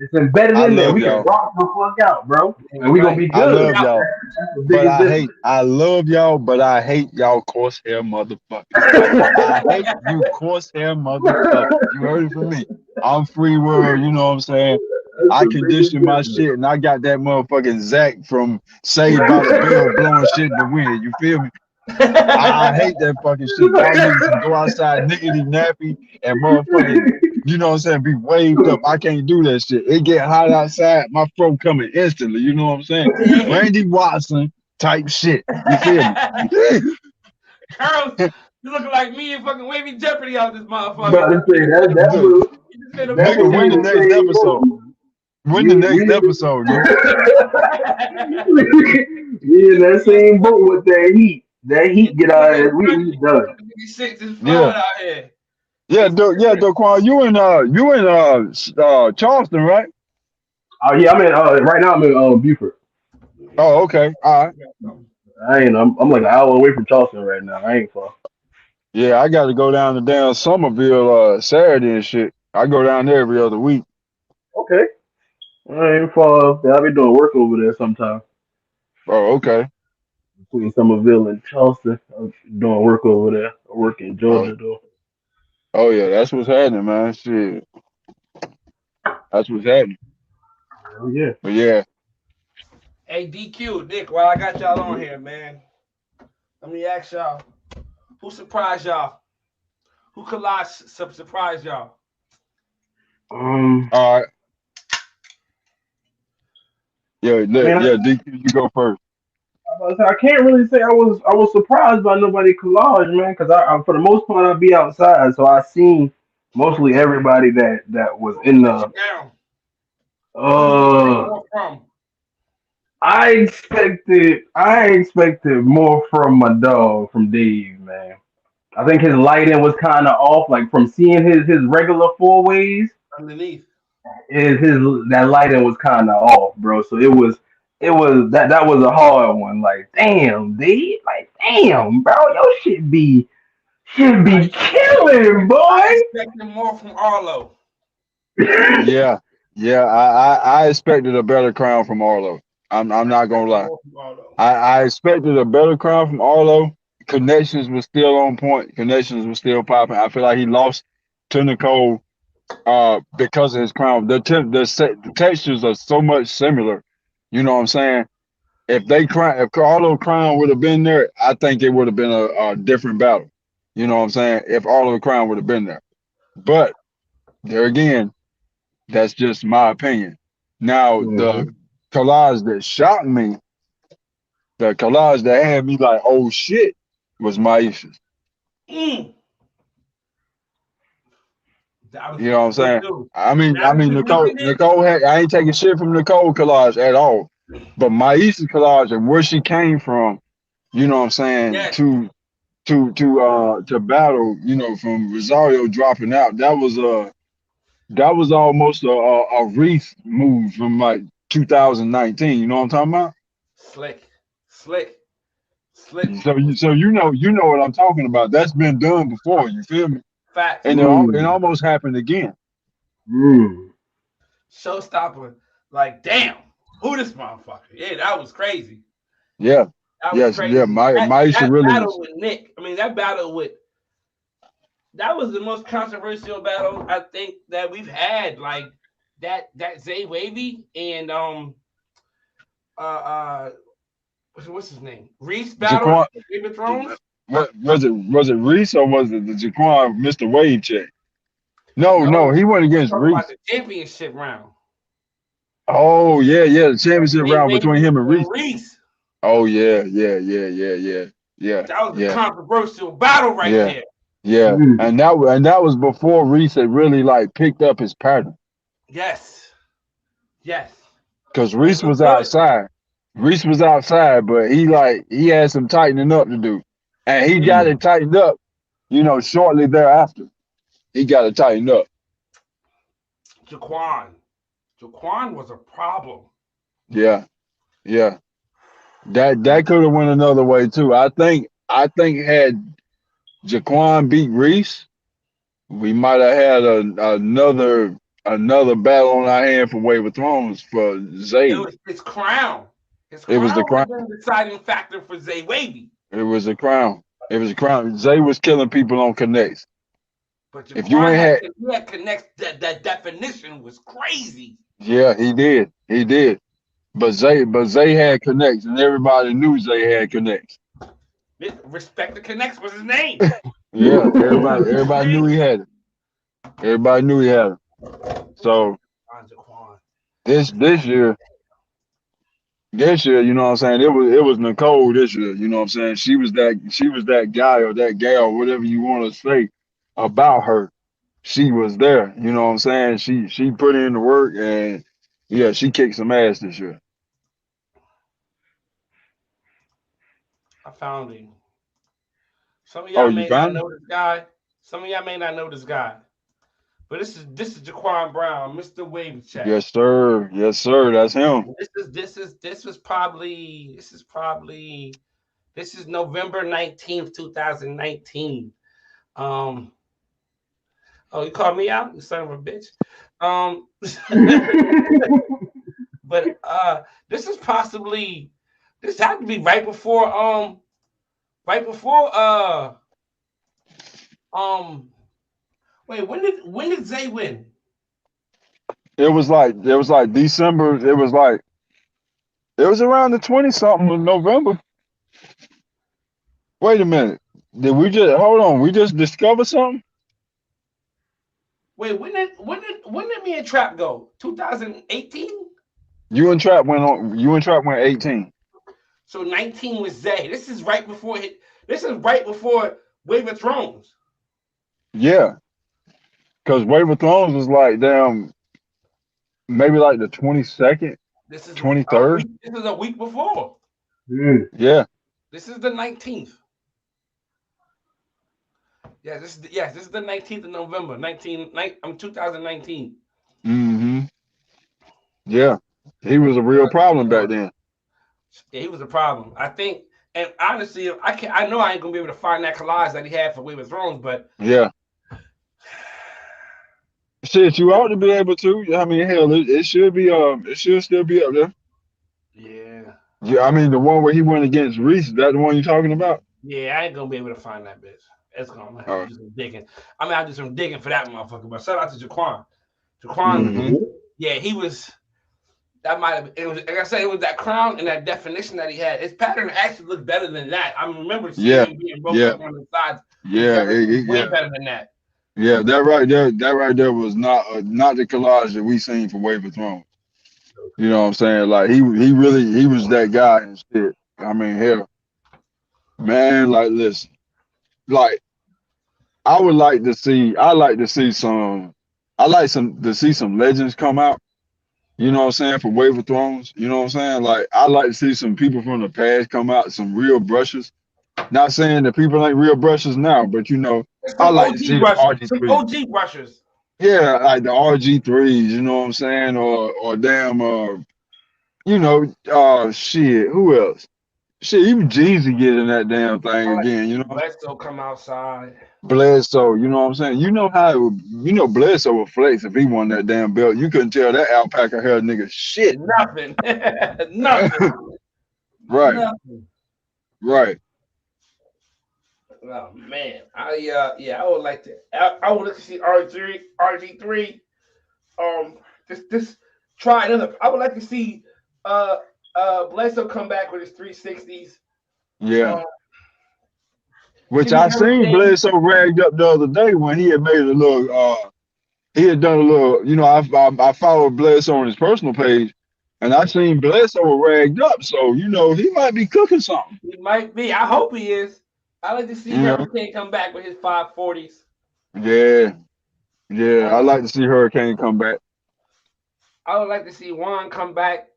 It's embedded I in there. love We can y'all. rock the fuck out, bro, and Damn we gonna right. be I good. love y'all. That's the But biggest difference. I love y'all, but I hate y'all coarse hair motherfuckers. I hate you coarse hair motherfuckers. You heard it from me. I'm free world, you know what I'm saying? That's I the biggest condition my difference. shit and I got that motherfucking Zach from Saved by the Bell blowing shit in the wind. You feel me? I hate that fucking shit. Y'all niggas can go outside niggity nappy and motherfucking, you know what I'm saying, be waved up. I can't do that shit. It get hot outside, my fro coming instantly. You know what I'm saying? Randy Watson type shit. You feel me? Carlos, you looking like me and fucking Wavy Jeopardy out this About motherfucker. to say that Dude, was You just made a that nigga, was movie we when the in out the next same episode? boat. When the We next episode, nigga? we in that same boat with that heat. That heat get our ass. We done. 56 is Yeah. flowing out here. Yeah, Daquan, you in Charleston, right? Oh yeah, I'm in. Right now I'm in Buford. Oh, okay. All right. I'm like an hour away from Charleston right now. I ain't far. Yeah, I got to go down to damn Somerville Saturday and shit. I go down there every other week. Okay. I ain't far. I'll be doing work over there sometime. Oh, okay. Between Somerville and Charleston. I'm doing work over there. I work in Oh, Georgia though. oh yeah, that's what's happening, man. Shit, that's what's happening. Oh yeah. But yeah, Hey, DQ, Nick, while I got y'all on here, man, let me ask y'all, who surprised y'all? Who collage surprised y'all? all right. Yeah, I mean, yeah, DQ, you go first. I can't really say I was surprised by nobody collage, man, because I for the most part I be outside, so I seen mostly everybody that was in Break the. it down. Who did you expect Uh, more from? I expected more from my dog, from Dave, man. I think his lighting was kind of off, like from seeing his regular four ways. Underneath. His that lighting was kind of off, bro. So it was that was a hard one. Like, damn, Dave, like, damn, bro, your should be killing, boy. I expected more from Arlo. Yeah, yeah. I expected a better crown from Arlo. I'm I not gonna expected lie. more from Arlo. I expected a better crown from Arlo. Connections was still on point. Connections was still popping. I feel like he lost to Nicole because of his crown. The textures are so much similar. You know what I'm saying? If Arlo crown would have been there, I think it would have been a different battle. You know what I'm saying? If Arlo crown would have been there. But there again, that's just my opinion. Now Hmm. the collage that shocked me, the collage that had me like, oh shit, was Maisha's. Mm. That was You know what I'm me saying? too. I mean, Nicole had. I ain't taking shit from Nicole collage at all, but Maisha's collage and where she came from. You know what I'm saying? Yes. To battle. You know, from Rosario dropping out. That was almost a Reese move from like 2019. You know what I'm talking about? Slick. Slick. Slick. So you know what I'm talking about. That's been done before. You feel me? Facts. And it Mm. almost happened again. Mm. Showstopper. Like, damn. Who this motherfucker? Yeah, that was crazy. Yeah. That was Yes. Yeah. crazy. Maisha That really battle was. with Nick. I mean, that battle with that was the most controversial battle I think that we've had. Like that Zay Wavy and uh what's his name? Reese battle Jaquan. at Game of Thrones. What was it? Was it Reese or was it the Jaquan Mr. Wave check? No, he went against Talking about Reese. the championship round. Oh yeah, the championship Zay round between Wavy him and and Reese. Reese. Oh yeah. That was the controversial battle right Yeah. there. Yeah, and that was before Reese had really like picked up his pattern. Yes. Because And he Reese looked was good. outside. Reese was outside, but he had some tightening up to do. And he got it tightened up, shortly thereafter. He got it tightened up. Jaquan was a problem. Yeah. That could have went another way too. I think had Jaquan beat Reese, we might have had another battle on our hand for Wave of Thrones for It Zay. was his crown. His It was crown the would crown. have been the deciding factor for Zay Wavy. It was a crown. Zay was killing people on connects. But If you ain't Jaquan had, had connects. That definition was crazy. yeah, he did. But Zay had connects, and everybody knew Zay had connects. Respect the connects was his name. Yeah, everybody knew he had it. Everybody knew he had it. So this year, you know what I'm saying? It was Nicole this year, you know what I'm saying? She was that guy or that gal, whatever you want to say about her. She was there, you know what I'm saying? She put in the work, and yeah, she kicked some ass this year. I found him. Some of y'all you may found not him? know this guy. Some of y'all may not know this guy. But this is Jaquan Brown, Mr. Wavy Check. Yes, sir. That's him. This is November 19th, 2019. Oh, you called me out, you son of a bitch. But this had to be right before wait, when did Zay win? It was like December. It was around the 20 something of November. Wait a minute. Did we just hold on? We just discovered something? Wait, when did me and Trap go? 2018? You and Trap went 18. So 19 was Zay. This is right before Wave of Thrones. Yeah. Because Wave of Thrones was like maybe like the 22nd, This is 23rd. This is a week before. Yeah. This is the 19th. Yeah, this is the 19th of November, 2019. Mm-hmm. Yeah. He was a real problem back then. Yeah, he was a problem. I think, and honestly, I know I ain't gonna be able to find that collage that he had for Wave of Thrones, but yeah. Shit, you ought to be able to. I mean, hell, it should be it should still be up there. Yeah. Yeah, I mean the one where he went against Reese, is that the one you're talking about? Yeah, I ain't gonna be able to find that bitch. It's gonna have to do some digging. I'm gonna have to do some digging for that motherfucker. But shout out to Jaquan. Yeah, he was. That might have. It was like I said. It was that crown and that definition that he had. His pattern actually looked better than that. I remember seeing him being broke up on the sides. Yeah, way better than that. Yeah, that right there was not the collage that we seen for Wave of Thrones. You know what I'm saying? Like he was that guy and shit. I mean, hell, man, like listen, like I like to see some legends come out. You know what I'm saying, for Wave of Thrones. You know what I'm saying? Like I like to see some people from the past come out, some real brushes. Not saying that people ain't real brushes now, but I like to see the some OG brushes. Yeah, like the RG3s, you know what I'm saying? Or damn shit, who else? Shit, even Jeezy get in that damn thing again, you know. Bledsoe come outside. Bledsoe, you know what I'm saying? You know how Bledsoe would flex if he won that damn belt. You couldn't tell that alpaca hair nigga shit. Nothing. Nothing. Right. Nothing. Right. Oh man, I would like to. I would like to see RG3. Just try another. I would like to see Bledsoe come back with his 360s. Yeah. Which I seen Bledsoe ragged up the other day when he had made a little he had done a little, you know, I followed Bledsoe on his personal page, and I seen Bledsoe ragged up, so you know he might be cooking something. He might be. I hope he is. I like to see You know, Hurricane come back with his 540s. yeah, yeah. I like to see Hurricane come back. I would like to see Juan come back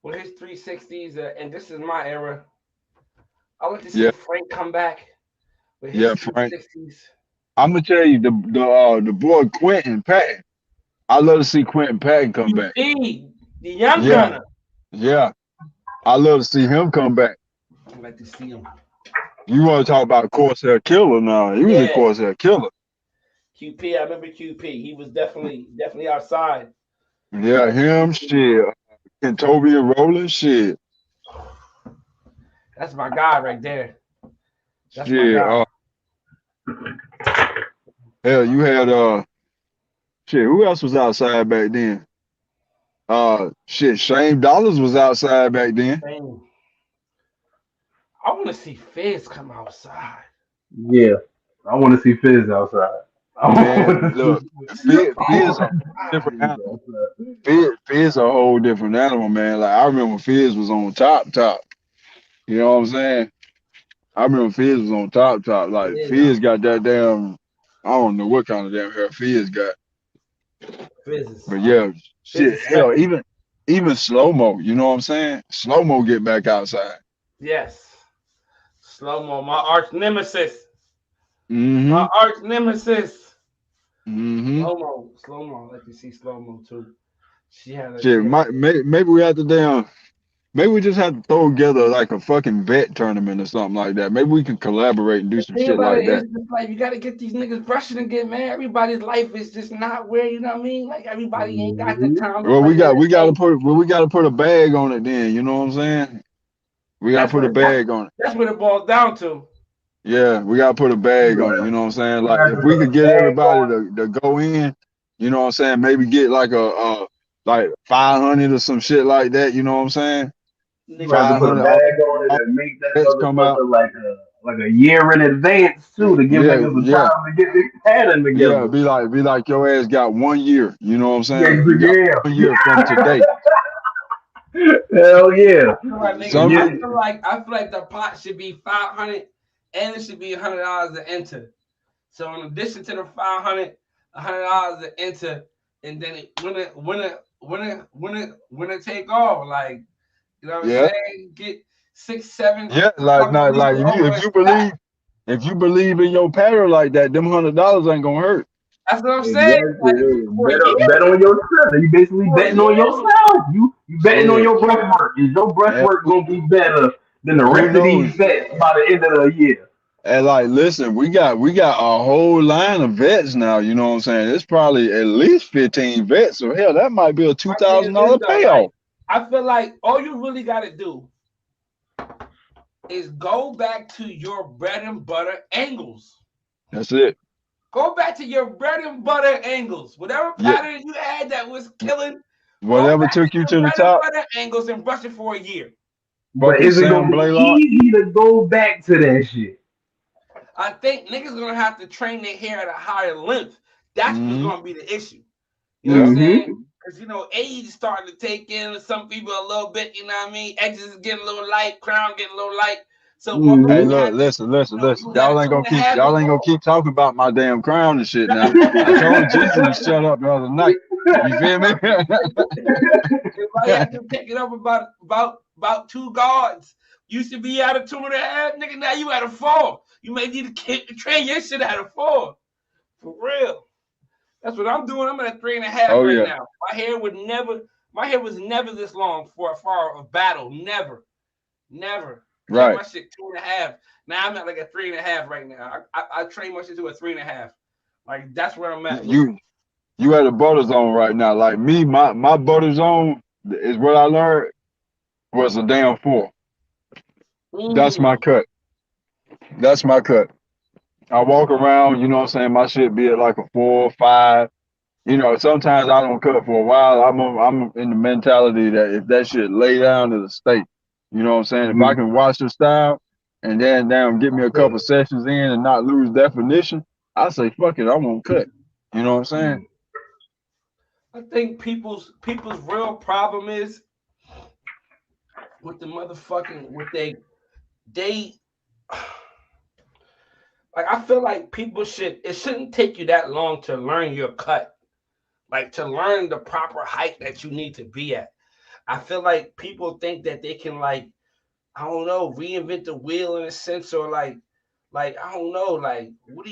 with his 360s, and this is my era. I would like to see Yeah, Frank come back with his yeah, Frank. 360s. I'm gonna tell you the boy Quentin Patton. I love to see Quentin Patton come back. QP, the young Yeah, gunner. yeah. I love to see him come back. I'd like to see him. You want to talk about a Corsair killer now? He was a Yeah. Corsair killer. QP, I remember QP. He was definitely outside. Yeah, him shit. Kentovia Rowland shit. That's my guy right there. That's my Shit. guy. Hell, you had shit. Who else was outside back then? Shit. Shane Dollars was outside back then. Dang. I want to see Fizz come outside. Yeah, I want to see Fizz outside. Man, look, Fizz a different animal. Fizz a whole different animal, man. Like I remember Fizz was on top. You know what I'm saying? I remember Fizz was on top. Like Yeah. Fizz got that damn. I don't know what kind of damn hair Fizz got. Fizz. But yeah, shit. Fizz is Hell, even slow mo. You know what I'm saying? Slow mo get back outside. Yes. Slow mo, my arch nemesis. Mm-hmm. My arch nemesis. Mm-hmm. Slow mo. I like to see slow mo too. She had a Shit, maybe we have to maybe we just have to throw together like a fucking bet tournament or something like that. Maybe we can collaborate and do some shit like that. It's just like you gotta get these niggas brushing again, man. Everybody's life is just not where, you know what I mean? Like everybody ain't got the time. Well, we gotta put a bag on it then. You know what I'm saying? We gotta put a bag on it. That's what it boils down to. Yeah, we gotta put a bag on it. You know what I'm saying? Like if we could get everybody to go in, you know what I'm saying? Maybe get like a like 500 or some shit like that. You know what I'm saying? You have to put a bag on it and make that motherfucker like a year in advance too to give niggas the time to get their pattern together. Yeah, be like your ass got 1 year. You know what I'm saying? Yeah. 1 year from today. Hell yeah. I feel like the pot should be 500 and it should be $100 to enter. So in addition to the 500, $100 to enter, and then when it take off, like you know what I'm saying? Get 6, 7. Yeah, like if you believe in your pattern like that, them $100 ain't gonna hurt. That's what I'm saying. Bet on yourself. You basically betting on yourself. You betting on your brush work. Is your brush work gonna be better than the rest of these bets by the end of the year? And like, listen, we got a whole line of vets now. You know what I'm saying? It's probably at least 15 vets. So hell, that might be a $2,000 payoff. I feel like all you really got to do is go back to your bread and butter angles. That's it. Go back to your bread and butter angles. Whatever pattern you had that was killing. Whatever took you to the top. Bread and angles and brush it for a year. But is it gonna be easy to go back to that shit? I think niggas gonna have to train their hair at a higher length. That's what's gonna be the issue. You know what I'm saying? Because, you know, age is starting to take in some people a little bit, you know what I mean? Edges is getting a little light, crown getting a little light. So hey, look, listen. Y'all ain't gonna keep talking about my damn crown and shit now. I told Jesus to shut up the other night. You feel me? Everybody have to pick it up about 2 guards. Used to be at a 2.5, nigga. Now you at a 4. You may need to train your shit at a 4. For real. That's what I'm doing. I'm at a 3.5 now. My hair was never this long for a battle. Never. Right. My shit 2.5. Now I'm at like a 3.5 right now. I train my shit to a 3.5. Like that's where I'm at. You at a butter zone right now. Like me, my butter zone is what I learned was a damn 4. That's my cut. I walk around, you know what I'm saying? My shit be at like a 4, 5. You know, sometimes I don't cut for a while. I'm in the mentality that if that shit lay down to the state, you know what I'm saying? If I can watch the style and then get me a couple sessions in and not lose definition, I say fuck it, I won't cut. You know what I'm saying? I think people's real problem is with the motherfucking with they like I feel like people shouldn't take you that long to learn your cut. Like to learn the proper height that you need to be at. I feel like people think that they can like I don't know reinvent the wheel in a sense or like I don't know like what are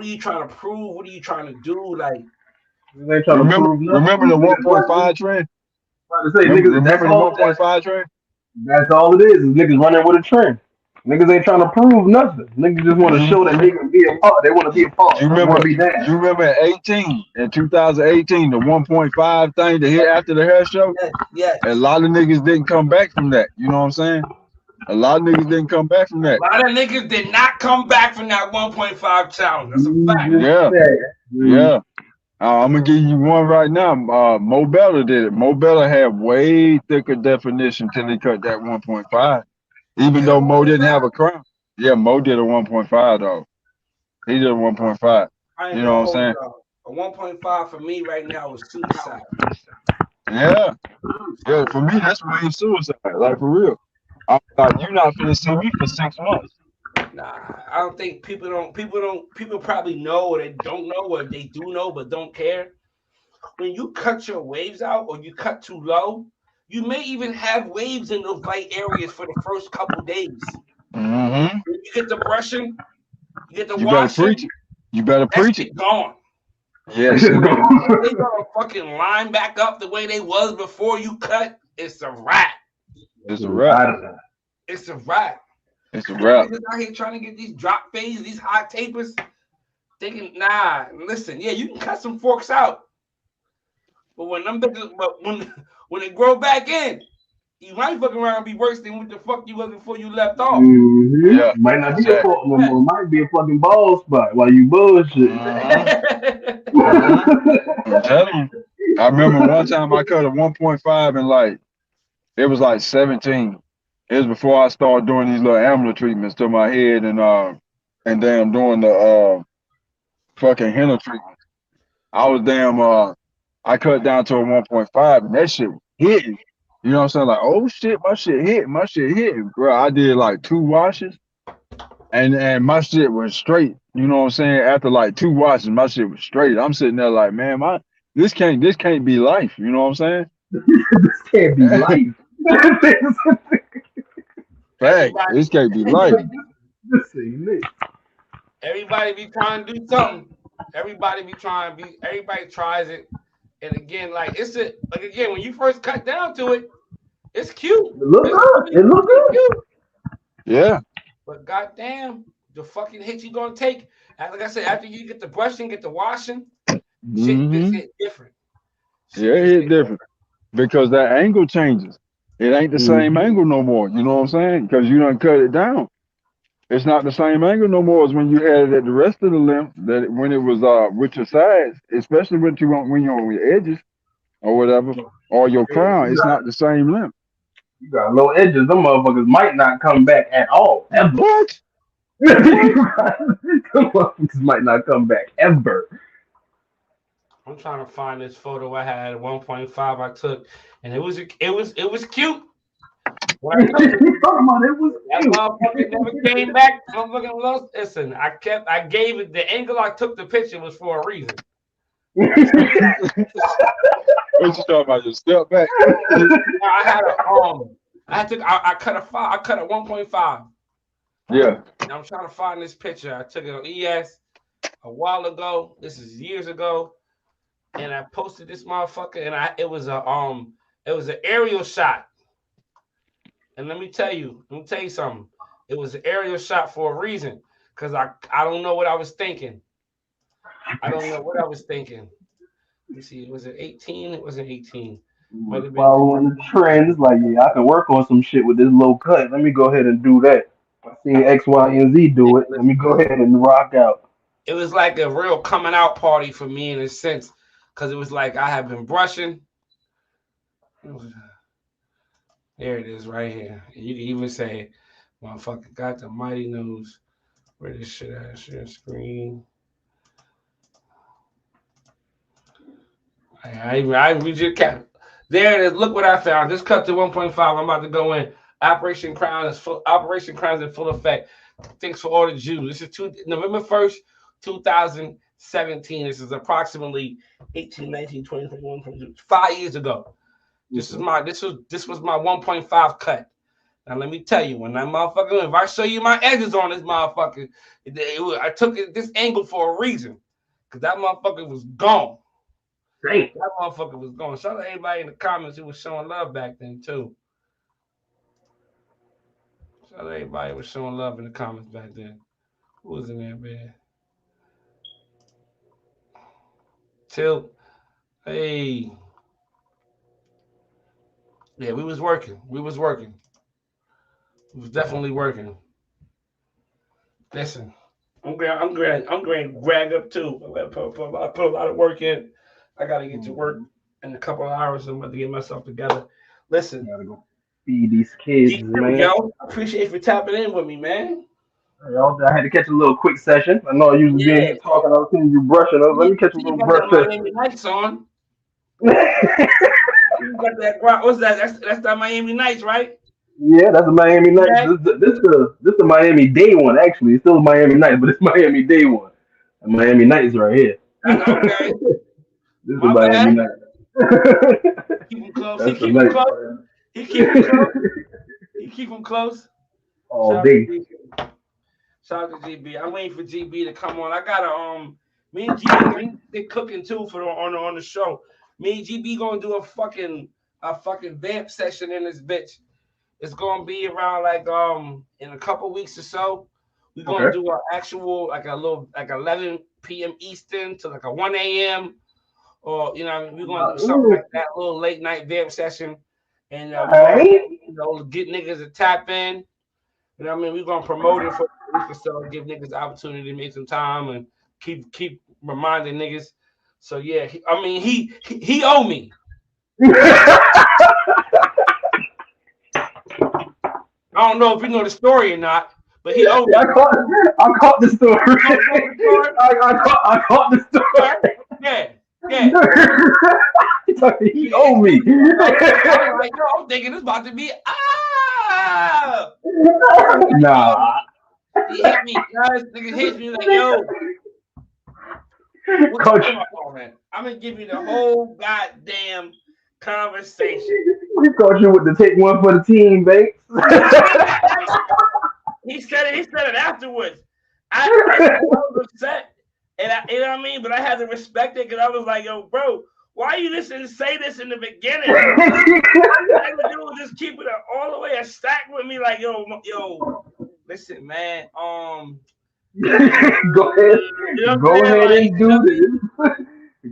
you trying to prove? What are you trying to do? Like They ain't trying to Remember, prove nothing. remember the Niggas running. 1.5 trend. Trying to say, niggas, Remember the 1.5 trend. that's all it is niggas running with a trend. Niggas ain't trying to prove nothing. Niggas just want to You show that they can be a part. They want to be a part. you They want remember to be that. you remember in 2018 the 1.5 thing to hit after the hair show. yes, yes. A lot of niggas didn't come back from that. You know what I'm saying? A lot of niggas didn't come back from that. A lot of niggas did not come back from that 1.5 challenge. That's a fact. Yeah, yeah. I'm gonna give you one right now. Mo Bella did it. Mo Bella had way thicker definition till he cut that 1.5. Even though Mo didn't have a crown. Yeah, Mo did a 1.5 though. He did a 1.5. I You ain't know gonna what I'm hold saying? y'all. A 1.5 for me right now is suicide. Yeah. Yeah, for me that's way suicide. Like for real. I'm like, you're not gonna see me for 6 months. Nah, I don't think people probably know or they don't know or they do know but don't care. When you cut your waves out or you cut too low, you may even have waves in those light areas for the first couple days. Mm-hmm. When you get the brushing, you get the You better preach washing, it. You better that preach it. shit gone. Yes, sir. When they gonna fucking line back up the way they was before you cut, it's a wrap. It's a wrap. It's a wrap. It's a Them wrap. niggas out here trying to get these drop fades, these hot tapers, thinking, nah, listen, yeah, you can cut some forks out. But when them bitches, but when they grow back in, you might fucking around and be worse than what the fuck you was before you left off. Yeah, Might not be a exactly. fault no more. Might be a fucking ball spot while you bullshit. Mm-hmm. I'm telling you. I remember one time I cut a 1.5 and like it was like 17. It was before I started doing these little amber treatments to my head and damn doing the fucking henna treatment. I was I cut down to a 1.5 and that shit was hitting. You know what I'm saying? Like, oh shit, my shit hitting. Bro, I did like 2 washes and my shit was straight. You know what I'm saying? After like 2 washes, my shit was straight. I'm sitting there like, man, this can't be life. You know what I'm saying? This can't be life. Fact, this can't be life. This ain't it. Everybody be trying to do something. Everybody tries it. And again, like again, when you first cut down to it, it's cute. It look It's good. It look really good. cute. Yeah. But goddamn, the fucking hit you gonna take. Like I said, after you get the brushing, get the washing, shit just hit different. Yeah, it hit different because that angle changes. It ain't the same angle no more. You know what I'm saying? Because you done cut it down. It's not the same angle no more as when you had it at the rest of the length. That when it was with your sides, especially when you're on your edges or whatever, or your crown, it's not the same length. You got low edges. Them motherfuckers might not come back at all. Ever. What? Them motherfuckers might not come back ever. I'm trying to find this photo I had at 1.5 I took, and it was cute. What I took, that motherfucker never came back. Motherfucking lost. Listen, I gave it the angle I took the picture was for a reason. What you talking about? Your step back? I had I cut a 1.5. Yeah. And I'm trying to find this picture. I took it on ES a while ago. This is years ago. And I posted this motherfucker, and it was an aerial shot. And let me tell you something. It was an aerial shot for a reason, because I don't know what I was thinking. I don't know what I was thinking. Let me see. Was it 18? It wasn't 18. Might have been. Following the trends, like yeah, I can work on some shit with this low cut. Let me go ahead and do that. I seen X, Y, and Z do it. Let me go ahead and rock out. It was like a real coming out party for me in a sense, because it was like I have been brushing. There it is right here. You can even say, motherfucker got the mighty nose. Where this shit at? Share screen. I read your cap. There it is. Look what I found. Just cut to 1.5. I'm about to go in. Operation Crown is full. Operation Crown is in full effect. Thanks for all the Jews. This is November 1st, 2017. This is approximately 18, 19, 20, 21, 22, 5 years ago. This was my 1.5 cut. Now let me tell you, when that motherfucker, if I show you my edges on this motherfucker, I took this angle for a reason, because that motherfucker was gone. Great. That motherfucker was gone. Shout out to everybody in the comments who was showing love back then too. Shout out to everybody who was showing love in the comments back then. Who was in there, man? Till, hey, yeah, we was working. We was definitely working. Listen, I'm going to drag up too. I put a lot of work in. I got to get to work in a couple of hours. I'm about to get myself together. Listen, Gotta go feed these kids, man. Yo, I appreciate you for tapping in with me, man. I had to catch a little quick session. I know you was being here talking. I was seeing you brushing. Let me catch a little brush session. Miami Nights on. You got that? What's that? That's that Miami Nights, right? Yeah, that's a Miami Nights. Yeah. This the Miami Day one, actually. It's still Miami Nights, but it's Miami Day one. And Miami Nights right here. Okay. This is Miami Nights. Keep him close. He keep him close. He keep him close. All day. Shout out to GB. I'm waiting for GB to come on. I gotta me and GB they cooking too for on the show. Me and GB gonna do a fucking vamp session in this bitch. It's gonna be around like in a couple weeks or so. We're gonna do an actual like 11 p.m. Eastern to like a 1 a.m. or we're gonna do something like that, a little late night vamp session, and get niggas to tap in. You know what I mean? We're gonna promote it for a week or so, give niggas the opportunity to make some time and keep reminding niggas. So yeah, he owe me. I don't know if you know the story or not, but he owed me. I caught the story. I caught the story. Yeah. He owed me. I'm thinking it's about to be Nah. He hit me, guys. Nigga hit me like, yo. What's going on, man? I'm gonna give you the whole goddamn conversation. We caught you with the take one for the team, babe. He said it afterwards. I was upset, and you know what I mean. But I had to respect it because I was like, "Yo, bro, why you didn't say this in the beginning?" I would do just keep it all the way a stack with me, like, "Yo, listen, man. Go ahead and do this.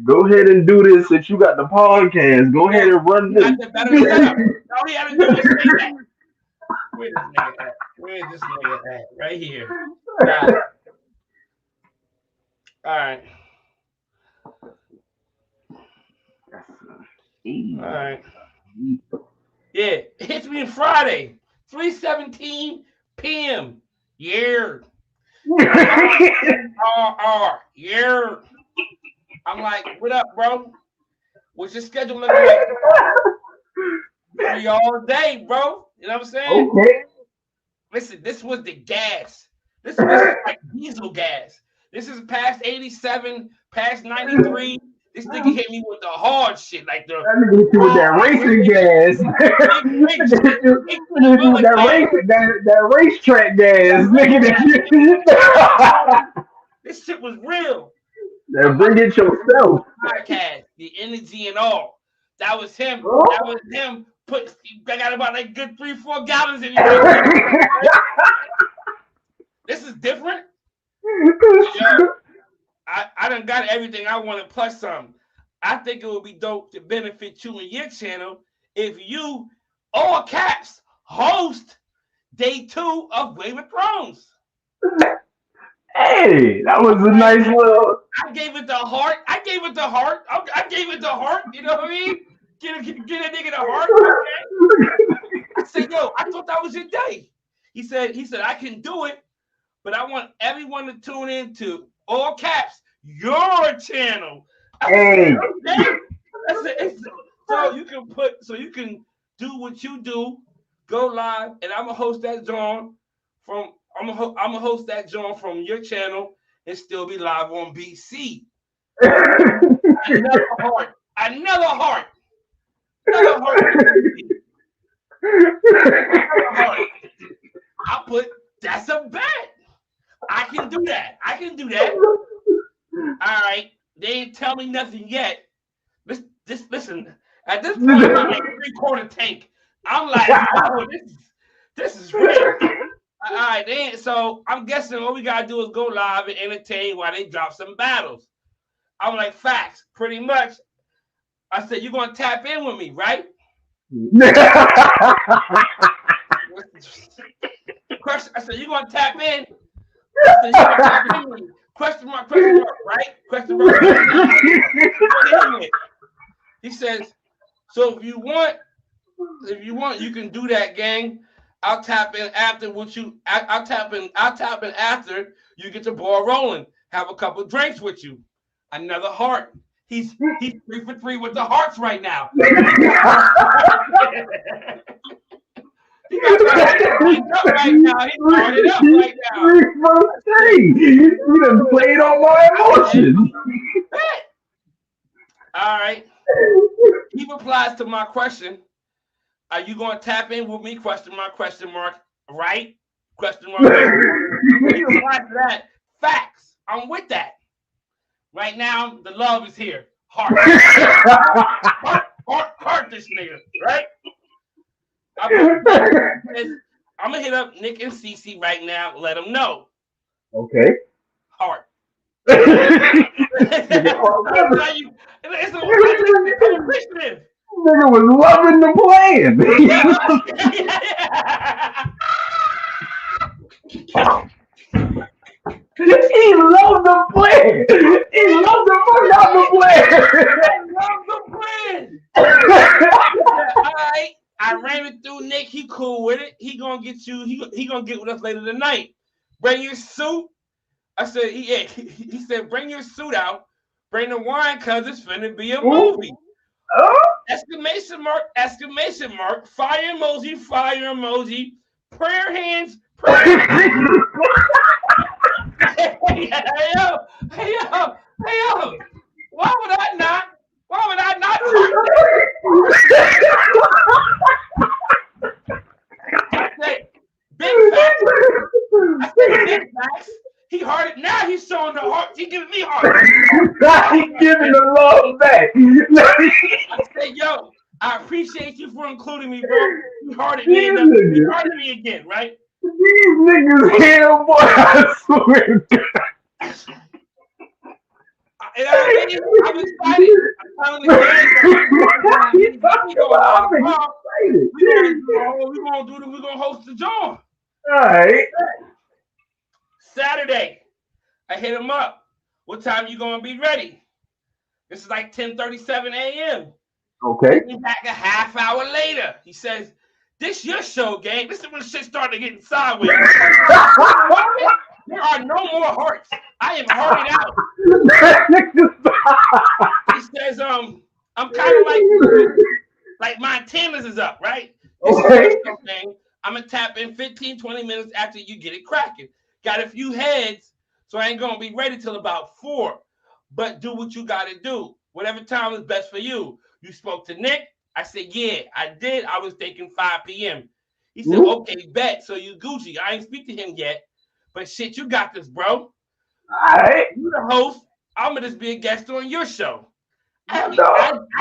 Go ahead and do this since you got the podcast. Go ahead and run this. All he had to do was say that. Where's this nigga at? Right here. All right. Yeah, it hits me Friday, 3:17 p.m. Yeah. Yeah. I'm like, what up, bro? What's your schedule looking like? Free all day, bro. You know what I'm saying? Okay. Listen, this was the gas. This was like diesel gas. This is past 87, past 93. This nigga hit me with the hard shit, like the. That nigga hit you with that racing gas. That racetrack gas. Nigga, this shit was real. Now bring it yourself. Podcast, the energy and all. That was him. That was him. I got about like good 3-4 gallons in here. This is different. Yo, I done got everything I wanted plus some. I think it would be dope to benefit you and your channel if you, all caps, host day 2 of Game of Thrones. Hey, that was a nice little. I gave it the heart. I gave it the heart. You know what I mean? Get a nigga the heart. Okay. I said, yo, I thought that was your day. He said, I can do it, but I want everyone to tune into all caps your channel. Hey, So you can do what you do, go live, and I'm gonna host that John from I'm gonna host that John from your channel and still be live on BC. Another heart. Another heart. Another heart. Another heart. I put that's a bet. I can do that. I can do that. All right. They ain't tell me nothing yet. Listen. At this point, I'm like 3/4 tank. I'm like, oh, this is real. All right, so I'm guessing all we gotta do is go live and entertain while they drop some battles. I'm like, facts, pretty much. I said, you're gonna tap in with me, right? Question. I said, you're gonna tap in. I said, you're gonna tap in with me. Question mark, right? Question mark. He says, so if you want, you can do that, gang. I'll tap in after I'll tap in after you get the ball rolling. Have a couple drinks with you. Another heart. He's 3 for 3 with the hearts right now. He got up right now. He started up right now. 3 for 3. You done played on my emotions. All right. He replies to my question. Are you going to tap in with me? Question mark. Right? Question mark. He replies to that. Facts. I'm with that. Right now, the love is here. Heart this nigga. Right? I'm gonna hit up Nick and Cece right now. Let them know. Okay. Heart. It's appreciative. Nigga was loving the plan. He loved the plan. He loved the fuck out the plan. All right. I ran it through Nick. He cool with it. He gonna get you. He gonna get with us later tonight. Bring your suit. I said, he said, bring your suit out. Bring the wine, cause it's finna be a movie. Exclamation mark, exclamation mark, fire emoji, prayer hands, prayer hands. Hey yo. Why would I not I said, big facts. I said, big facts. He hearted. Now he's showing the heart. He giving me heart. He's giving the love back. I said, yo, I appreciate you for including me, bro. He hearted me again, right? These niggas hell, boy. I swear. I'm excited. I'm we're gonna host the John. All right. Saturday, I hit him up. What time you gonna be ready? This is like 10:37 a.m. Okay. He's back a half hour later. He says, "This your show, gang. This is when shit started getting sideways. There are no more hearts. I am hearted out." He says, "I'm kind of like my antennas is up, right? Okay. I'm gonna tap in 15, 20 minutes after you get it cracking. Got a few heads, so I ain't gonna be ready till about 4. But do what you gotta do. Whatever time is best for you. You spoke to Nick." I said, "Yeah, I did. I was thinking 5 p.m. He said, "Okay, bet. So you Gucci." I ain't speak to him yet, but shit, you got this, bro. All right. You the host. I'm gonna just be a guest on your show. I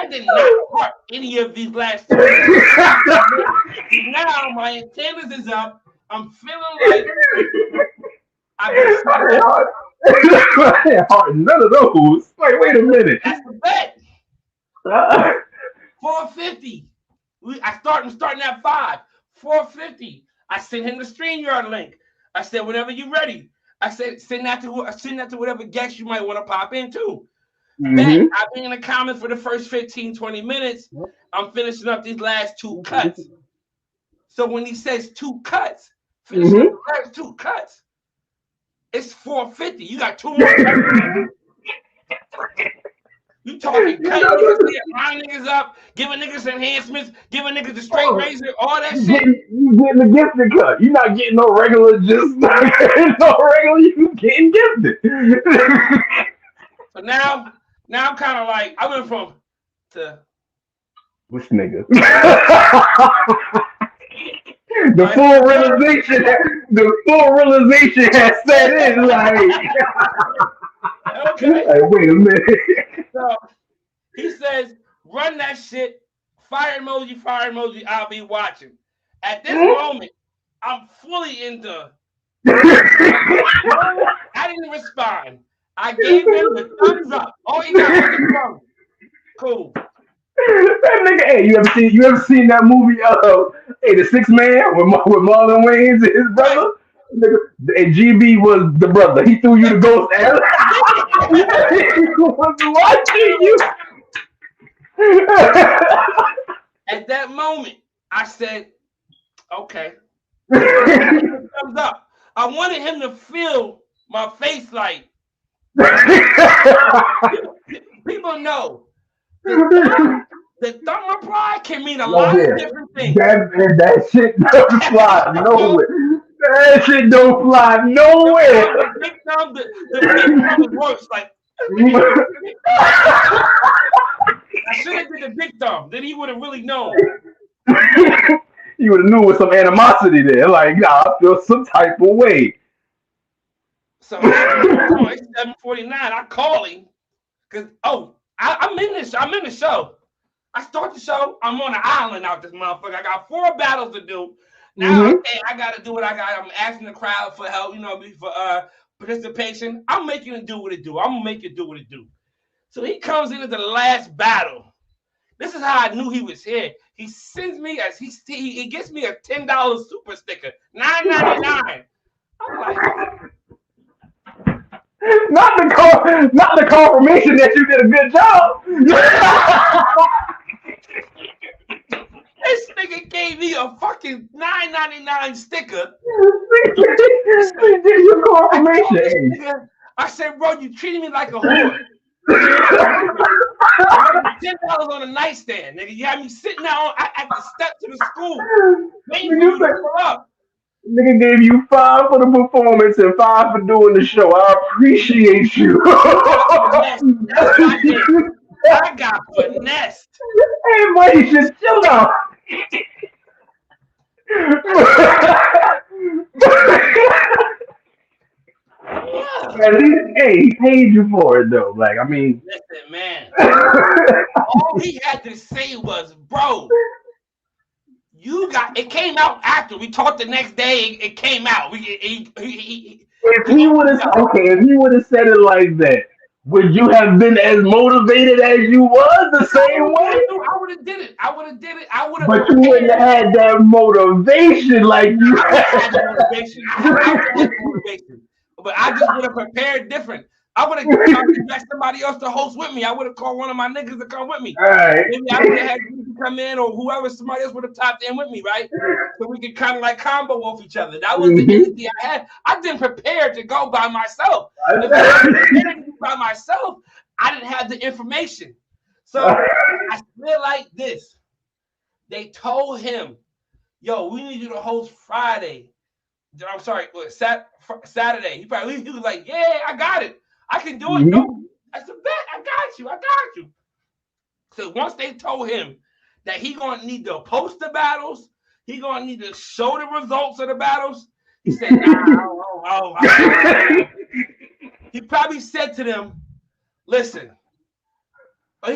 did not part any of these last 2 years. Now my antennas is up. I'm feeling like I've been none of those. Wait a minute. That's the bet. 450. I'm starting at 5. 450. I sent him the StreamYard link. I said, whenever you're ready. I said, send that to whatever guest you might want to pop into. Mm-hmm. I've been in the comments for the first 15, 20 minutes. I'm finishing up these last 2 cuts. So when he says 2 cuts, finishing the last 2 cuts, it's 450. You got 2 more cuts. You talking cutting niggas, lining niggas up, giving niggas enhancements, giving niggas a straight razor, all that shit. You getting the gifted cut. You're not getting no regular, just not getting no regular. You getting gifted. So now I'm kind of like I went from to which nigga? The full realization has set in. Like, okay. Hey, wait a minute. So he says, "Run that shit." Fire emoji. I'll be watching. At this moment, I'm fully into. I didn't respond. I gave him the thumbs up. Oh, he got the thumbs. Cool. That nigga, hey, you ever seen that movie? Hey, The Sixth Man with Marlon Wayans and his brother. And GB was the brother. He threw you the ghost. He was watching you. At that moment, I said, "Okay." Thumbs up. I wanted him to feel my face like people know. The thumb reply can mean a lot of different things. That shit don't fly nowhere. That shit don't fly nowhere. The big thumb is worse. Like I should have did the big thumb. Then he would have really known. You would have knew with some animosity there. Like, nah, I feel some type of way. So it's 7:49. I call him because I'm in the show. I start the show. I'm on an island out this motherfucker. I got 4 battles to do. Now I gotta do what I got. I'm asking the crowd for help, for participation. I'm making it do what it do. I'm gonna make it do what it do. So he comes into the last battle. This is how I knew he was here. He sends me he gets me a $10 super sticker, $9.99. I'm like, not the confirmation that you did a good job. this nigga gave me a fucking $9.99 sticker. Your confirmation. I said, "Bro, you treated me like a whore." $10 on a nightstand, nigga. You had me sitting down at the step to the school. Waiting for you to pull up. Nigga gave you 5 for the performance and 5 for doing the show. I appreciate you. That's what I did. I got finessed. Hey, boy, you should chill out. At least, hey, he paid you for it though. Like, I mean, listen, man. All he had to say was, "Bro, it came out after we talked the next day. It came out. If he would have said it like that, would you have been as motivated as you was the same way? I would have did it. I would have. But you wouldn't have had that motivation like you had. Motivation. But I just would have prepared different. I would have got somebody else to host with me. I would have called one of my niggas to come with me. All right. Maybe I would have had you come in or whoever, somebody else would have topped in with me, right? So we could kind of like combo off each other. That was the energy I had. I didn't prepare to go by myself. If I prepared to go by myself, I didn't have the information. So I feel like this. They told him, "Yo, we need you to host Friday." I'm sorry, Saturday. He was like, "Yeah, I got it. I can do it." No, I said, "Bet, I got you. So once they told him that he gonna need to post the battles, he gonna need to show the results of the battles, he said, "Nah, He probably said to them, "Listen."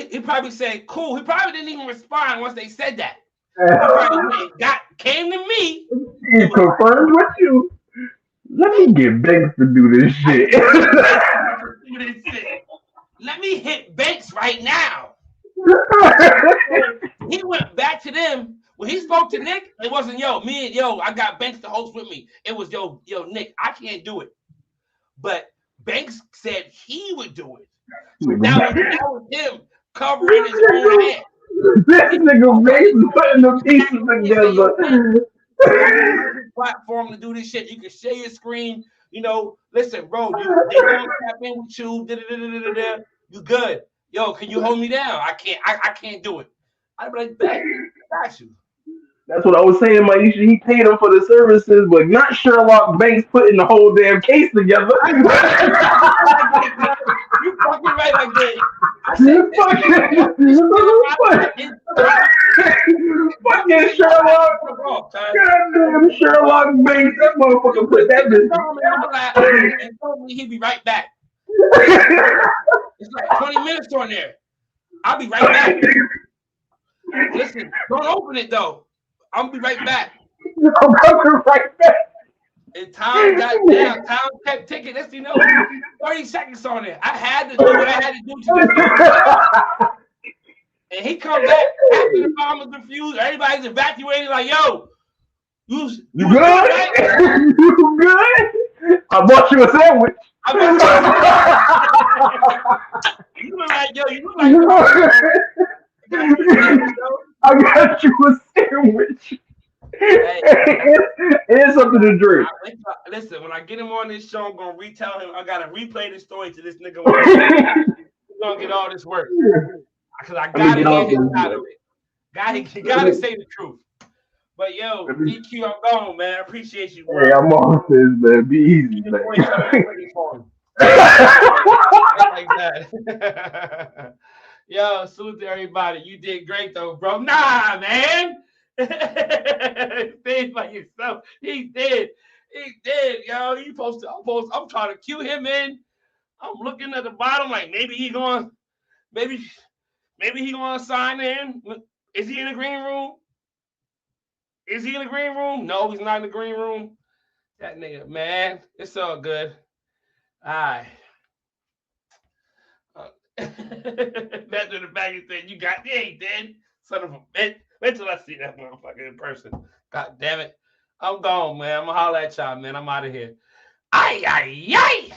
He probably said, "Cool." He probably didn't even respond once they said that. Came to me. He confirmed with you. Let me get Banks to do this shit. Let me hit Banks right now. He went back to them. When he spoke to Nick, it wasn't, I got Banks to host with me. It was, yo, Nick, I can't do it. But Banks said he would do it. So that was him covering his own head. This nigga Banks putting the pieces together. Platform to do this shit. You can share your screen. Listen, bro, they gonna tap in with you. You good. yo, can you hold me down? I can't do it. I'd be like, bet, I got you. That's what I was saying, Maisha. He paid him for the services, but not Sherlock Banks putting the whole damn case together. You fucking right like that. I said, fucking Sherlock. Goddamn Sherlock Banks. That motherfucker put that bitch. And told me he'd be right back. It's like 20 minutes on there. I'll be right back. Listen, don't open it though. I'll be right back. I'm coming right back. And time got down. Time kept ticking. Let's 30 seconds on it. I had to do what I had to do to do. And he comes back after the bomb was defused. Everybody's evacuating. Like, yo, you good? Right? You good? I bought you a sandwich. You look like, yo, you look like. I got you a sandwich. Hey, and something to drink. Listen, when I get him on this show, I'm gonna retell him. I gotta replay the story to this nigga. He's gonna get all this work because I gotta get him out of it. Gotta say the truth. But yo, DQ, I'm gone, man. I appreciate you. Bro. Hey, I'm off this, man. Be easy, man. Like that. Yo, salute to everybody. You did great though, bro. Nah, man. Think by yourself. He did, yo. I'm trying to cue him in. I'm looking at the bottom, like maybe he gonna sign in. Is he in the green room? Is he in the green room? No, he's not in the green room. That nigga, man, it's all good. All right. Back to the bag and said, "You ain't dead, son of a bitch." Wait till I see that motherfucker in person. God damn it. I'm gone, man. I'm gonna holler at y'all, man. I'm out of here. Aye, aye, aye.